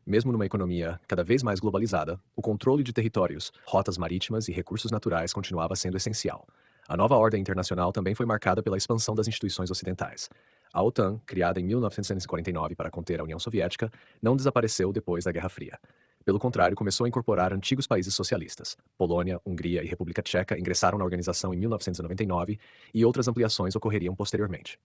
Mesmo numa economia cada vez mais globalizada, o controle de territórios, rotas marítimas e recursos naturais continuava sendo essencial. A nova ordem internacional também foi marcada pela expansão das instituições ocidentais. A OTAN, criada em 1949 para conter a União Soviética, não desapareceu depois da Guerra Fria. Pelo contrário, começou a incorporar antigos países socialistas. Polônia, Hungria e República Tcheca ingressaram na organização em 1999 e outras ampliações ocorreriam posteriormente.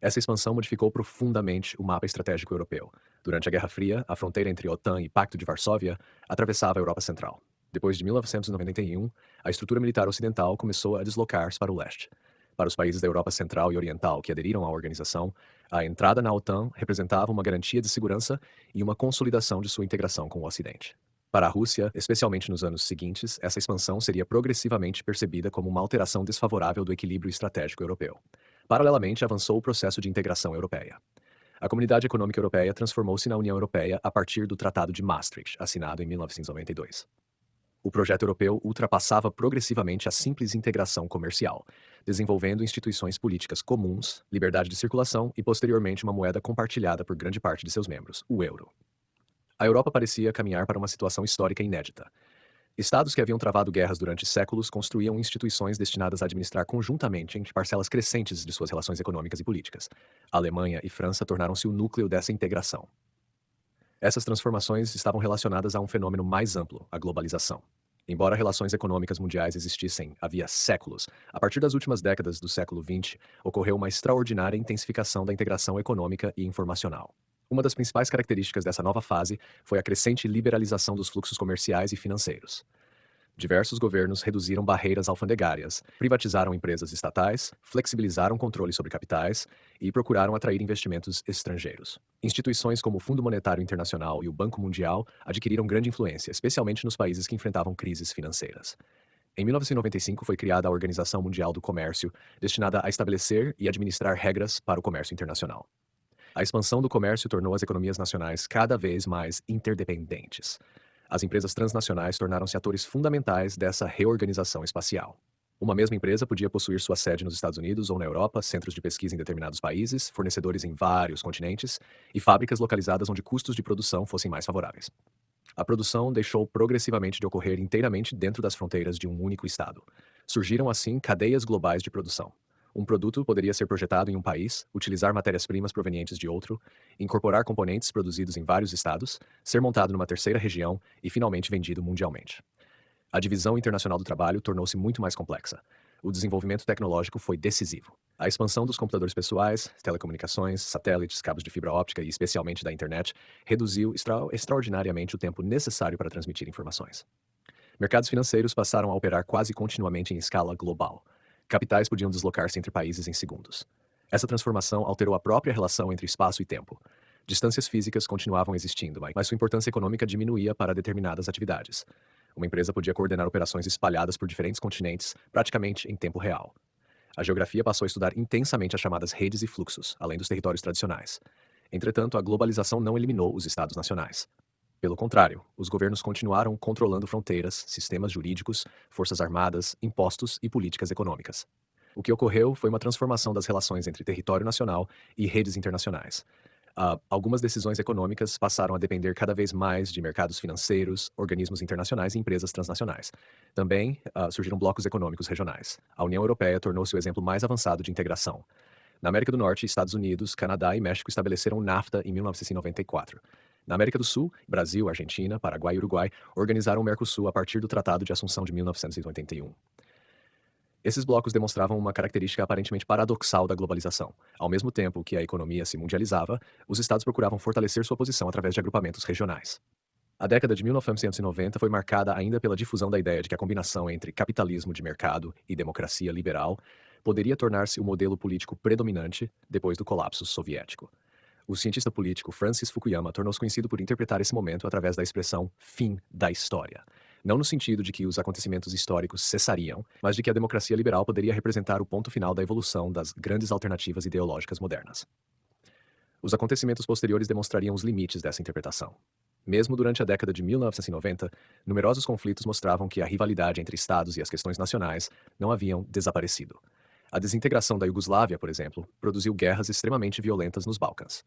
Essa expansão modificou profundamente o mapa estratégico europeu. Durante a Guerra Fria, a fronteira entre OTAN e Pacto de Varsóvia atravessava a Europa Central. Depois de 1991, a estrutura militar ocidental começou a deslocar-se para o leste. Para os países da Europa Central e Oriental que aderiram à organização, a entrada na OTAN representava uma garantia de segurança e uma consolidação de sua integração com o Ocidente. Para a Rússia, especialmente nos anos seguintes, essa expansão seria progressivamente percebida como uma alteração desfavorável do equilíbrio estratégico europeu. Paralelamente, avançou o processo de integração europeia. A Comunidade Econômica Europeia transformou-se na União Europeia a partir do Tratado de Maastricht, assinado em 1992. O projeto europeu ultrapassava progressivamente a simples integração comercial, desenvolvendo instituições políticas comuns, liberdade de circulação e, posteriormente, uma moeda compartilhada por grande parte de seus membros, o euro. A Europa parecia caminhar para uma situação histórica inédita. Estados que haviam travado guerras durante séculos construíam instituições destinadas a administrar conjuntamente entre parcelas crescentes de suas relações econômicas e políticas. A Alemanha e França tornaram-se o núcleo dessa integração. Essas transformações estavam relacionadas a um fenômeno mais amplo, a globalização. Embora relações econômicas mundiais existissem havia séculos, a partir das últimas décadas do século XX, ocorreu uma extraordinária intensificação da integração econômica e informacional. Uma das principais características dessa nova fase foi a crescente liberalização dos fluxos comerciais e financeiros. Diversos governos reduziram barreiras alfandegárias, privatizaram empresas estatais, flexibilizaram controles sobre capitais e procuraram atrair investimentos estrangeiros. Instituições como o Fundo Monetário Internacional e o Banco Mundial adquiriram grande influência, especialmente nos países que enfrentavam crises financeiras. Em 1995 foi criada a Organização Mundial do Comércio, destinada a estabelecer e administrar regras para o comércio internacional. A expansão do comércio tornou as economias nacionais cada vez mais interdependentes. As empresas transnacionais tornaram-se atores fundamentais dessa reorganização espacial. Uma mesma empresa podia possuir sua sede nos Estados Unidos ou na Europa, centros de pesquisa em determinados países, fornecedores em vários continentes e fábricas localizadas onde custos de produção fossem mais favoráveis. A produção deixou progressivamente de ocorrer inteiramente dentro das fronteiras de um único estado. Surgiram assim cadeias globais de produção. Um produto poderia ser projetado em um país, utilizar matérias-primas provenientes de outro, incorporar componentes produzidos em vários estados, ser montado numa terceira região e finalmente vendido mundialmente. A divisão internacional do trabalho tornou-se muito mais complexa. O desenvolvimento tecnológico foi decisivo. A expansão dos computadores pessoais, telecomunicações, satélites, cabos de fibra óptica e especialmente da internet reduziu extraordinariamente o tempo necessário para transmitir informações. Mercados financeiros passaram a operar quase continuamente em escala global. Capitais podiam deslocar-se entre países em segundos. Essa transformação alterou a própria relação entre espaço e tempo. Distâncias físicas continuavam existindo, mas sua importância econômica diminuía para determinadas atividades. Uma empresa podia coordenar operações espalhadas por diferentes continentes, praticamente em tempo real. A geografia passou a estudar intensamente as chamadas redes e fluxos, além dos territórios tradicionais. Entretanto, a globalização não eliminou os estados nacionais. Pelo contrário, os governos continuaram controlando fronteiras, sistemas jurídicos, forças armadas, impostos e políticas econômicas. O que ocorreu foi uma transformação das relações entre território nacional e redes internacionais. Algumas decisões econômicas passaram a depender cada vez mais de mercados financeiros, organismos internacionais e empresas transnacionais. Também surgiram blocos econômicos regionais. A União Europeia tornou-se o exemplo mais avançado de integração. Na América do Norte, Estados Unidos, Canadá e México estabeleceram o NAFTA em 1994. Na América do Sul, Brasil, Argentina, Paraguai e Uruguai organizaram o Mercosul a partir do Tratado de Assunção de 1981. Esses blocos demonstravam uma característica aparentemente paradoxal da globalização. Ao mesmo tempo que a economia se mundializava, os estados procuravam fortalecer sua posição através de agrupamentos regionais. A década de 1990 foi marcada ainda pela difusão da ideia de que a combinação entre capitalismo de mercado e democracia liberal poderia tornar-se o modelo político predominante depois do colapso soviético. O cientista político Francis Fukuyama tornou-se conhecido por interpretar esse momento através da expressão fim da história. Não no sentido de que os acontecimentos históricos cessariam, mas de que a democracia liberal poderia representar o ponto final da evolução das grandes alternativas ideológicas modernas. Os acontecimentos posteriores demonstrariam os limites dessa interpretação. Mesmo durante a década de 1990, numerosos conflitos mostravam que a rivalidade entre estados e as questões nacionais não haviam desaparecido. A desintegração da Iugoslávia, por exemplo, produziu guerras extremamente violentas nos Balcãs.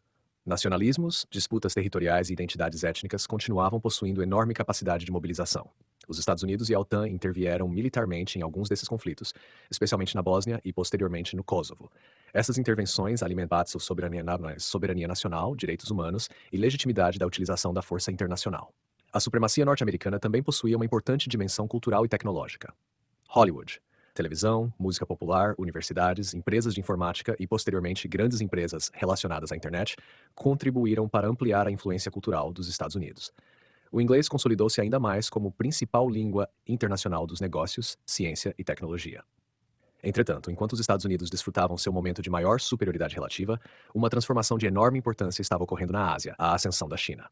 Nacionalismos, disputas territoriais e identidades étnicas continuavam possuindo enorme capacidade de mobilização. Os Estados Unidos e a OTAN intervieram militarmente em alguns desses conflitos, especialmente na Bósnia e posteriormente no Kosovo. Essas intervenções alimentavam soberania nacional, direitos humanos e legitimidade da utilização da força internacional. A supremacia norte-americana também possuía uma importante dimensão cultural e tecnológica. Hollywood, televisão, música popular, universidades, empresas de informática e, posteriormente, grandes empresas relacionadas à internet contribuíram para ampliar a influência cultural dos Estados Unidos. O inglês consolidou-se ainda mais como principal língua internacional dos negócios, ciência e tecnologia. Entretanto, enquanto os Estados Unidos desfrutavam seu momento de maior superioridade relativa, uma transformação de enorme importância estava ocorrendo na Ásia, a ascensão da China.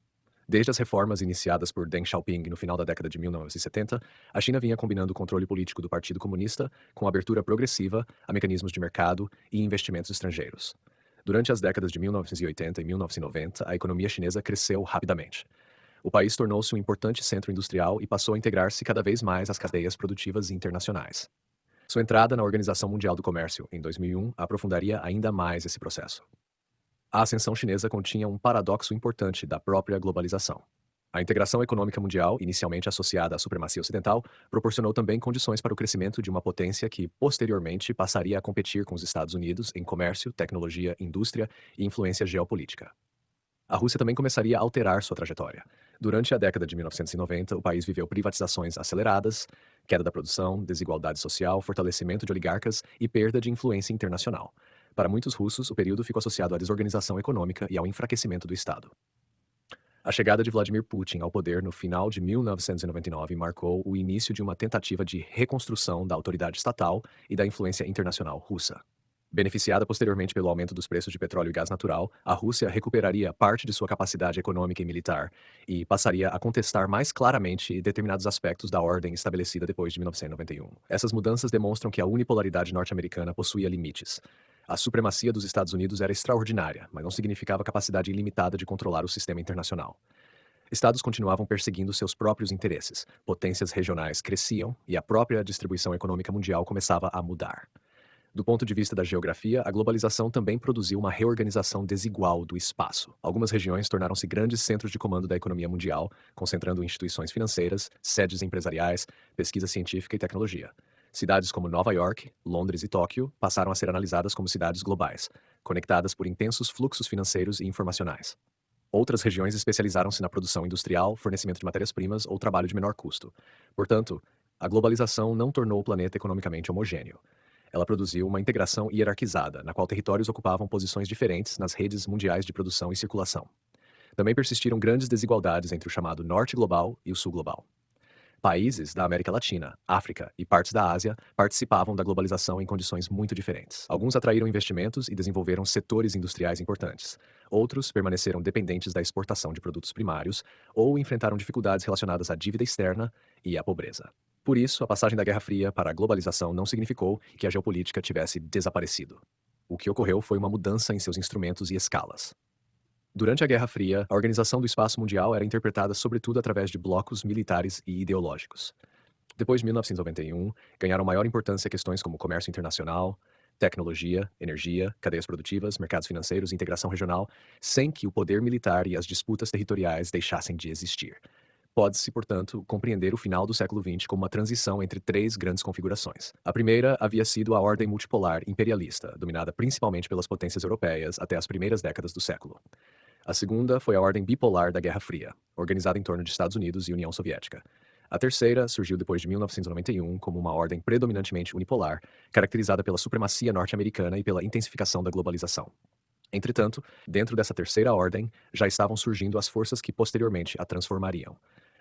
Desde as reformas iniciadas por Deng Xiaoping no final da década de 1970, a China vinha combinando o controle político do Partido Comunista com abertura progressiva a mecanismos de mercado e investimentos estrangeiros. Durante as décadas de 1980 e 1990, a economia chinesa cresceu rapidamente. O país tornou-se um importante centro industrial e passou a integrar-se cada vez mais às cadeias produtivas internacionais. Sua entrada na Organização Mundial do Comércio, em 2001, aprofundaria ainda mais esse processo. A ascensão chinesa continha um paradoxo importante da própria globalização. A integração econômica mundial, inicialmente associada à supremacia ocidental, proporcionou também condições para o crescimento de uma potência que, posteriormente, passaria a competir com os Estados Unidos em comércio, tecnologia, indústria e influência geopolítica. A Rússia também começaria a alterar sua trajetória. Durante a década de 1990, o país viveu privatizações aceleradas, queda da produção, desigualdade social, fortalecimento de oligarcas e perda de influência internacional. Para muitos russos, o período ficou associado à desorganização econômica e ao enfraquecimento do Estado. A chegada de Vladimir Putin ao poder no final de 1999 marcou o início de uma tentativa de reconstrução da autoridade estatal e da influência internacional russa. Beneficiada posteriormente pelo aumento dos preços de petróleo e gás natural, a Rússia recuperaria parte de sua capacidade econômica e militar e passaria a contestar mais claramente determinados aspectos da ordem estabelecida depois de 1991. Essas mudanças demonstram que a unipolaridade norte-americana possuía limites. A supremacia dos Estados Unidos era extraordinária, mas não significava capacidade ilimitada de controlar o sistema internacional. Estados continuavam perseguindo seus próprios interesses, potências regionais cresciam e a própria distribuição econômica mundial começava a mudar. Do ponto de vista da geografia, a globalização também produziu uma reorganização desigual do espaço. Algumas regiões tornaram-se grandes centros de comando da economia mundial, concentrando instituições financeiras, sedes empresariais, pesquisa científica e tecnologia. Cidades como Nova York, Londres e Tóquio passaram a ser analisadas como cidades globais, conectadas por intensos fluxos financeiros e informacionais. Outras regiões especializaram-se na produção industrial, fornecimento de matérias-primas ou trabalho de menor custo. Portanto, a globalização não tornou o planeta economicamente homogêneo. Ela produziu uma integração hierarquizada, na qual territórios ocupavam posições diferentes nas redes mundiais de produção e circulação. Também persistiram grandes desigualdades entre o chamado Norte Global e o Sul Global. Países da América Latina, África e partes da Ásia participavam da globalização em condições muito diferentes. Alguns atraíram investimentos e desenvolveram setores industriais importantes. Outros permaneceram dependentes da exportação de produtos primários ou enfrentaram dificuldades relacionadas à dívida externa e à pobreza. Por isso, a passagem da Guerra Fria para a globalização não significou que a geopolítica tivesse desaparecido. O que ocorreu foi uma mudança em seus instrumentos e escalas. Durante a Guerra Fria, a organização do espaço mundial era interpretada sobretudo através de blocos militares e ideológicos. Depois de 1991, ganharam maior importância questões como comércio internacional, tecnologia, energia, cadeias produtivas, mercados financeiros e integração regional, sem que o poder militar e as disputas territoriais deixassem de existir. Pode-se, portanto, compreender o final do século XX como uma transição entre três grandes configurações. A primeira havia sido a ordem multipolar imperialista, dominada principalmente pelas potências europeias até as primeiras décadas do século. A segunda foi a ordem bipolar da Guerra Fria, organizada em torno de Estados Unidos e União Soviética. A terceira surgiu depois de 1991 como uma ordem predominantemente unipolar, caracterizada pela supremacia norte-americana e pela intensificação da globalização. Entretanto, dentro dessa terceira ordem, já estavam surgindo as forças que posteriormente a transformariam.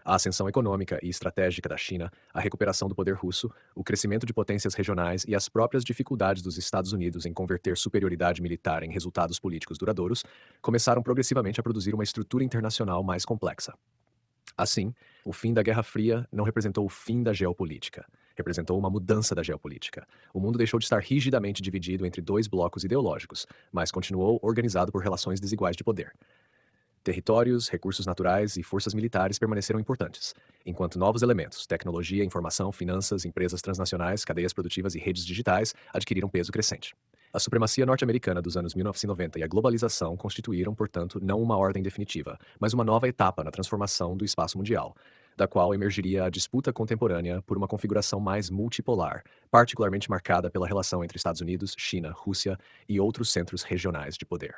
A ascensão econômica e estratégica da China, a recuperação do poder russo, o crescimento de potências regionais e as próprias dificuldades dos Estados Unidos em converter superioridade militar em resultados políticos duradouros, começaram progressivamente a produzir uma estrutura internacional mais complexa. Assim, o fim da Guerra Fria não representou o fim da geopolítica. Representou uma mudança da geopolítica. O mundo deixou de estar rigidamente dividido entre dois blocos ideológicos, mas continuou organizado por relações desiguais de poder. Territórios, recursos naturais e forças militares permaneceram importantes, enquanto novos elementos, tecnologia, informação, finanças, empresas transnacionais, cadeias produtivas e redes digitais adquiriram peso crescente. A supremacia norte-americana dos anos 1990 e a globalização constituíram, portanto, não uma ordem definitiva, mas uma nova etapa na transformação do espaço mundial, da qual emergiria a disputa contemporânea por uma configuração mais multipolar, particularmente marcada pela relação entre Estados Unidos, China, Rússia e outros centros regionais de poder.